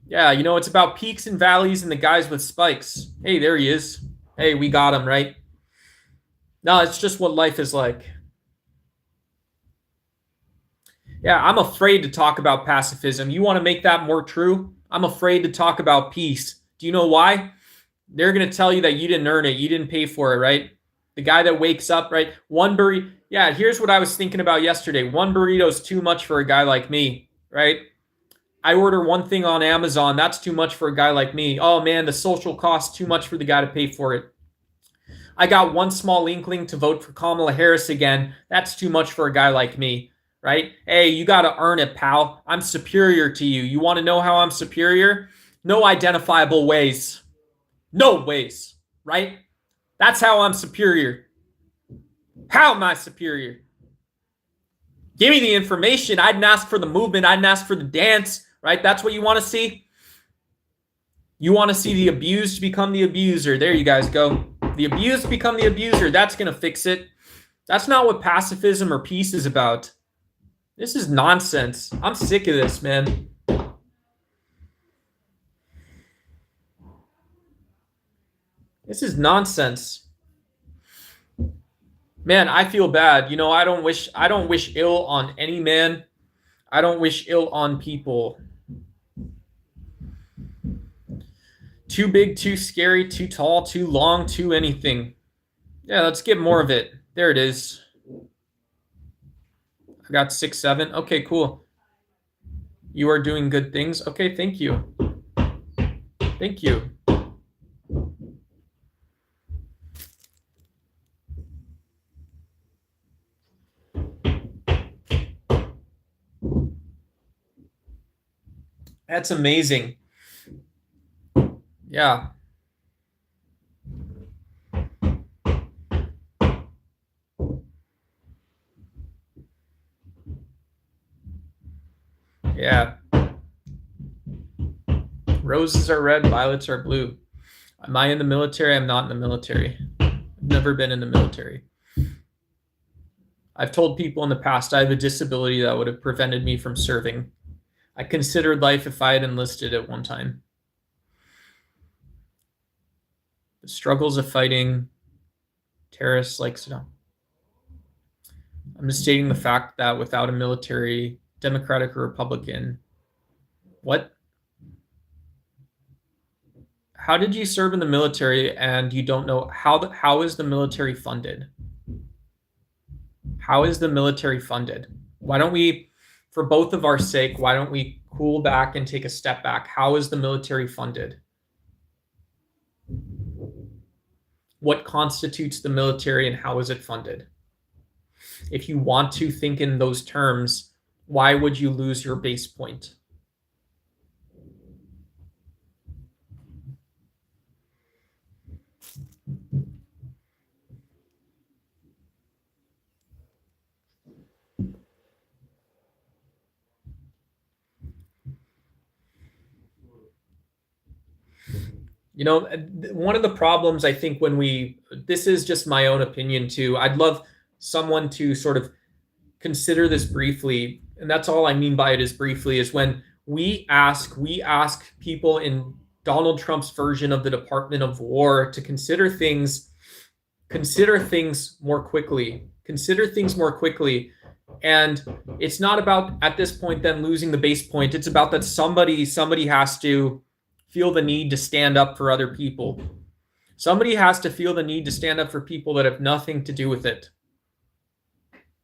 Yeah, you know, it's about peaks and valleys and the guys with spikes. Hey, there he is. Hey, we got him, right? No, it's just what life is like. Yeah, I'm afraid to talk about pacifism. You want to make that more true? I'm afraid to talk about peace. Do you know why? They're going to tell you that you didn't earn it. You didn't pay for it, right? The guy that wakes up, right? One burrito. Yeah, here's what I was thinking about yesterday. One burrito is too much for a guy like me, right? I order one thing on Amazon. That's too much for a guy like me. Oh, man, the social cost, too much for the guy to pay for it. I got one small inkling to vote for Kamala Harris again. That's too much for a guy like me, right? Hey, you got to earn it, pal. I'm superior to you. You want to know how I'm superior? No identifiable ways. No ways, right? That's how I'm superior. How am I superior? Give me the information. I didn't ask for the movement. I didn't ask for the dance, right? That's what you want to see? You want to see the abused become the abuser. There you guys go. The abused become the abuser. That's going to fix it. That's not what pacifism or peace is about. This is nonsense. I'm sick of this, man. This is nonsense. Man, I feel bad. You know, I don't wish ill on any man. I don't wish ill on people. Too big, too scary, too tall, too long, too anything. Yeah, let's get more of it. There it is. I got 6, 7. Okay, cool. You are doing good things. Okay, thank you. Thank you. That's amazing. Yeah. Yeah. Roses are red, violets are blue. Am I in the military? I'm not in the military. I've never been in the military. I've told people in the past I have a disability that would have prevented me from serving. I considered life if I had enlisted at one time. The struggles of fighting terrorists like Saddam. I'm just stating the fact that without a military, Democratic or Republican, what? How did you serve in the military and you don't know how is the military funded? How is the military funded? Why don't we, for both of our sake, why don't we cool back and take a step back? How is the military funded? What constitutes the military and how is it funded? If you want to think in those terms, why would you lose your base point? You know, one of the problems I think this is just my own opinion too. I'd love someone to sort of consider this briefly, and that's all I mean by it is briefly, is when we ask people in Donald Trump's version of the Department of War to consider things more quickly. And it's not about at this point then losing the base point. It's about that somebody has to feel the need to stand up for other people. Somebody has to feel the need to stand up for people that have nothing to do with it.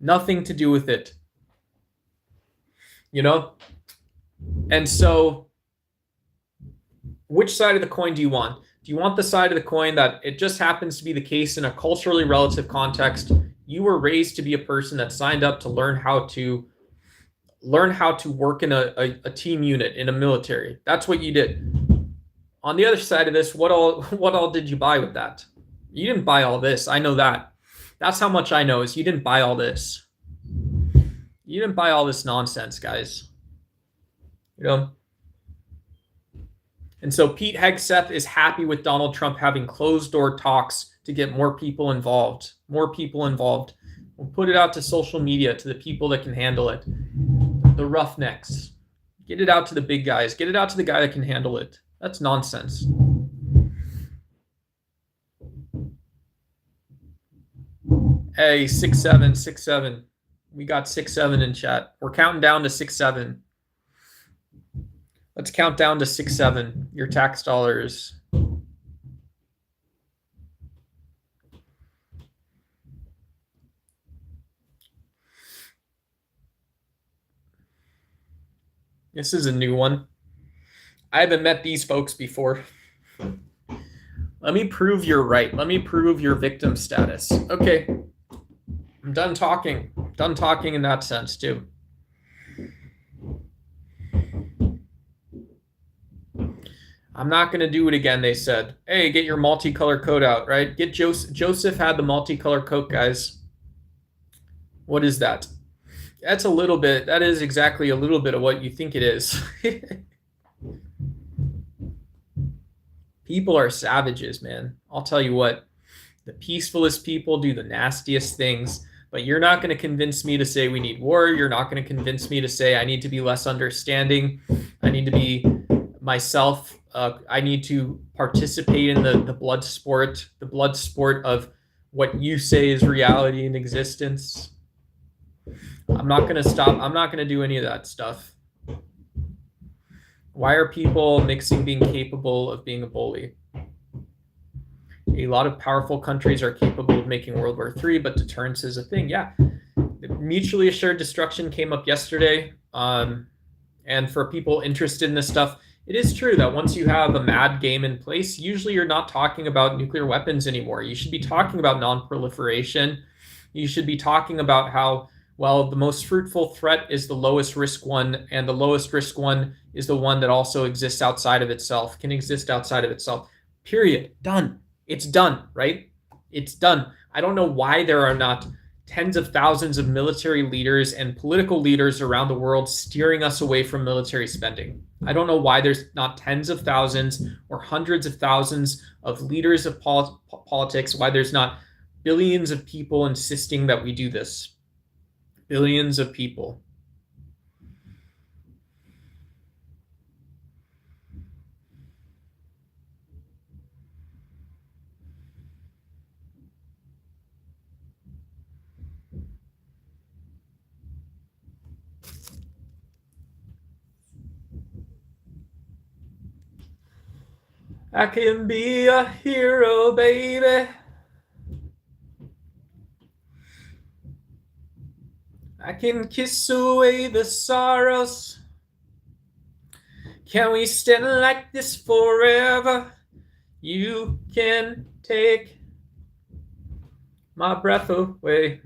Nothing to do with it. You know? And so, which side of the coin do you want? Do you want the side of the coin that it just happens to be the case in a culturally relative context? You were raised to be a person that signed up to learn how to work in a team unit in a military. That's what you did. On the other side of this, what all did you buy with that? You didn't buy all this. I know that. That's how much I know is you didn't buy all this. You didn't buy all this nonsense, guys. You know? And so Pete Hegseth is happy with Donald Trump having closed door talks to get more people involved. More people involved. We'll put it out to social media, to the people that can handle it. The roughnecks. Get it out to the big guys. Get it out to the guy that can handle it. That's nonsense. Hey, 6-7. We got 6-7 in chat. We're counting down to 6-7. Let's count down to 6-7. Your tax dollars. This is a new one. I haven't met these folks before. Let me prove you're right. Let me prove your victim status. Okay. I'm done talking. Done talking in that sense too. I'm not going to do it again, they said. Hey, get your multicolor coat out, right? Get Joseph had the multicolor coat, guys. What is that? That's a little bit. That is exactly a little bit of what you think it is. People are savages, man. I'll tell you what. The peacefulest people do the nastiest things. But you're not going to convince me to say we need war. You're not going to convince me to say I need to be less understanding. I need to be myself. I need to participate in the blood sport of what you say is reality and existence. I'm not going to stop. I'm not going to do any of that stuff. Why are people mixing being capable of being a bully? A lot of powerful countries are capable of making World War III, but deterrence is a thing. Yeah. Mutually assured destruction came up yesterday. And for people interested in this stuff, it is true that once you have a MAD game in place, usually you're not talking about nuclear weapons anymore. You should be talking about non-proliferation. You should be talking about how, well, the most fruitful threat is the lowest risk one, and the lowest risk one is the one that also exists outside of itself, can exist outside of itself. Period. Done. It's done, right? It's done. I don't know why there are not tens of thousands of military leaders and political leaders around the world steering us away from military spending. I don't know why there's not tens of thousands or hundreds of thousands of leaders of politics, why there's not billions of people insisting that we do this. Billions of people. I can be a hero, baby. I can kiss away the sorrows. Can we stand like this forever? You can take my breath away.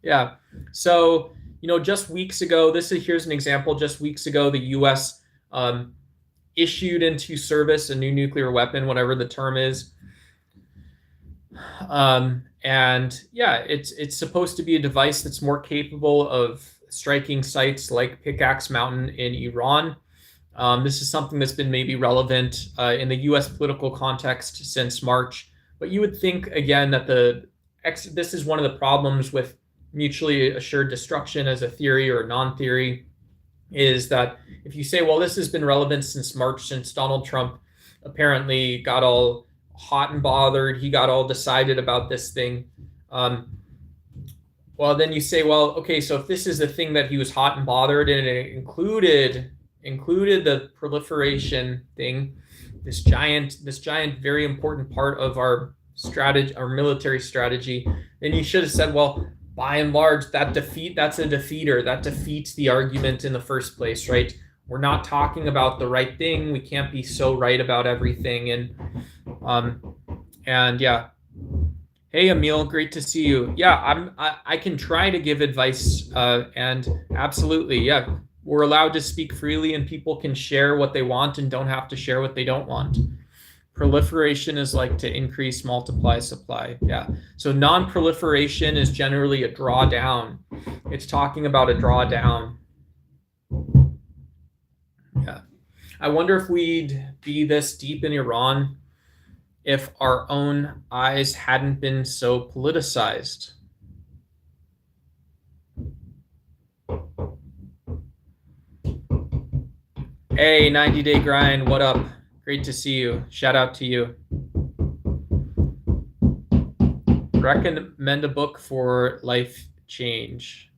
Yeah. So, just weeks ago, here's an example. Just weeks ago, the U.S. Issued into service a new nuclear weapon, whatever the term is. And yeah, it's supposed to be a device that's more capable of striking sites like Pickaxe Mountain in Iran. This is something that's been maybe relevant in the U.S. political context since March. But you would think, again, that this is one of the problems with mutually assured destruction as a theory or non-theory, is that if you say, well, this has been relevant since March, since Donald Trump apparently got all hot and bothered, he got all decided about this thing. Well, then you say, well, okay, so if this is the thing that he was hot and bothered and it included the proliferation thing, this giant, very important part of our strategy, our military strategy, then you should have said, well, by and large, that's a defeater. That defeats the argument in the first place, right? We're not talking about the right thing. We can't be so right about everything. And yeah. Hey, Emil, great to see you. Yeah, I can try to give advice, and absolutely, yeah, we're allowed to speak freely, and people can share what they want and don't have to share what they don't want. Proliferation is like to increase, multiply, supply. Yeah. So non-proliferation is generally a drawdown. It's talking about a drawdown. Yeah. I wonder if we'd be this deep in Iran if our own eyes hadn't been so politicized. Hey, 90 Day Grind, what up? Great to see you. Shout out to you. Recommend a book for life change.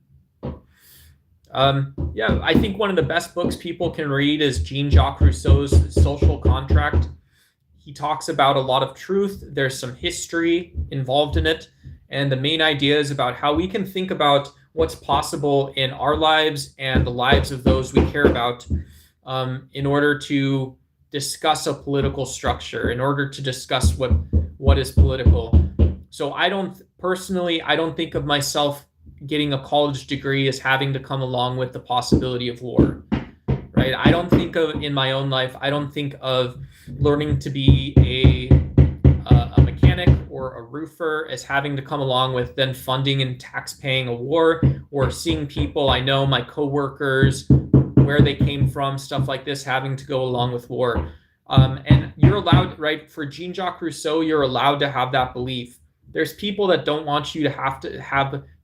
Yeah, I think one of the best books people can read is Jean-Jacques Rousseau's Social Contract. He talks about a lot of truth. There's some history involved in it. And the main idea is about how we can think about what's possible in our lives and the lives of those we care about, in order to discuss a political structure, in order to discuss what is political. So I don't think of myself getting a college degree as having to come along with the possibility of war, right? I don't think of, in my own life, I don't think of learning to be a mechanic or a roofer as having to come along with then funding and tax paying a war, or seeing people I know, my coworkers, where they came from, stuff like this, having to go along with war. And you're allowed, right? For Jean-Jacques Rousseau, you're allowed to have that belief. There's people that don't want you to have,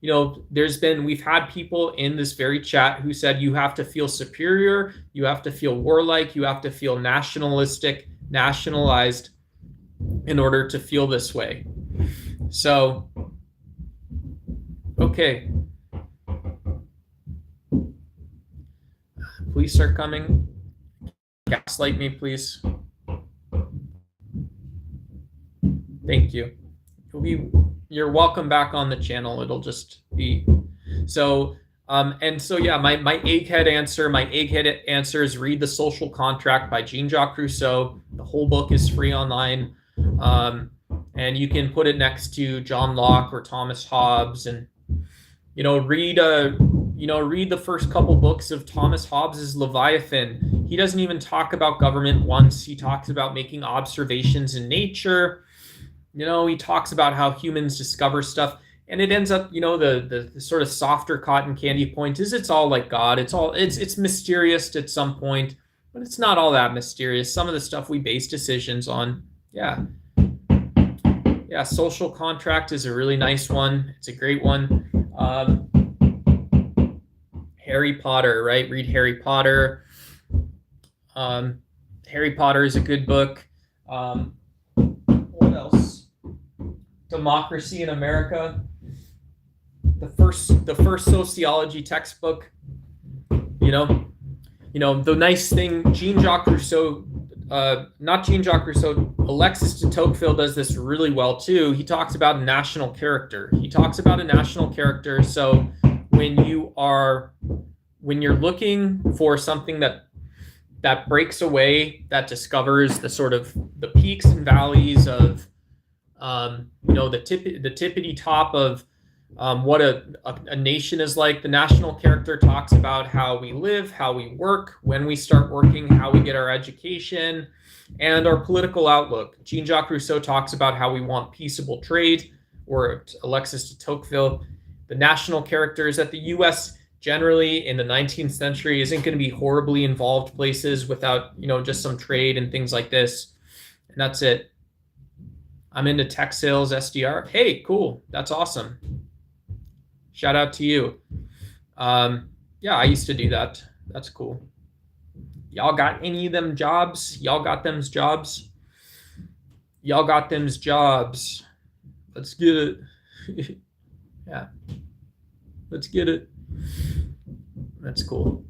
we've had people in this very chat who said you have to feel superior, you have to feel warlike, you have to feel nationalistic, nationalized in order to feel this way. So, okay. Please start coming. Gaslight me, please. Thank you. You're welcome back on the channel. It'll just be so. And so yeah, my egghead answer is read The Social Contract by Jean-Jacques Rousseau. The whole book is free online, and you can put it next to John Locke or Thomas Hobbes, and read read the first couple books of Thomas Hobbes's Leviathan. He doesn't even talk about government once. He talks about making observations in nature. He talks about how humans discover stuff, and it ends up, the sort of softer cotton candy point is it's all like God. It's mysterious at some point, but it's not all that mysterious. Some of the stuff we base decisions on. Yeah. Yeah, Social Contract is a really nice one. It's a great one. Harry Potter, right? Read Harry Potter. Harry Potter is a good book. What else? Democracy in America. The first sociology textbook. The nice thing, Jean-Jacques Rousseau, not Jean-Jacques Rousseau, Alexis de Tocqueville does this really well too. He talks about a national character. So when you're looking for something that breaks away, that discovers the sort of the peaks and valleys of the tippity top of what a nation is like. The national character talks about how we live, how we work, when we start working, how we get our education, and our political outlook. Jean-Jacques Rousseau talks about how we want peaceable trade, or Alexis de Tocqueville. The national character is that the U.S. generally in the 19th century isn't going to be horribly involved places without, just some trade and things like this. And that's it. I'm into tech sales, SDR. Hey, cool. That's awesome. Shout out to you. Yeah, I used to do that. That's cool. Y'all got any of them jobs? Y'all got them's jobs? Y'all got them's jobs. Let's get it. Yeah. Let's get it. That's cool.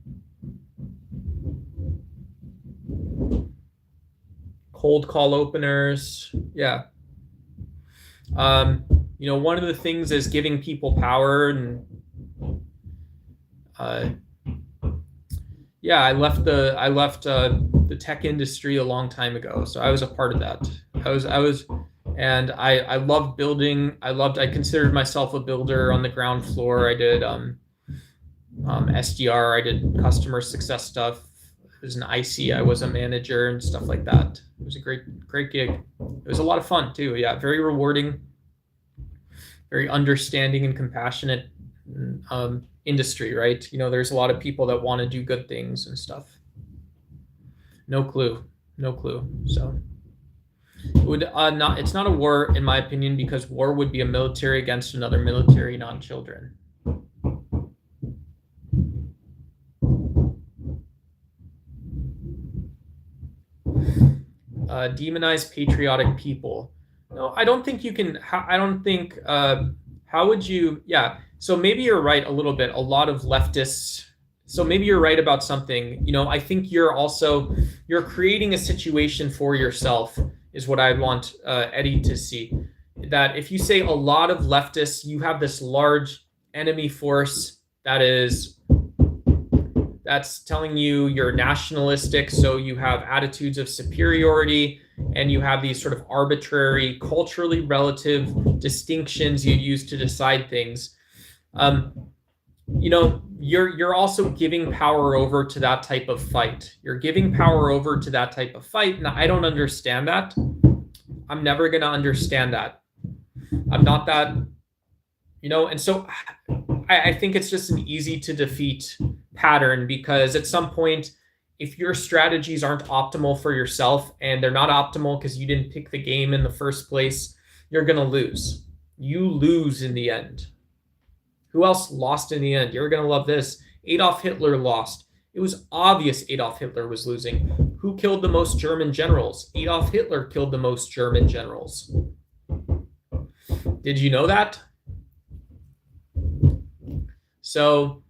Cold call openers. Yeah. One of the things is giving people power, and I left the tech industry a long time ago, so I was a part of that. And I loved building. I considered myself a builder on the ground floor. I did SDR. I did customer success stuff. It was an IC. I was a manager and stuff like that. It was a great gig. It was a lot of fun too. Yeah, very rewarding, very understanding and compassionate industry, right? There's a lot of people that want to do good things and stuff. No clue. So it would it's not a war, in my opinion, because war would be a military against another military, not children. Demonize patriotic people. No, I don't think you can. How would you? Yeah. So maybe you're right a little bit. A lot of leftists. So maybe you're right about something. I think you're creating a situation for yourself, is what I want Eddie to see. That if you say a lot of leftists, you have this large enemy force that's telling you you're nationalistic, so you have attitudes of superiority, and you have these sort of arbitrary, culturally relative distinctions you use to decide things. You're also giving power over to that type of fight. You're giving power over to that type of fight, and I don't understand that. I'm never going to understand that. I'm not that, and so I think it's just an easy to defeat pattern, because at some point, if your strategies aren't optimal for yourself, and they're not optimal because you didn't pick the game in the first place, you're going to lose. You lose in the end. Who else lost in the end? You're going to love this. Adolf Hitler lost. It was obvious Adolf Hitler was losing. Who killed the most German generals? Adolf Hitler killed the most German generals. Did you know that? So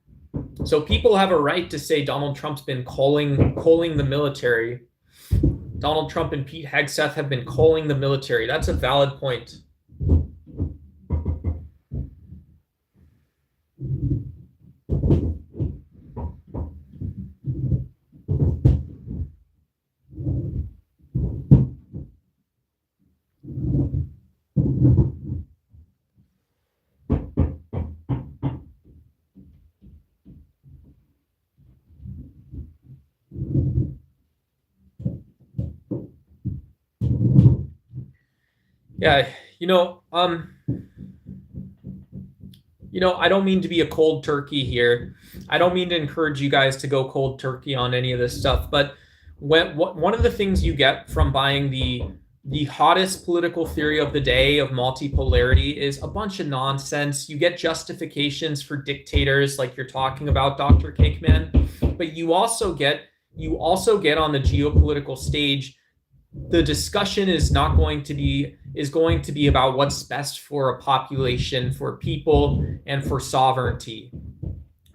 people have a right to say Donald Trump's been calling the military. Donald Trump and Pete Hegseth have been calling the military. That's a valid point. Yeah, I don't mean to be a cold turkey here. I don't mean to encourage you guys to go cold turkey on any of this stuff, but one of the things you get from buying the hottest political theory of the day of multipolarity is a bunch of nonsense. You get justifications for dictators like you're talking about, Dr. Cakeman, but you also get on the geopolitical stage. The discussion is going to be about what's best for a population, for people, and for sovereignty.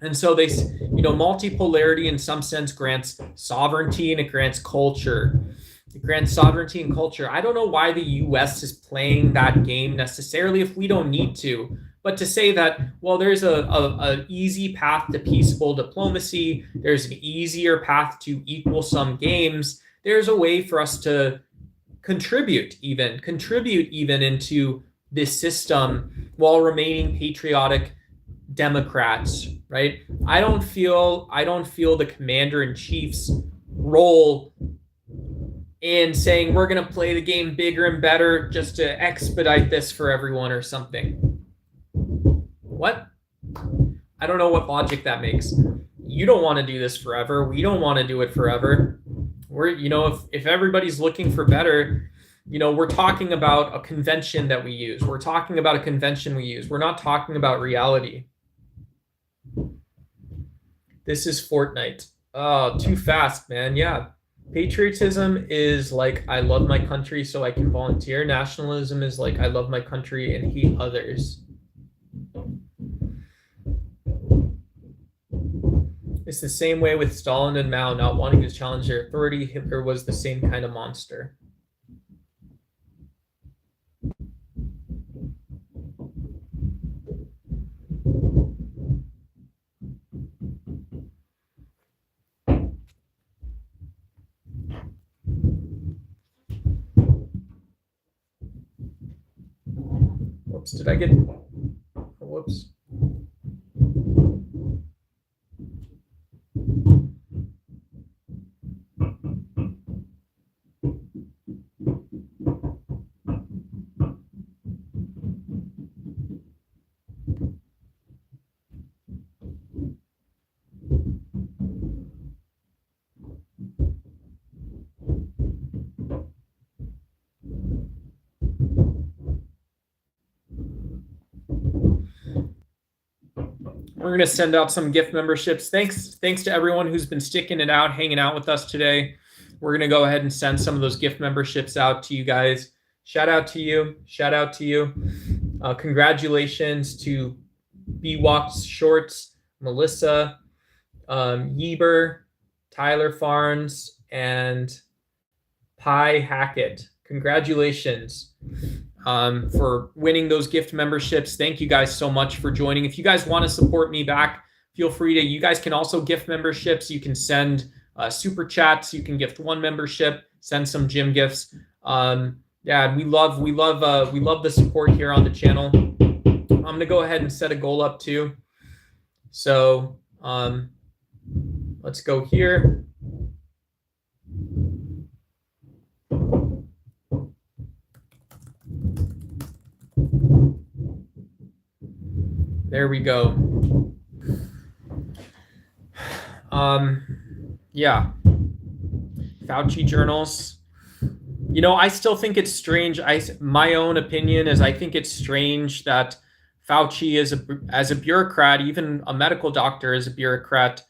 And so multipolarity in some sense grants sovereignty and it grants culture. It grants sovereignty and culture. I don't know why the US is playing that game necessarily if we don't need to. But to say that, well, there's a easy path to peaceful diplomacy, there's an easier path to equal sum games, there's a way for us to contribute even into this system while remaining patriotic Democrats, right? I don't feel the commander-in-chief's role in saying we're going to play the game bigger and better just to expedite this for everyone or something. What? I don't know what logic that makes. You don't want to do this forever. We don't want to do it forever. If everybody's looking for better, we're talking about a convention that we use. We're talking about a convention we use. We're not talking about reality. This is Fortnite. Oh, too fast, man. Yeah. Patriotism is like, I love my country so I can volunteer. Nationalism is like, I love my country and hate others. It's the same way with Stalin and Mao not wanting to challenge their authority. Hitler was the same kind of monster. Whoops, did I get... Whoops. We're going to send out some gift memberships. Thanks to everyone who's been sticking it out, hanging out with us today. We're going to go ahead and send some of those gift memberships out to you guys. Shout out to you. Congratulations to B-Walks Shorts, Melissa, Yeber, Tyler Farnes, and Pi Hackett. Congratulations for winning those gift memberships. Thank you guys so much for joining. If you guys want to support me back, feel free to. You guys can also gift memberships. You can send super chats. You can gift one membership. Send some gym gifts. Yeah, we love the support here on the channel. I'm gonna go ahead and set a goal up too. So let's go here. There we go. Yeah. Fauci journals. I still think it's strange. My own opinion is I think it's strange that Fauci as a bureaucrat, even a medical doctor as a bureaucrat,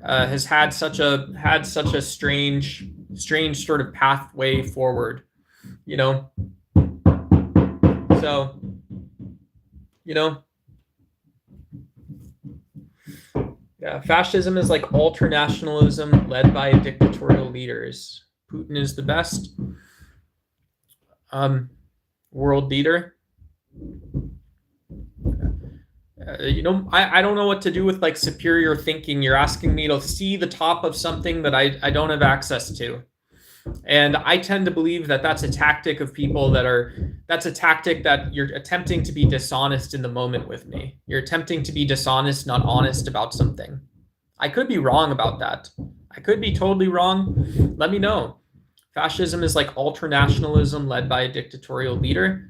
has had such a strange sort of pathway forward. So, yeah, fascism is like ultranationalism led by dictatorial leaders. Putin is the best world leader. I don't know what to do with like superior thinking. You're asking me to see the top of something that I don't have access to. And I tend to believe that that's a tactic of people that's a tactic that you're attempting to be dishonest in the moment with me. You're attempting to be dishonest, not honest about something. I could be wrong about that. I could be totally wrong. Let me know. Fascism is like ultranationalism led by a dictatorial leader.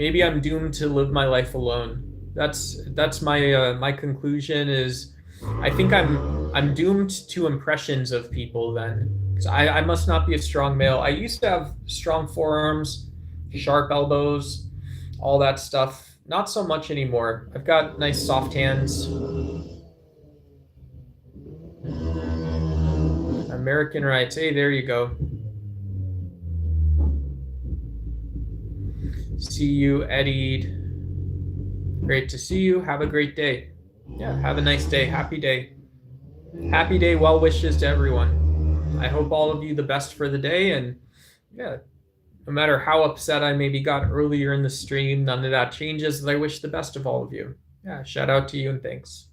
maybe I'm doomed to live my life alone. That's my my conclusion is I think I'm doomed to impressions of people then. 'Cause I must not be a strong male. I used to have strong forearms, sharp elbows, all that stuff. Not so much anymore. I've got nice soft hands. American rights. Hey, there you go. See you, Eddie. Great to see you. Have a great day. Yeah, have a nice day. Happy day. Happy day. Well wishes to everyone. I hope all of you the best for the day. And yeah, no matter how upset I maybe got earlier in the stream, none of that changes. I wish the best of all of you. Yeah, shout out to you and thanks.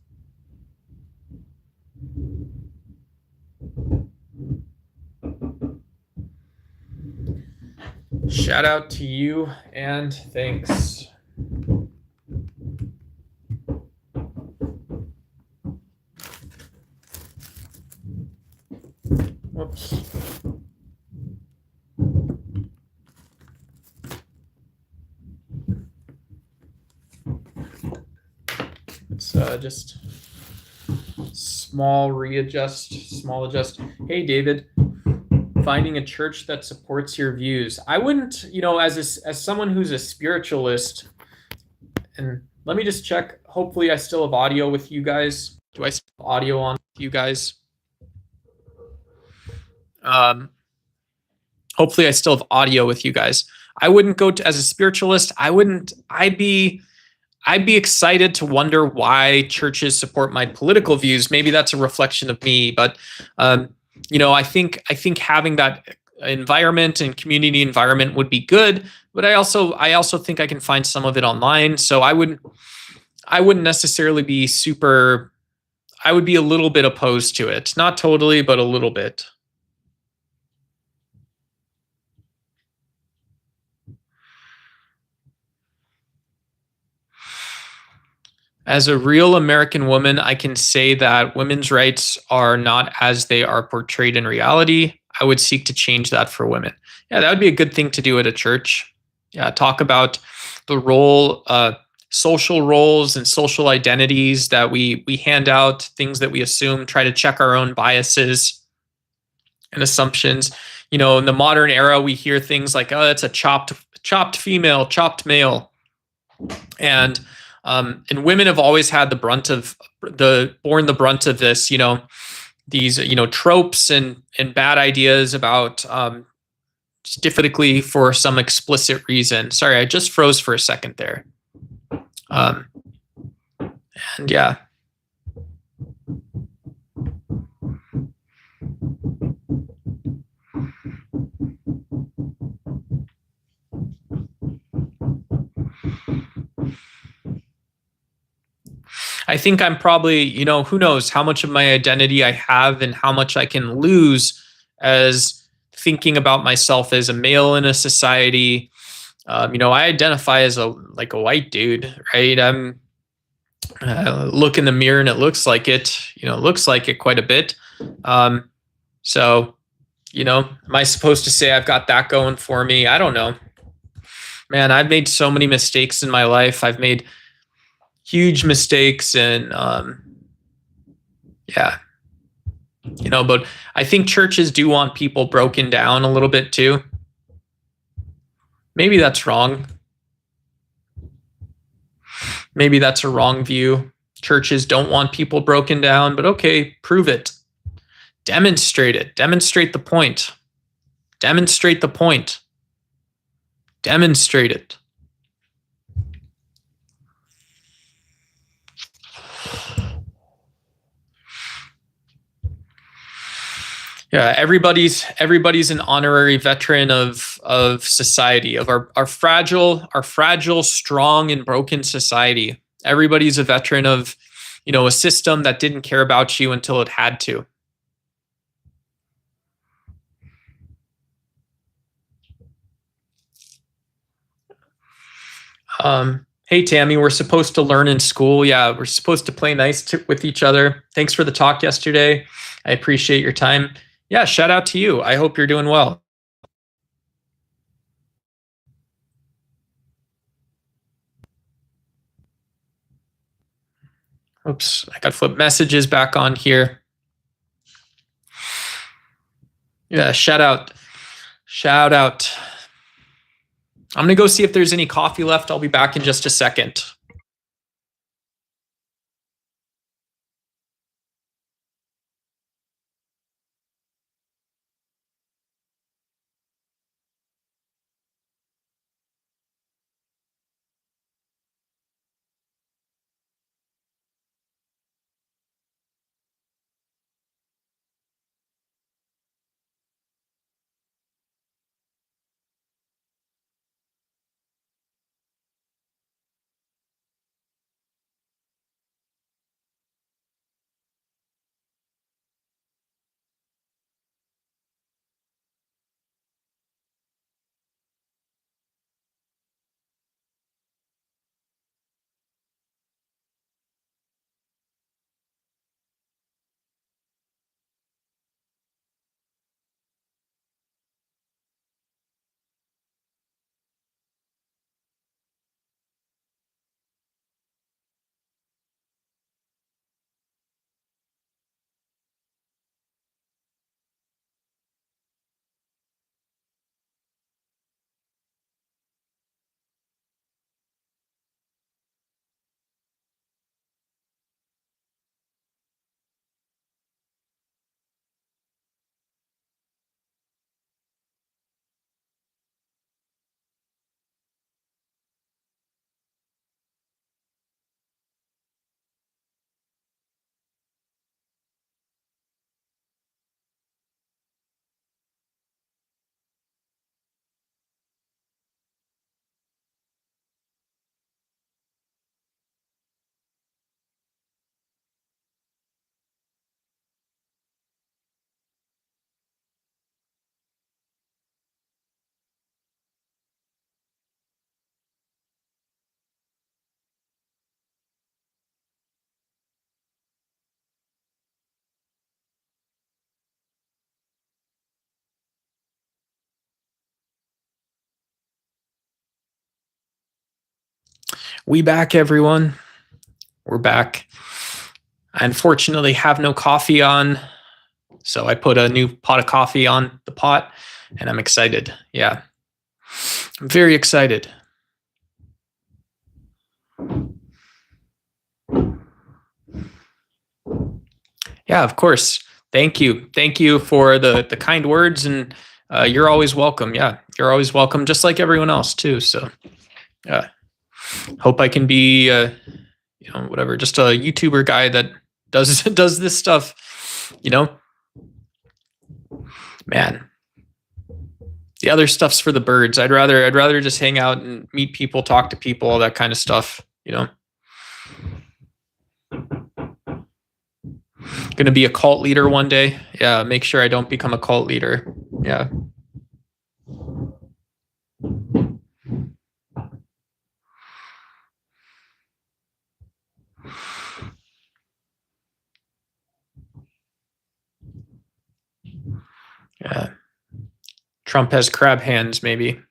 Shout out to you and thanks. Whoops. It's just small adjust. Hey, David. Finding a church that supports your views. I wouldn't, as someone who's a spiritualist, and let me just check. Hopefully, I still have audio with you guys. Do I still have audio on with you guys? Hopefully, I still have audio with you guys. I wouldn't go to, as a spiritualist. I'd be excited to wonder why churches support my political views. Maybe that's a reflection of me, but I think having that environment and community environment would be good, but I also think I can find some of it online. So I wouldn't necessarily be super. I would be a little bit opposed to it, not totally, but a little bit. As a real American woman, I can say that women's rights are not as they are portrayed in reality. I would seek to change that for women. Yeah, that would be a good thing to do at a church. Yeah, talk about the role, social roles and social identities that we hand out, things that we assume, try to check our own biases and assumptions. In the modern era, we hear things like, "Oh, it's a chopped female, chopped male," and women have always had borne the brunt of this, these, tropes and bad ideas about specifically for some explicit reason. Sorry, I just froze for a second there. And yeah. I think I'm probably, who knows how much of my identity I have and how much I can lose as thinking about myself as a male in a society. I identify as a white dude, right? I'm look in the mirror and it looks like it, quite a bit. So, am I supposed to say I've got that going for me? I don't know. Man, I've made so many mistakes in my life. I've made huge mistakes and but I think churches do want people broken down a little bit too. Maybe that's wrong. Maybe that's a wrong view. Churches don't want people broken down, but okay, prove it. Demonstrate it. Demonstrate the point. Demonstrate the point. Demonstrate it. Yeah, everybody's an honorary veteran of society, of our fragile, strong, and broken society. Everybody's a veteran of, a system that didn't care about you until it had to. Hey, Tammy, we're supposed to learn in school. Yeah, we're supposed to play nice with each other. Thanks for the talk yesterday. I appreciate your time. Yeah, shout out to you. I hope you're doing well. Oops, I got flip messages back on here. Yeah, shout out. Shout out. I'm going to go see if there's any coffee left. I'll be back in just a second. We back, everyone. We're back. I unfortunately have no coffee on, so I put a new pot of coffee on the pot, and I'm excited. Yeah, I'm very excited. Yeah, of course. Thank you. Thank you for the kind words, and you're always welcome. Yeah, you're always welcome, just like everyone else too. So, hope I can be, whatever, just a YouTuber guy that does this stuff. Man, the other stuff's for the birds. I'd rather just hang out and meet people, talk to people, all that kind of stuff. Gonna be a cult leader one day. Yeah, make sure I don't become a cult leader. Yeah. Yeah. Trump has crab hands, maybe.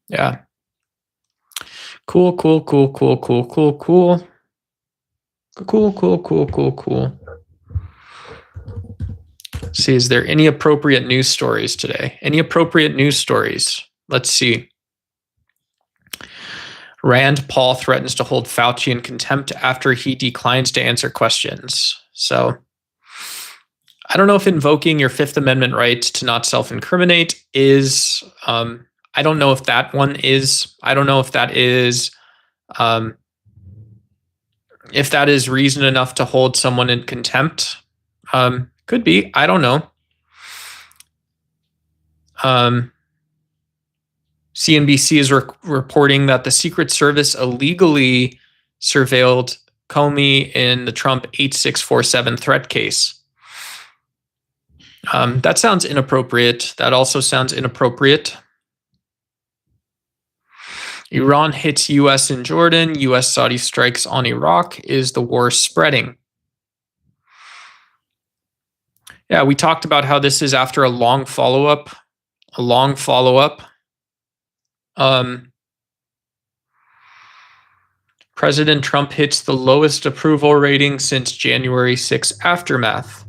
Yeah. Cool. See, is there any appropriate news stories today? Any appropriate news stories? Let's see. Rand Paul threatens to hold Fauci in contempt after he declines to answer questions. So I don't know if invoking your Fifth Amendment right to not self-incriminate is, I don't know if that one is, I don't know if that is reason enough to hold someone in contempt. Could be, I don't know. CNBC is reporting that the Secret Service illegally surveilled Comey in the Trump 8647 threat case. That sounds inappropriate. That also sounds inappropriate. Iran hits U.S. in Jordan. U.S.-Saudi strikes on Iraq. Is the war spreading? Yeah, we talked about how this is after a long follow-up. President Trump hits the lowest approval rating since January 6 aftermath.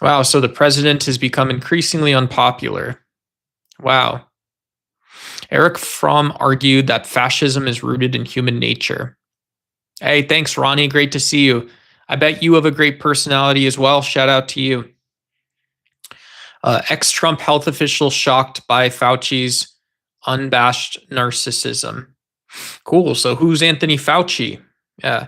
Wow, so the president has become increasingly unpopular. Wow. Erich Fromm argued that fascism is rooted in human nature. Hey, thanks, Ronnie. Great to see you. I bet you have a great personality as well. Shout out to you. Ex-Trump health official shocked by Fauci's unabashed narcissism. Cool. So who's Anthony Fauci? Yeah.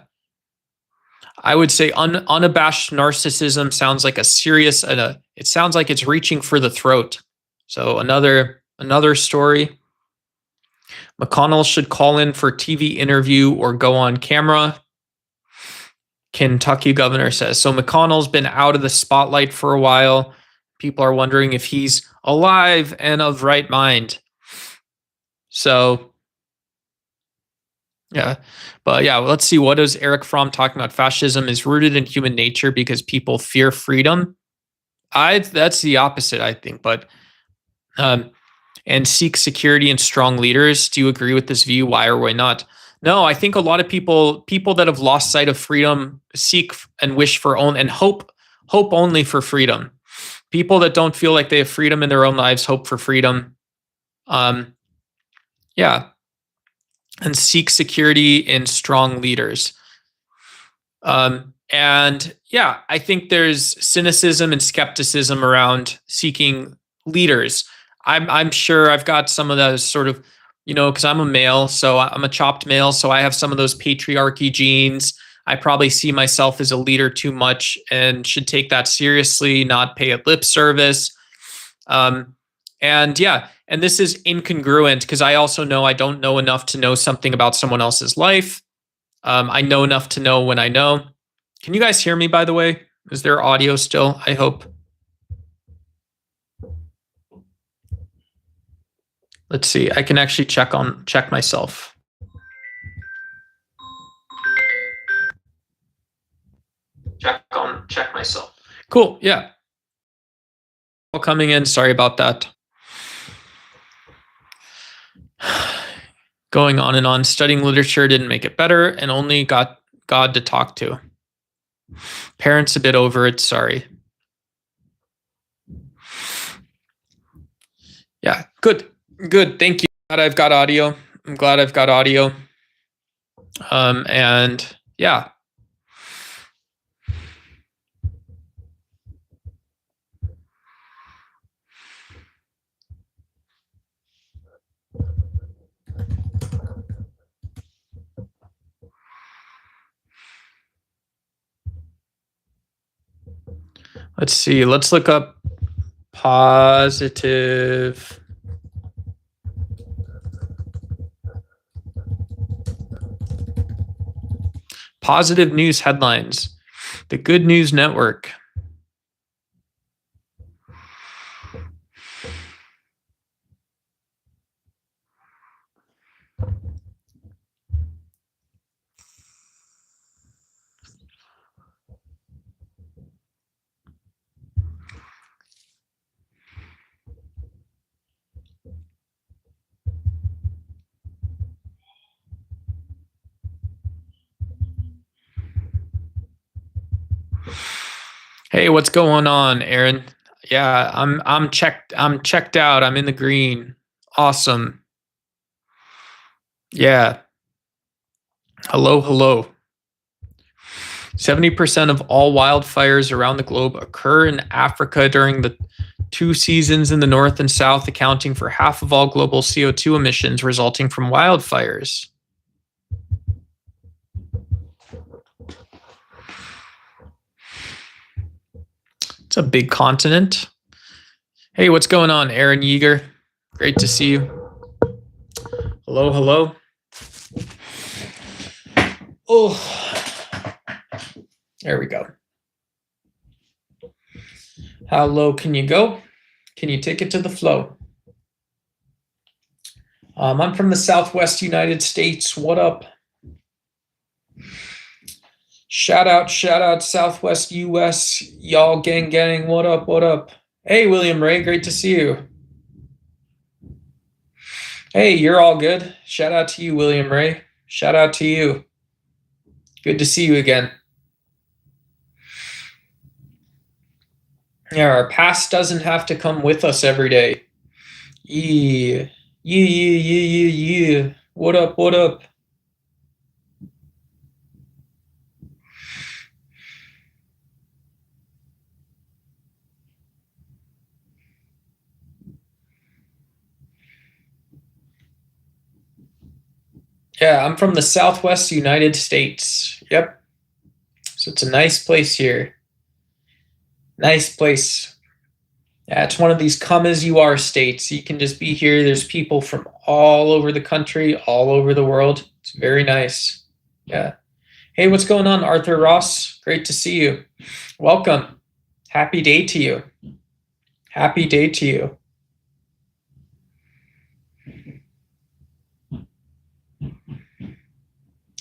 I would say unabashed narcissism sounds like a serious, it sounds like it's reaching for the throat. So another story. McConnell should call in for TV interview or go on camera. Kentucky governor says. So McConnell's been out of the spotlight for a while. People are wondering if he's alive and of right mind. So, yeah. But yeah, let's see. What is Erich Fromm talking about? Fascism is rooted in human nature because people fear freedom. That's the opposite, I think. But and seek security and strong leaders. Do you agree with this view? Why or why not? No, I think a lot of people that have lost sight of freedom seek and wish for own and hope only for freedom. People that don't feel like they have freedom in their own lives hope for freedom. Yeah. And seek security in strong leaders. And yeah, I think there's cynicism and skepticism around seeking leaders. I'm sure I've got some of those sort of, because I'm a male, so I'm a chopped male, so I have some of those patriarchy genes. I probably see myself as a leader too much and should take that seriously, not pay it lip service. And yeah, and this is incongruent because I also know I don't know enough to know something about someone else's life. I know enough to know when I know. Can you guys hear me, by the way? Is there audio still? I hope. Let's see. I can actually check myself. Check myself. Cool. Yeah. All coming in. Sorry about that. Going on and on. Studying literature didn't make it better and only got God to talk to. Parents a bit over it. Sorry. Yeah. Good. Thank you. I'm glad I've got audio. And yeah. Let's see. Let's look up positive. Positive news headlines. The Good News Network. Hey, what's going on, Aaron? Yeah, I'm checked out. I'm in the green. Awesome. Yeah. Hello. 70% of all wildfires around the globe occur in Africa during the 2 seasons in the north and south, accounting for half of all global CO2 emissions resulting from wildfires. It's a big continent. Hey, what's going on, Aaron Yeager? Great to see you. Hello. Oh, there we go. How low can you go? Can you take it to the flow? I'm from the Southwest United States. What up? Shout out, Southwest US. Y'all gang. What up? Hey, William Ray, great to see you. Hey, you're all good. Shout out to you, William Ray. Shout out to you. Good to see you again. Yeah, our past doesn't have to come with us every day. Yeah. Yeah. What up? What up? Yeah, I'm from the Southwest United States. Yep. So it's a nice place here. Nice place. Yeah, it's one of these come as you are states. You can just be here. There's people from all over the country, all over the world. It's very nice. Yeah. Hey, what's going on, Arthur Ross? Great to see you. Welcome. Happy day to you. Happy day to you.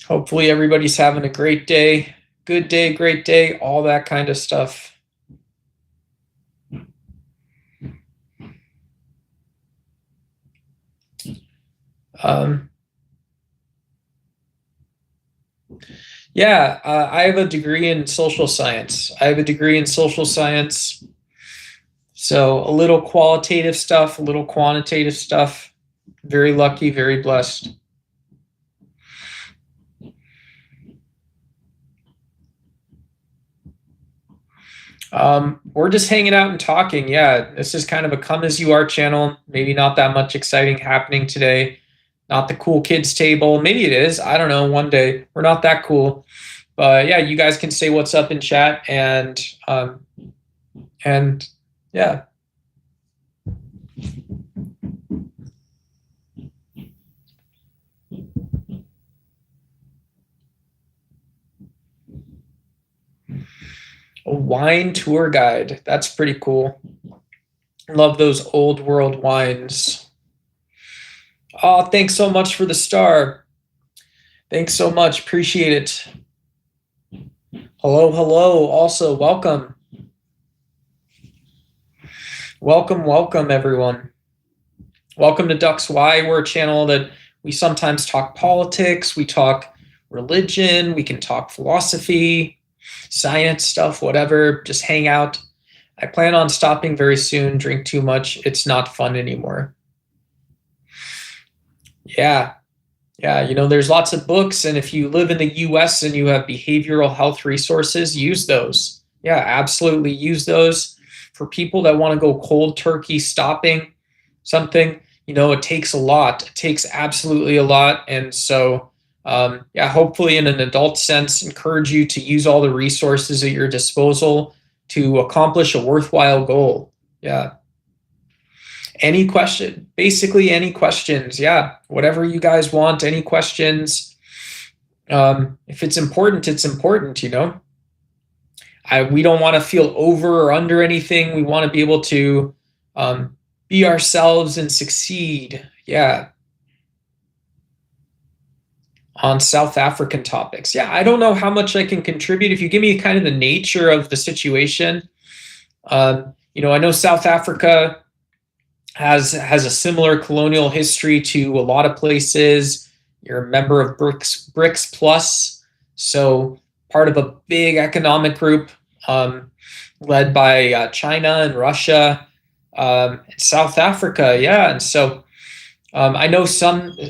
Hopefully everybody's having a great day. Good day, great day, all that kind of stuff. Yeah, I have a degree in social science. So a little qualitative stuff, a little quantitative stuff. Very lucky, very blessed. We're just hanging out and talking. Yeah, this is kind of a come as you are channel. Maybe not that much exciting happening today. Not the cool kids table. Maybe it is. I don't know. One day we're not that cool, but yeah, you guys can say what's up in chat and yeah. A wine tour guide. That's pretty cool. Love those old world wines. Oh, thanks so much for the star. Thanks so much. Appreciate it. Hello, hello. Also, welcome. Welcome, everyone. Welcome to Ducks Y. We're a channel that we sometimes talk politics, we talk religion, we can talk philosophy, science stuff, whatever. Just hang out. I plan on stopping very soon. Drink too much. It's not fun anymore. Yeah. There's lots of books, and if you live in the US and you have behavioral health resources, use those. Yeah, absolutely use those. For people that want to go cold turkey stopping something, it takes a lot. It takes absolutely a lot. And so, hopefully in an adult sense, encourage you to use all the resources at your disposal to accomplish a worthwhile goal. Yeah. Basically any questions. Yeah. Whatever you guys want, any questions. If it's important, it's important, we don't want to feel over or under anything. We want to be able to be ourselves and succeed. Yeah. On South African topics. Yeah, I don't know how much I can contribute. If you give me kind of the nature of the situation, I know South Africa has a similar colonial history to a lot of places. You're a member of BRICS Plus, so part of a big economic group led by China and Russia, South Africa. Yeah, and so I know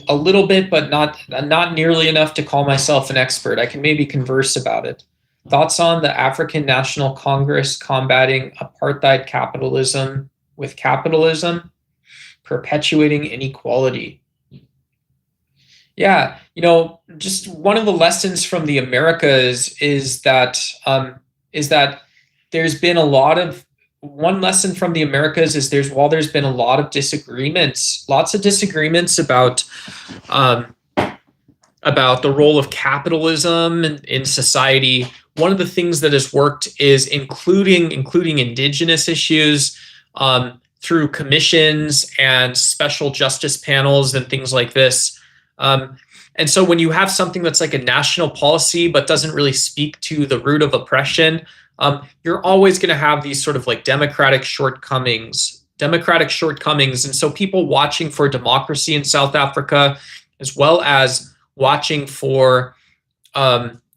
a little bit, but not nearly enough to call myself an expert. I can maybe converse about it. Thoughts on the African National Congress combating apartheid capitalism with capitalism, perpetuating inequality. Yeah, just one of the lessons from the Americas is that there's been one lesson from the Americas is while there's been a lot of disagreements, lots of disagreements about the role of capitalism in society. One of the things that has worked is including indigenous issues through commissions and special justice panels and things like this. And so when you have something that's like a national policy but doesn't really speak to the root of oppression, you're always going to have these sort of like democratic shortcomings. And so people watching for democracy in South Africa, as well as watching for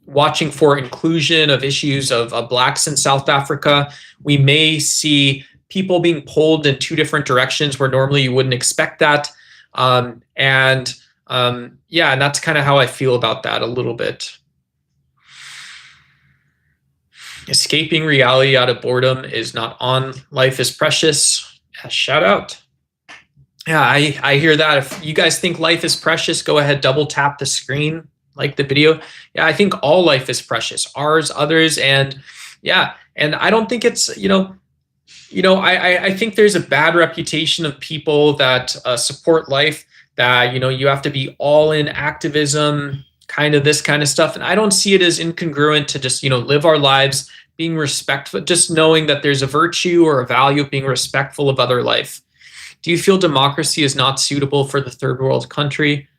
watching for inclusion of issues of blacks in South Africa. We may see people being pulled in two different directions where normally you wouldn't expect that. Yeah, and that's kind of how I feel about that a little bit. Escaping reality out of boredom is not on. Life is precious. Yeah, shout out. Yeah, I hear that. If you guys think life is precious, go ahead, double tap the screen, like the video. Yeah, I think all life is precious, ours, others, and yeah, and I don't think it's I think there's a bad reputation of people that support life, that you have to be all in activism, kind of this kind of stuff, and I don't see it as incongruent to just live our lives being respectful, just knowing that there's a virtue or a value of being respectful of other life. Do you feel democracy is not suitable for the third world country,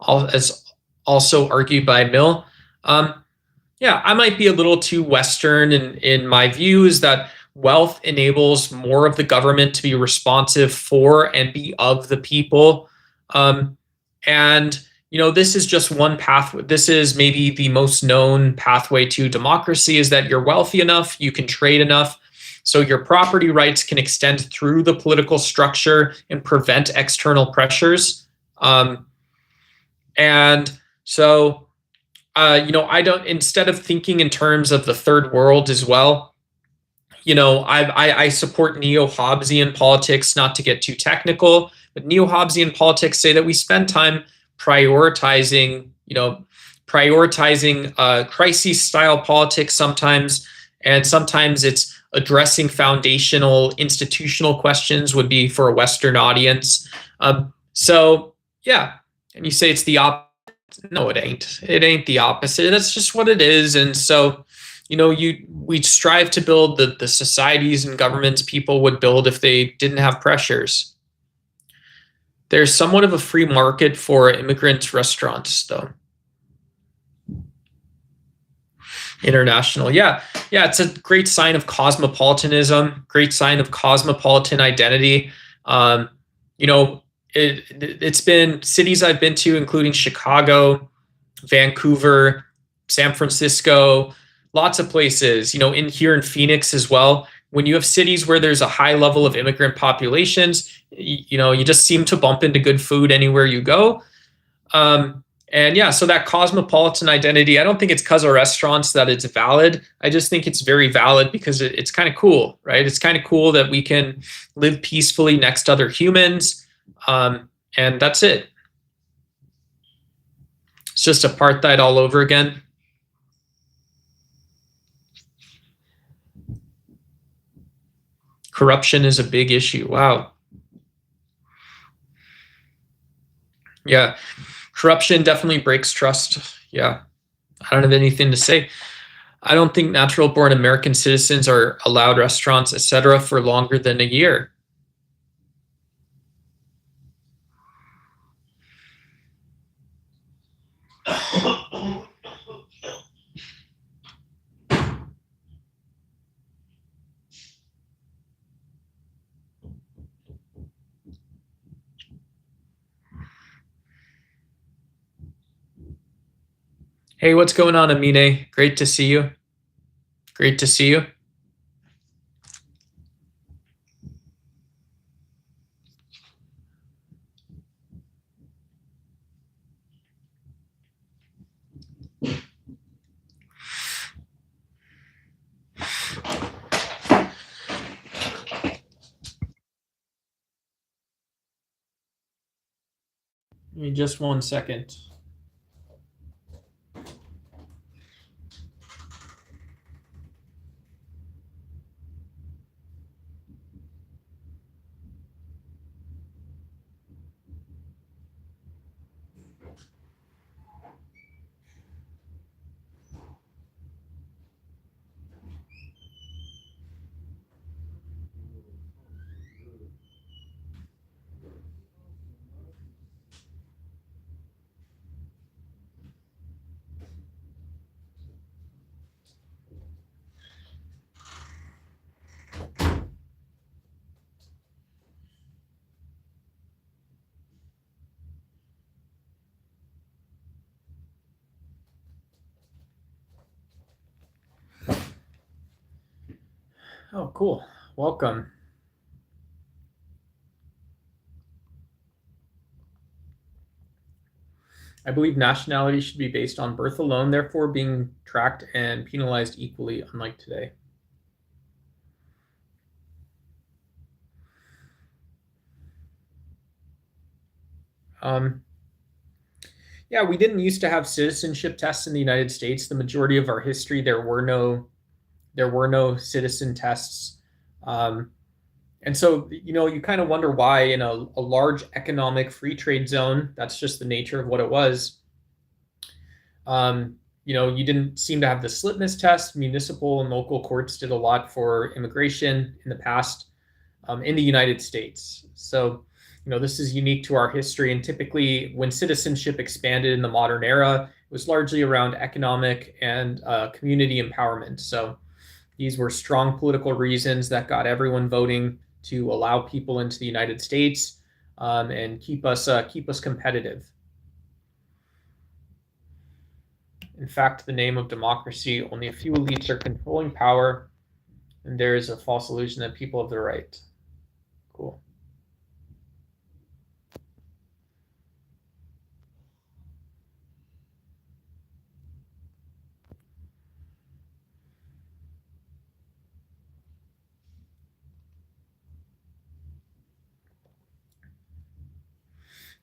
as also argued by Mill? Yeah, I might be a little too Western in my views that wealth enables more of the government to be responsive for and be of the people. And this is just one path. This is maybe the most known pathway to democracy, is that you're wealthy enough, you can trade enough, so your property rights can extend through the political structure and prevent external pressures. And so, I don't, instead of thinking in terms of the third world as well, I support neo-Hobbesian politics, not to get too technical, but neo-Hobbesian politics say that we spend time prioritizing crisis style politics sometimes, and sometimes it's addressing foundational institutional questions, would be for a Western audience. So yeah, and you say it's the opposite. No, it ain't. It ain't the opposite. That's just what it is. And so, we strive to build the societies and governments people would build if they didn't have pressures. There's somewhat of a free market for immigrant restaurants, though. International. Yeah. It's a great sign of cosmopolitanism, great sign of cosmopolitan identity. It's been cities I've been to, including Chicago, Vancouver, San Francisco, lots of places, here in Phoenix as well. When you have cities where there's a high level of immigrant populations, you just seem to bump into good food anywhere you go. And yeah, so that cosmopolitan identity, I don't think it's because of restaurants that it's valid. I just think it's very valid because it's kind of cool, right? It's kind of cool that we can live peacefully next to other humans. And that's it. It's just apartheid all over again. Corruption is a big issue. Wow. Yeah. Corruption definitely breaks trust. Yeah. I don't have anything to say. I don't think natural born American citizens are allowed restaurants, etc., for longer than a year. Hey, what's going on, Amine? Great to see you. Great to see you. Give me just 1 second. Oh, cool. Welcome. I believe nationality should be based on birth alone, therefore being tracked and penalized equally, unlike today. Um, yeah, we didn't used to have citizenship tests in the United States. The majority of our history, there were no citizen tests. Um, and so, you kind of wonder why in a large economic free trade zone, that's just the nature of what it was. Um, you didn't seem to have the litmus test. Municipal and local courts did a lot for immigration in the past in the United States. So, this is unique to our history. And typically, when citizenship expanded in the modern era, it was largely around economic and community empowerment. So, these were strong political reasons that got everyone voting to allow people into the United States and keep us competitive. In fact, the name of democracy, only a few elites are controlling power, and there is a false illusion that people have the right. Cool.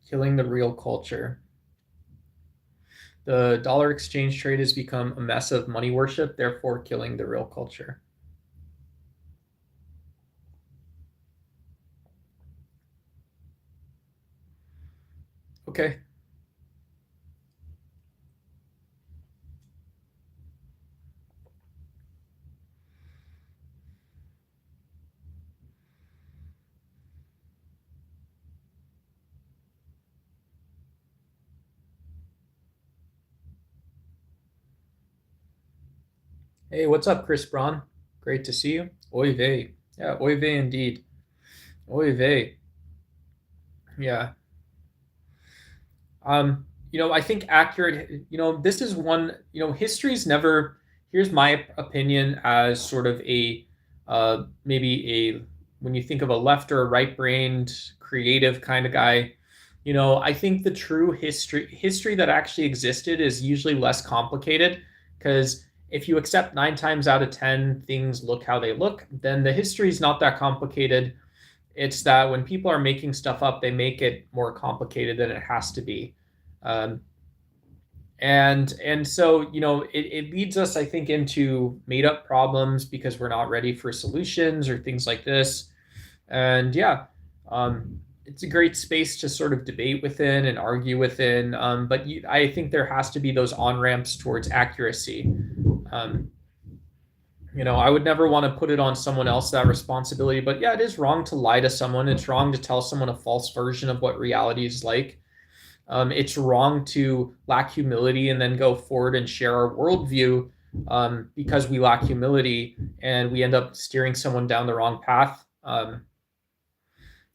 Killing the real culture. The dollar exchange trade has become a mess of money worship, therefore killing the real culture. Okay. Hey, what's up, Chris Braun? Great to see you. Oy vey. Yeah, oy vey indeed. Oy vey. Yeah. I think accurate, this is one, history's never, here's my opinion as sort of maybe when you think of a left or a right-brained creative kind of guy, I think the true history that actually existed is usually less complicated because if you accept 9 times out of 10 things look how they look, then the history is not that complicated. It's that when people are making stuff up, they make it more complicated than it has to be. Um, and so it leads us, I think, into made up problems because we're not ready for solutions or things like this. And yeah, it's a great space to sort of debate within and argue within. But I think there has to be those on ramps towards accuracy. Um, I would never want to put it on someone else, that responsibility. But yeah, it is wrong to lie to someone. It's wrong to tell someone a false version of what reality is like. It's wrong to lack humility and then go forward and share our worldview because we lack humility and we end up steering someone down the wrong path.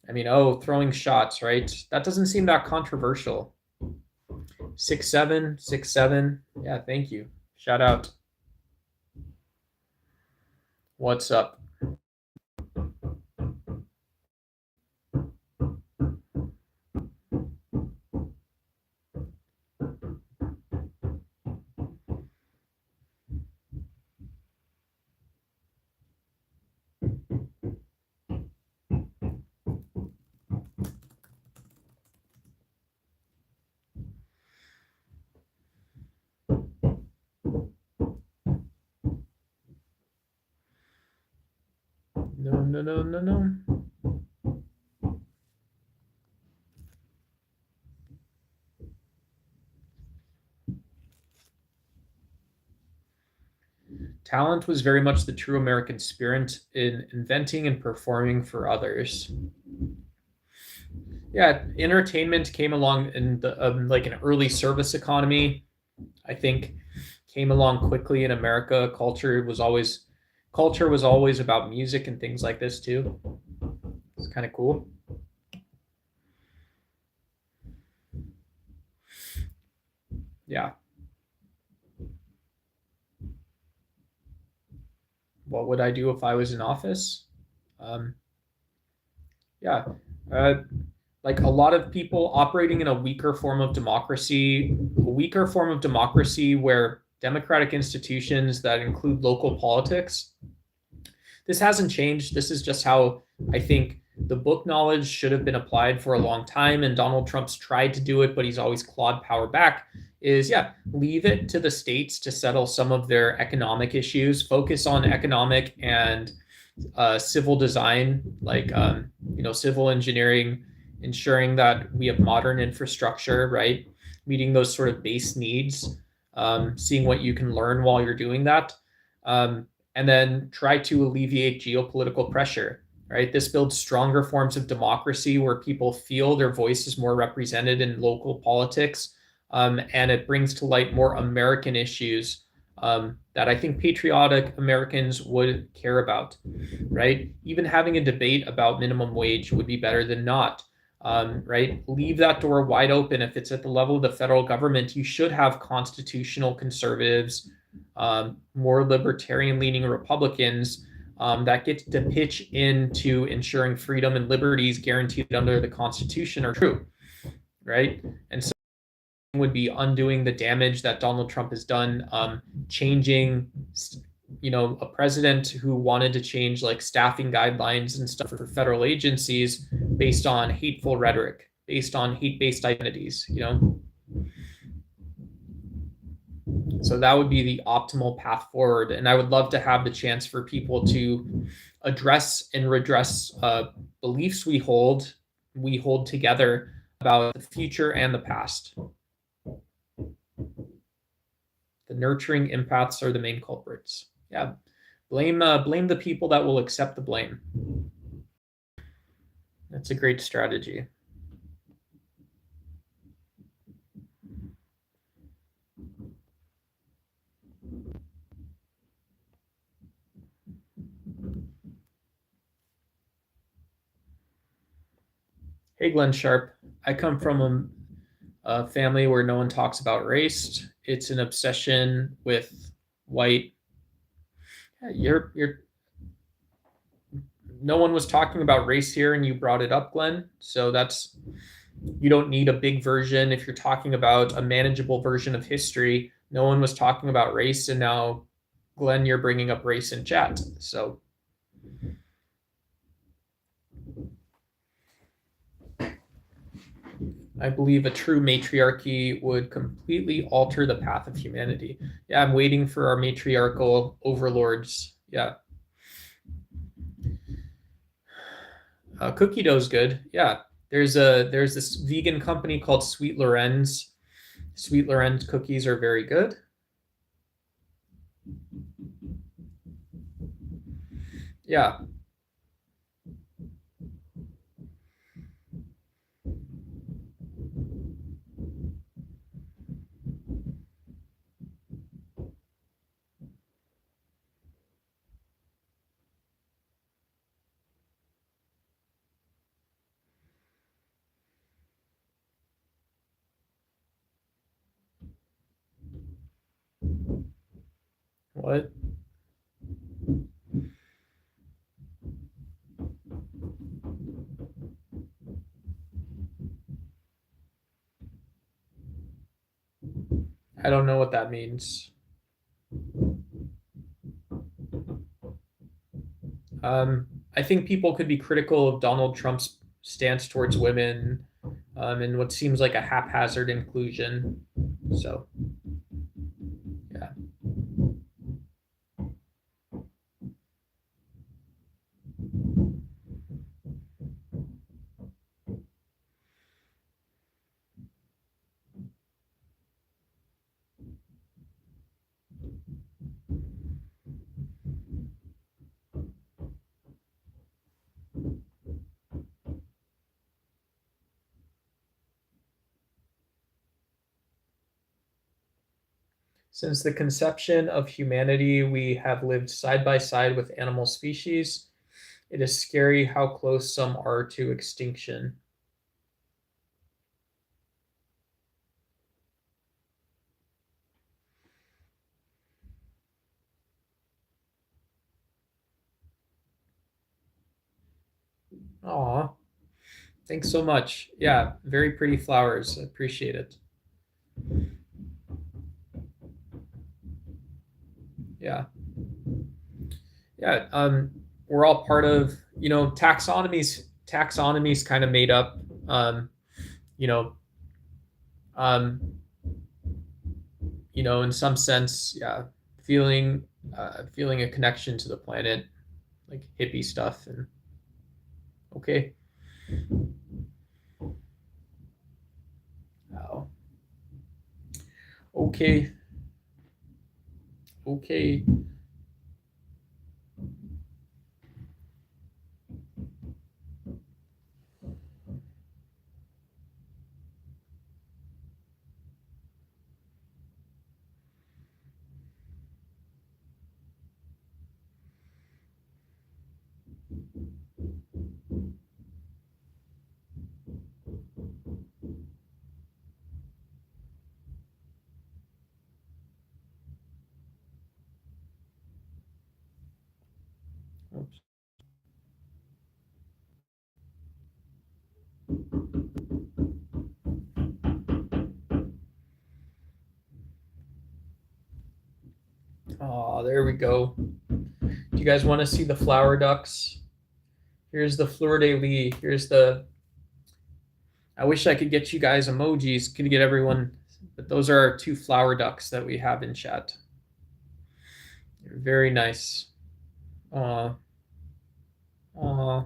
Throwing shots, right? That doesn't seem that controversial. 6'7", 6'7". Yeah, thank you. Shout out. What's up? No, no, no, no, no. Talent was very much the true American spirit in inventing and performing for others. Yeah, entertainment came along in the like an early service economy. I think came along quickly in America. Culture was always about music and things like this too. It's kind of cool. Yeah. what would I do if I was in office? Um, yeah, uh, like a lot of people operating in a weaker form of democracy where democratic institutions that include local politics. This hasn't changed. This is just how I think the book knowledge should have been applied for a long time. And Donald Trump's tried to do it, but he's always clawed power back. Is yeah, leave it to the states to settle some of their economic issues, focus on economic and civil design, like civil engineering, ensuring that we have modern infrastructure, right? Meeting those sort of base needs, seeing what you can learn while you're doing that, and then try to alleviate geopolitical pressure. Right, this builds stronger forms of democracy where people feel their voice is more represented in local politics, and it brings to light more American issues that I think patriotic Americans would care about, right? Even having a debate about minimum wage would be better than not, right? Leave that door wide open. If it's at the level of the federal government, you should have constitutional conservatives, more libertarian leaning Republicans that get to pitch into ensuring freedom and liberties guaranteed under the Constitution are true, right? And so would be undoing the damage that Donald Trump has done, changing, a president who wanted to change like staffing guidelines and stuff for federal agencies based on hateful rhetoric, based on hate-based identities, So that would be the optimal path forward. And I would love to have the chance for people to address and redress beliefs we hold together about the future and the past. The nurturing empaths are the main culprits. Yeah, blame the people that will accept the blame. That's a great strategy. Hey, Glenn Sharp. I come from a family where no one talks about race. It's an obsession with white. Yeah, you're. No one was talking about race here, and you brought it up, Glenn. So that's, you don't need a big version if you're talking about a manageable version of history. No one was talking about race, and now, Glenn, you're bringing up race in chat. So I believe a true matriarchy would completely alter the path of humanity. Yeah, I'm waiting for our matriarchal overlords. Yeah. Cookie dough's good. Yeah. There's this vegan company called Sweet Loren's. Sweet Loren's cookies are very good. Yeah. What? I don't know what that means. I think people could be critical of Donald Trump's stance towards women, and what seems like a haphazard inclusion. So, yeah. Since the conception of humanity, we have lived side by side with animal species. It is scary how close some are to extinction. Aw, thanks so much. Yeah, very pretty flowers. I appreciate it. Yeah. Yeah. We're all part of, taxonomies kind of made up, you know, um, in some sense, yeah, feeling, feeling a connection to the planet, like hippie stuff. And okay. Oh, okay. Okay. Oops. Oh, there we go. Do you guys want to see the flower ducks? Here's the fleur de lis. Here's the. I wish I could get you guys emojis. Could get everyone, but those are our two flower ducks that we have in chat. They're very nice. Aw, aw.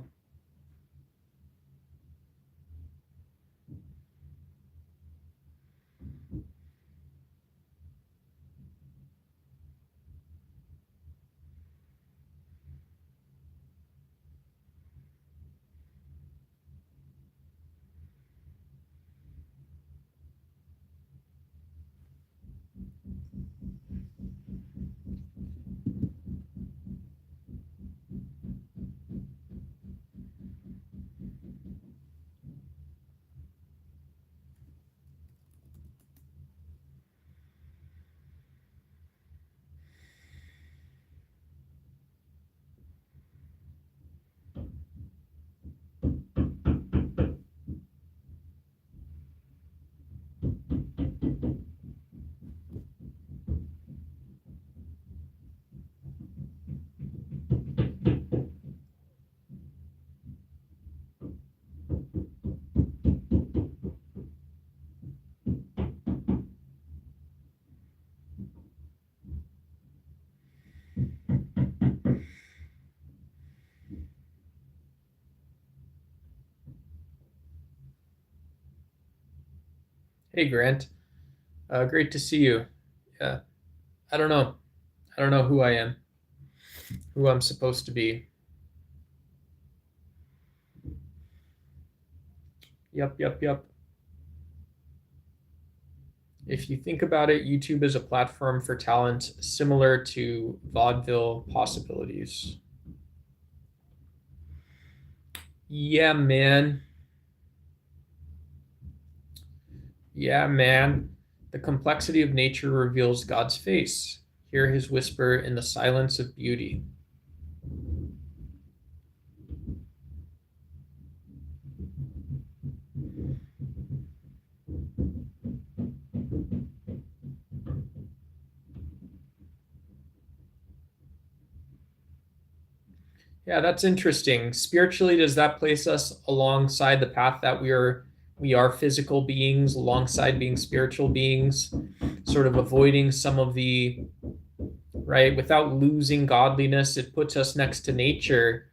Hey, Grant. Great to see you. Yeah, I don't know. I don't know who I am, who I'm supposed to be. Yep, yep, yep. If you think about it, YouTube is a platform for talent similar to vaudeville possibilities. Yeah, man. Yeah, man. The complexity of nature reveals God's face. Hear his whisper in the silence of beauty. Yeah, that's interesting. Spiritually, does that place us alongside the path that we are physical beings alongside being spiritual beings, sort of avoiding some of the right without losing godliness, it puts us next to nature.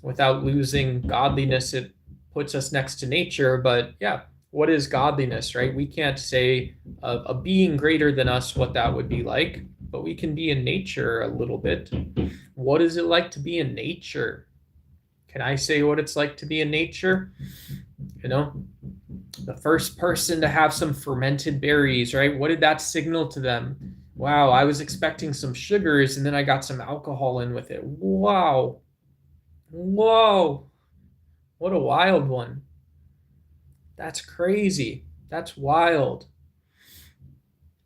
Without losing godliness, it puts us next to nature. But yeah, what is godliness, right? We can't say a being greater than us what that would be like, but we can be in nature a little bit. What is it like to be in nature? Can I say what it's like to be in nature? You know, the first person to have some fermented berries, right? What did that signal to them? Wow, I was expecting some sugars and then I got some alcohol in with it. Wow. Whoa. What a wild one. That's crazy. That's wild.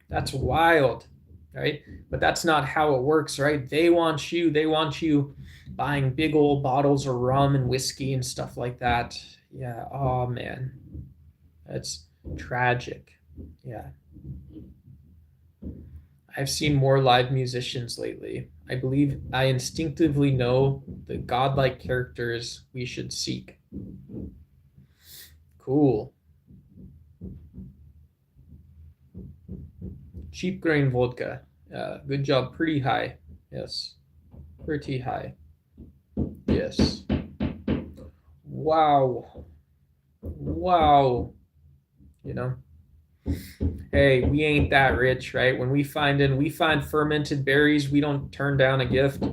That's wild, right? But that's not how it works, right? They want you buying big old bottles of rum and whiskey and stuff like that. Yeah. Oh man, that's tragic. Yeah. I've seen more live musicians lately. I believe I instinctively know the godlike characters we should seek. Cool. Cheap grain vodka. Good job. Pretty high. Yes. Pretty high. Yes. Wow. Wow. You know? Hey, we ain't that rich, right? When we find fermented berries, we don't turn down a gift.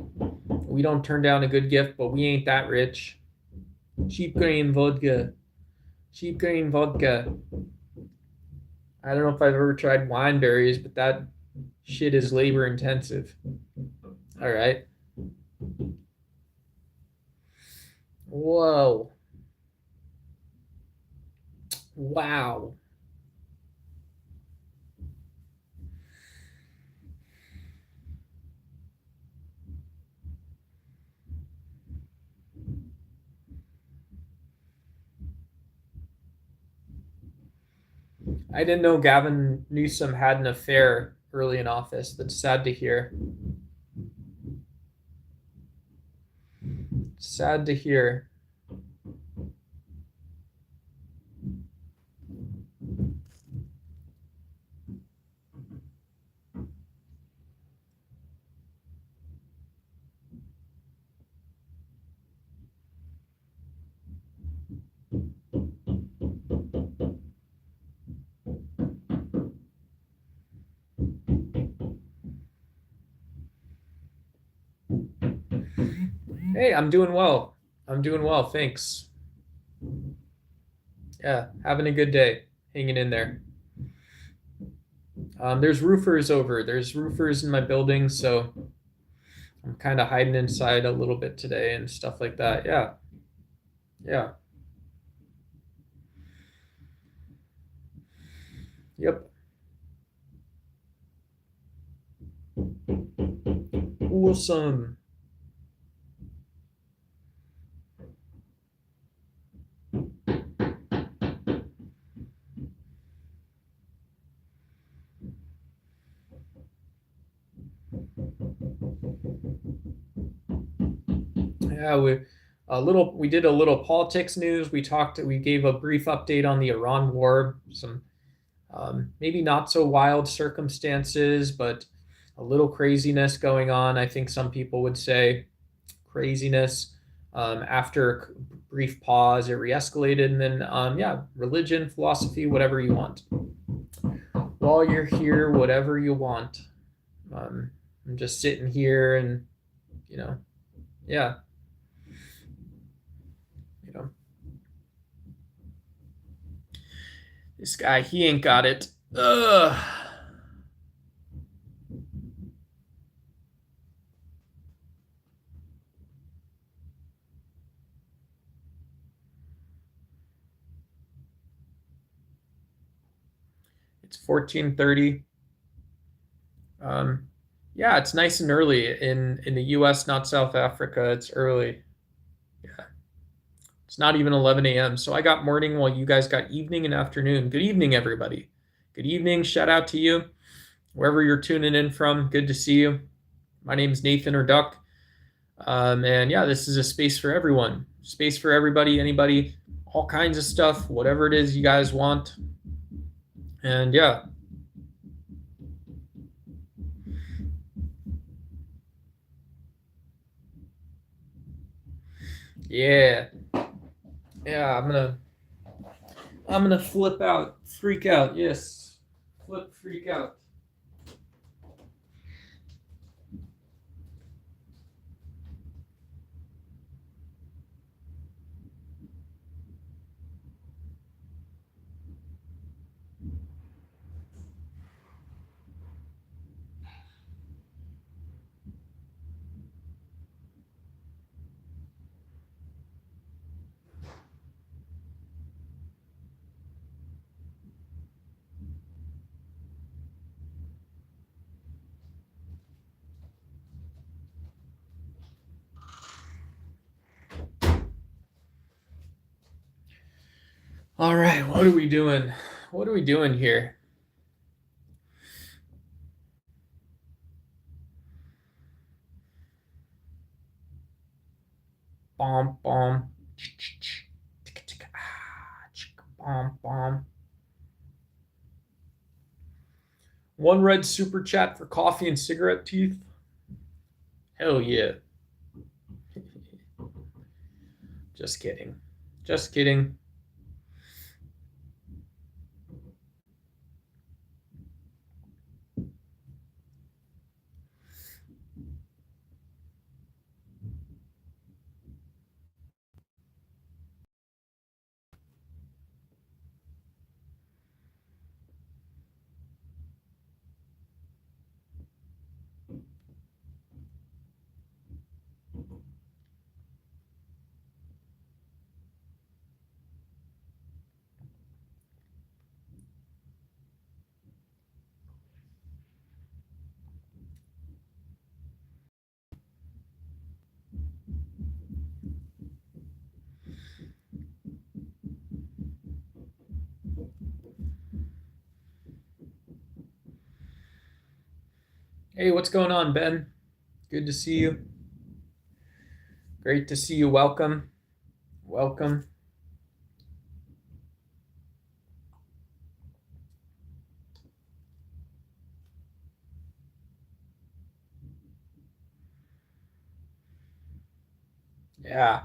We don't turn down a good gift, but we ain't that rich. Cheap grain vodka. Cheap grain vodka. I don't know if I've ever tried wine berries, but that shit is labor intensive. All right. Whoa. Wow. I didn't know Gavin Newsom had an affair early in office. That's sad to hear. Sad to hear. Hey, I'm doing well. I'm doing well, thanks. Yeah, having a good day. Hanging in there. There's roofers over. There's roofers in my building, so I'm kind of hiding inside a little bit today and stuff like that. Yeah. Yeah. Yep. Awesome. Yeah, we did a little politics news. We gave a brief update on the Iran war, some maybe not so wild circumstances, but a little craziness going on. I think some people would say craziness. After a brief pause, it re-escalated, and then yeah, religion, philosophy, whatever you want. While you're here, whatever you want. I'm just sitting here, and you know, yeah, you know, this guy, he ain't got it. Ugh. It's 14:30. Um, yeah, it's nice and early in the U.S., not South Africa. It's early. Yeah, it's not even 11 a.m. So I got morning while you guys got evening and afternoon. Good evening, everybody. Good evening. Shout out to you wherever you're tuning in from. Good to see you. My name is Nathan or Duck. And yeah, this is a space for everyone, space for everybody, anybody, all kinds of stuff, whatever it is you guys want. And yeah. Yeah. Yeah, I'm gonna flip out, freak out. Yes. Flip, freak out. All right, what are we doing? What are we doing here? Bomb, bomb. Bomb, bomb. One red super chat for coffee and cigarette teeth. Hell yeah. Just kidding. Just kidding. Hey, what's going on, Ben? Good to see you. Great to see you. Welcome. Welcome. Yeah.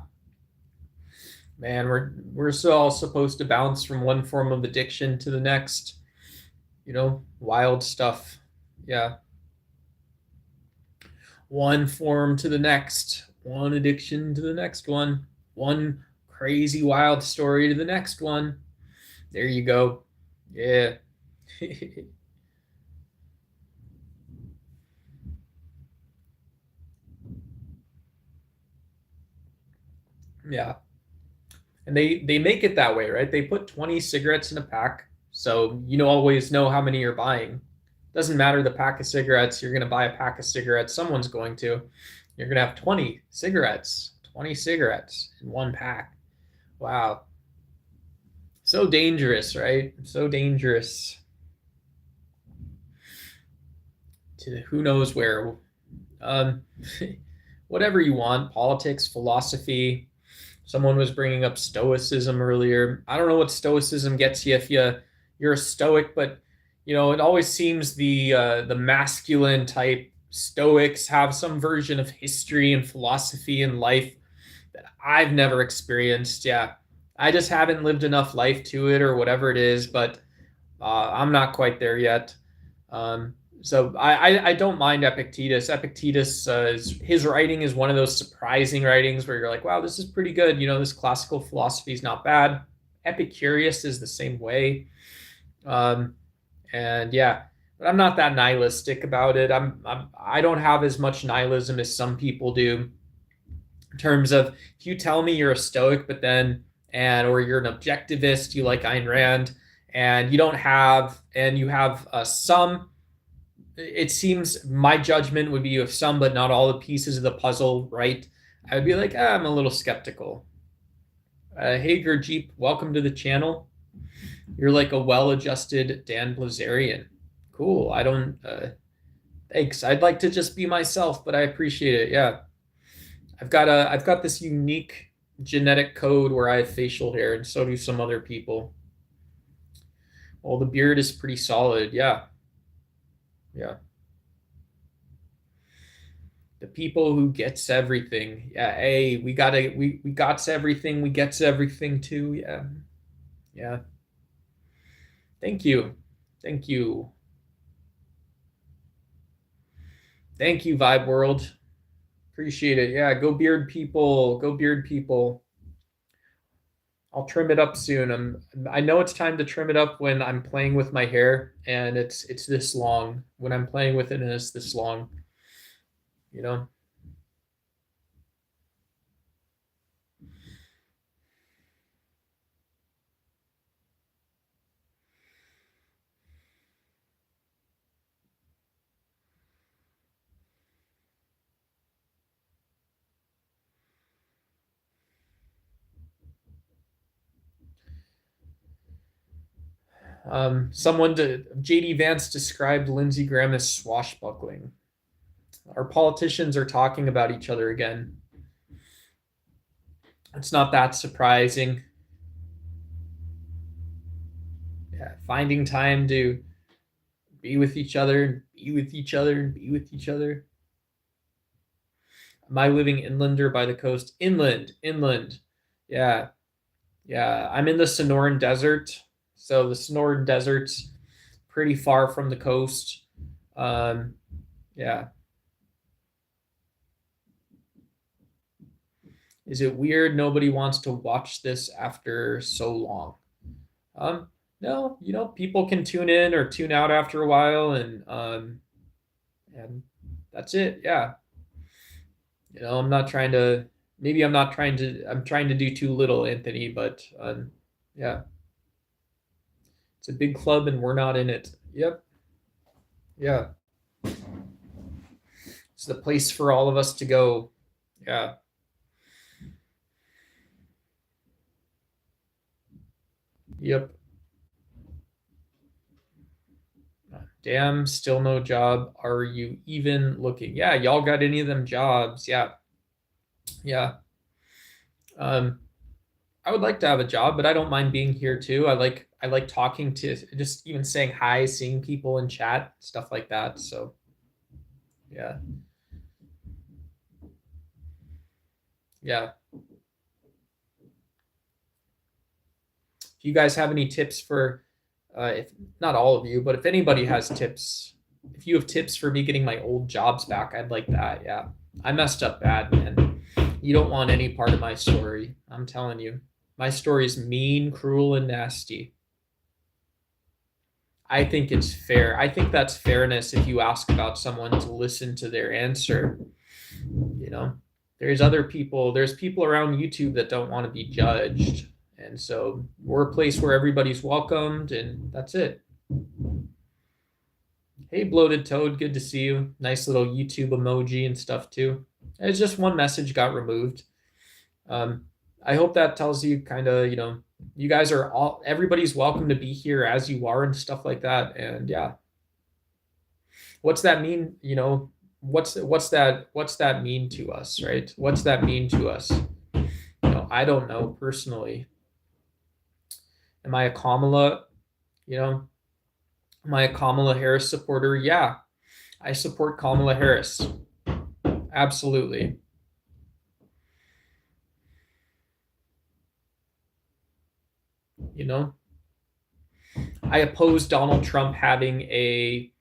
Man, we're so all supposed to bounce from one form of addiction to the next. Wild stuff. Yeah. One form to the next, one addiction to the next one crazy wild story to the next one. There you go. Yeah. Yeah. And they make it that way, right? They put 20 cigarettes in a pack, so always know how many you're buying. Doesn't matter the pack of cigarettes, you're going to buy a pack of cigarettes, someone's going to. You're going to have 20 cigarettes, 20 cigarettes in one pack. Wow. So dangerous, right? So dangerous to who knows where. Um, whatever you want, politics, philosophy. Someone was bringing up stoicism earlier. I don't know what stoicism gets you if you're a stoic, but it always seems the masculine type stoics have some version of history and philosophy and life that I've never experienced. Yeah, I just haven't lived enough life to it or whatever it is, but I'm not quite there yet. Um, so I don't mind Epictetus. Epictetus, his writing is one of those surprising writings where you're like, wow, this is pretty good. This classical philosophy is not bad. Epicurus is the same way. Um, and yeah, but I'm not that nihilistic about it. I don't have as much nihilism as some people do in terms of if you tell me you're a stoic, but then or you're an objectivist, you like Ayn Rand, and you have some. It seems my judgment would be you have some, but not all the pieces of the puzzle right. I would be like, I'm a little skeptical. Hey Gurjeep, welcome to the channel. You're like a well-adjusted Dan Blazarian. Cool. I don't. Thanks. I'd like to just be myself, but I appreciate it. Yeah. I've got this unique genetic code where I have facial hair, and so do some other people. Well, the beard is pretty solid. Yeah, yeah. The people who gets everything. Yeah, hey, we got everything. We gets everything too. Yeah, yeah. Thank you, thank you, thank you, Vibe World. Appreciate it. Yeah, go beard people. Go beard people. I'll trim it up soon. I know it's time to trim it up when I'm playing with my hair and it's this long. When I'm playing with it and it's this long, you know. JD Vance described Lindsey Graham as swashbuckling. Our politicians are talking about each other again. It's not that surprising. Yeah, finding time to be with each other, be with each other, be with each other. Am I living inland or by the coast? Inland. Yeah. I'm in the Sonoran Desert. So the Sonoran Desert's pretty far from the coast. Yeah. Is it weird nobody wants to watch this after so long? No, people can tune in or tune out after a while, and that's it. Yeah. I'm not trying to. Maybe I'm not trying to. I'm trying to do too little, Anthony. But yeah, it's a big club, and we're not in it. Yep. Yeah. It's the place for all of us to go. Yeah. Yep. Damn, still no job. Are you even looking? Yeah, y'all got any of them jobs? Yeah. I would like to have a job, but I don't mind being here too. I like talking to, just even saying hi, seeing people in chat, stuff like that. So yeah. If you guys have any tips for, if not all of you, but if anybody has tips, if you have tips for me getting my old jobs back, I'd like that. Yeah. I messed up bad, man. You don't want any part of my story. I'm telling you. My story is mean, cruel, and nasty. I think it's fair. I think that's fairness if you ask about someone to listen to their answer. There's people around YouTube that don't want to be judged. And so we're a place where everybody's welcomed, and that's it. Hey, Bloated Toad, good to see you. Nice little YouTube emoji and stuff too. It's just one message got removed. I hope that tells you kind of, you guys are everybody's welcome to be here as you are and stuff like that. And yeah. What's that mean? What's that mean to us, right? What's that mean to us? I don't know personally. Am I a Kamala? Am I a Kamala Harris supporter? Yeah, I support Kamala Harris. Absolutely. I oppose Donald Trump having a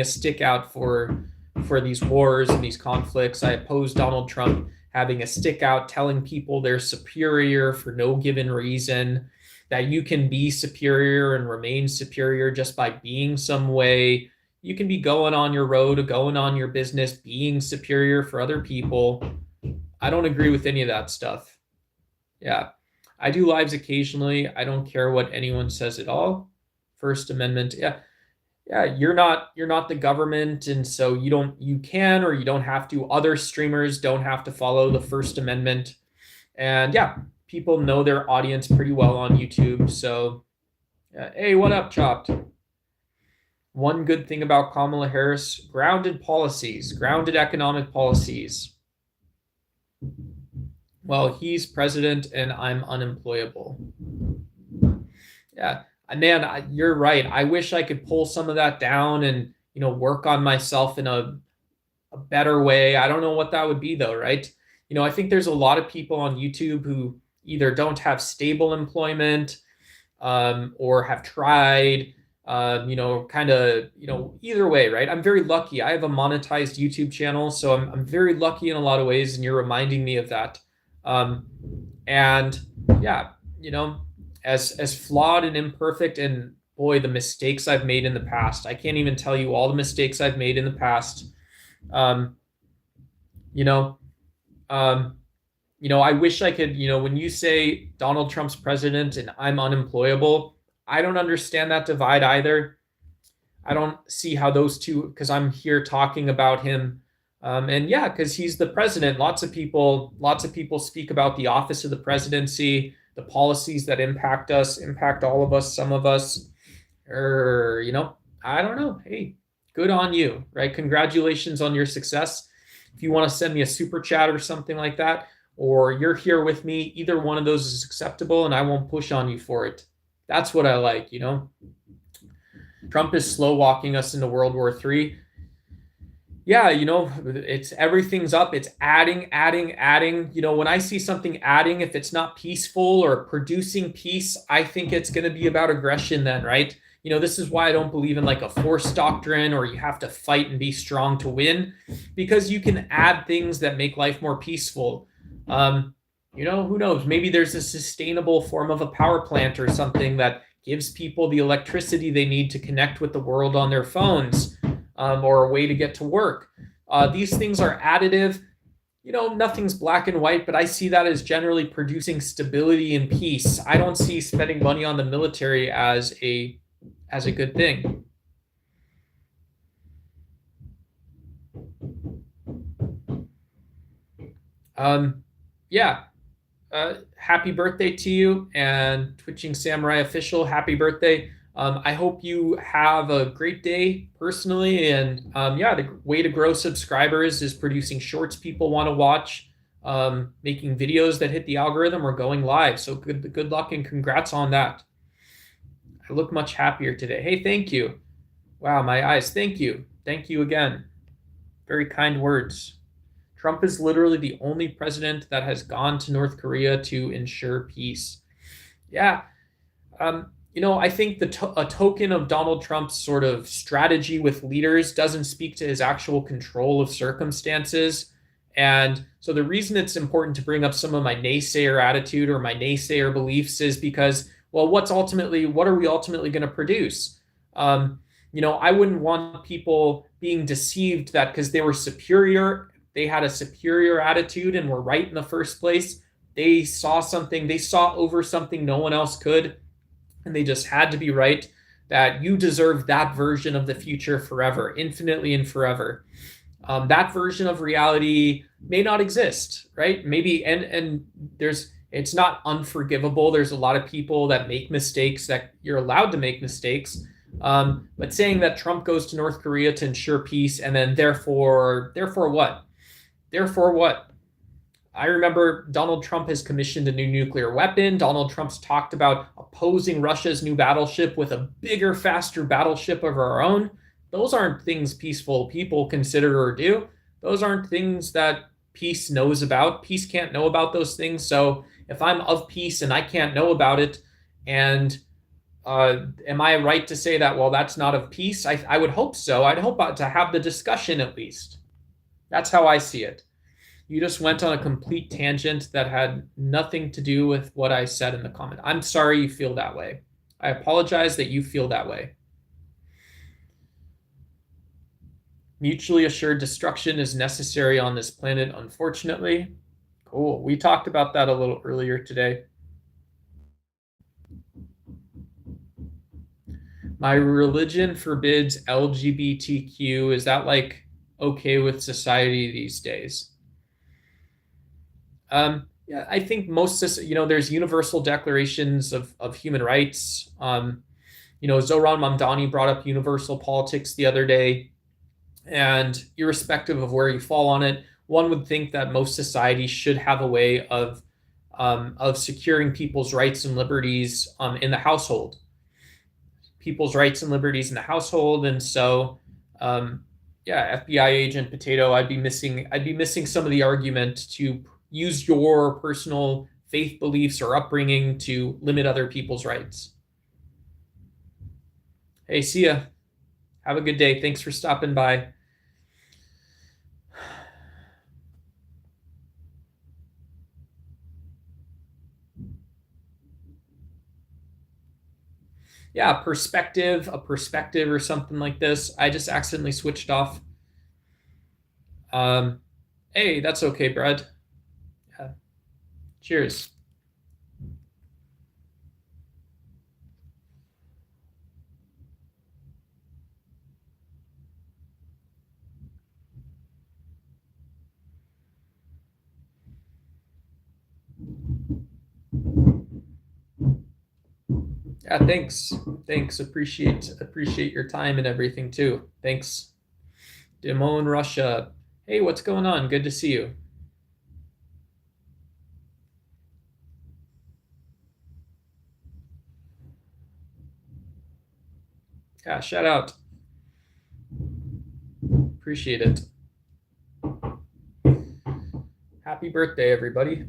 stick out for these wars and these conflicts. I oppose Donald Trump having a stick out telling people they're superior for no given reason, that you can be superior and remain superior just by being some way. You can be going on your road, going on your business, being superior for other people. I don't agree with any of that stuff. Yeah. I do lives occasionally. I don't care what anyone says at all. First Amendment. Yeah. You're not the government, and so you can or you don't have to. Other streamers don't have to follow the First Amendment. And yeah, people know their audience pretty well on YouTube. So hey, what up, Chopped? One good thing about Kamala Harris: grounded policies, grounded economic policies. Well, he's president and I'm unemployable. Yeah. Man, you're right. I wish I could pull some of that down and, work on myself in a better way. I don't know what that would be though, right? I think there's a lot of people on YouTube who either don't have stable employment or have tried, either way, right? I'm very lucky. I have a monetized YouTube channel, so I'm very lucky in a lot of ways, and you're reminding me of that. And yeah, as flawed and imperfect, and boy, the mistakes I've made in the past. I can't even tell you all the mistakes I've made in the past. I wish I could, when you say Donald Trump's president and I'm unemployable, I don't understand that divide either. I don't see how those two, because I'm here talking about him. And yeah, because he's the president. Lots of people speak about the office of the presidency. the policies that impact us, impact all of us, some of us, or, I don't know. Hey, good on you, right? Congratulations on your success. If you want to send me a super chat or something like that, or you're here with me, either one of those is acceptable and I won't push on you for it. That's what I like, Trump is slow walking us into World War III. Yeah, it's everything's up. It's adding. When I see something adding, if it's not peaceful or producing peace, I think it's going to be about aggression then, right? This is why I don't believe in like a force doctrine or you have to fight and be strong to win, because you can add things that make life more peaceful. Who knows? Maybe there's a sustainable form of a power plant or something that gives people the electricity they need to connect with the world on their phones, or a way to get to work. These things are additive. Nothing's black and white, but I see that as generally producing stability and peace. I don't see spending money on the military as a good thing. Yeah. Happy birthday to you, and Twitching Samurai Official, happy birthday. I hope you have a great day personally. And the way to grow subscribers is producing shorts people want to watch, making videos that hit the algorithm, or going live. So good luck and congrats on that. I look much happier today. Hey, thank you. Wow, my eyes. Thank you. Thank you again. Very kind words. Trump is literally the only president that has gone to North Korea to ensure peace. Yeah. I think a token of Donald Trump's sort of strategy with leaders doesn't speak to his actual control of circumstances. And so the reason it's important to bring up some of my naysayer attitude or my naysayer beliefs is because, well, what are we ultimately going to produce? I wouldn't want people being deceived that because they were superior, they had a superior attitude and were right in the first place. They saw over something no one else could, and they just had to be right, that you deserve that version of the future forever, infinitely and forever. That version of reality may not exist, right? Maybe, and it's not unforgivable. There's a lot of people that make mistakes, that you're allowed to make mistakes. But saying that Trump goes to North Korea to ensure peace, and then therefore what? Therefore what? I remember Donald Trump has commissioned a new nuclear weapon. Donald Trump's talked about opposing Russia's new battleship with a bigger, faster battleship of our own. Those aren't things peaceful people consider or do. Those aren't things that peace knows about. Peace can't know about those things. So if I'm of peace and I can't know about it, and am I right to say that, well, that's not of peace? I would hope so. I'd hope to have the discussion at least. That's how I see it. You just went on a complete tangent that had nothing to do with what I said in the comment. I'm sorry you feel that way. I apologize that you feel that way. Mutually assured destruction is necessary on this planet, unfortunately. Cool. We talked about that a little earlier today. My religion forbids LGBTQ. Is that like okay with society these days? Yeah, I think there's universal declarations of human rights. Zohran Mamdani brought up universal politics the other day, and irrespective of where you fall on it, one would think that most societies should have a way of securing people's rights and liberties in the household. People's rights and liberties in the household, and so FBI agent Potato, I'd be missing some of the argument to use your personal faith beliefs or upbringing to limit other people's rights. Hey, see ya. Have a good day. Thanks for stopping by. Yeah, a perspective or something like this. I just accidentally switched off. Hey, that's okay, Brad. Yeah. Cheers. Yeah, thanks. Thanks. Appreciate your time and everything too. Thanks. Dimon Russia. Hey, what's going on? Good to see you. Yeah, shout out. Appreciate it. Happy birthday, everybody.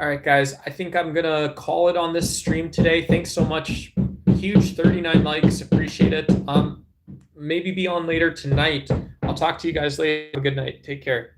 All right, guys. I think I'm gonna call it on this stream today. Thanks so much. Huge 39 likes. Appreciate it. Maybe be on later tonight. I'll talk to you guys later. Have a good night. Take care.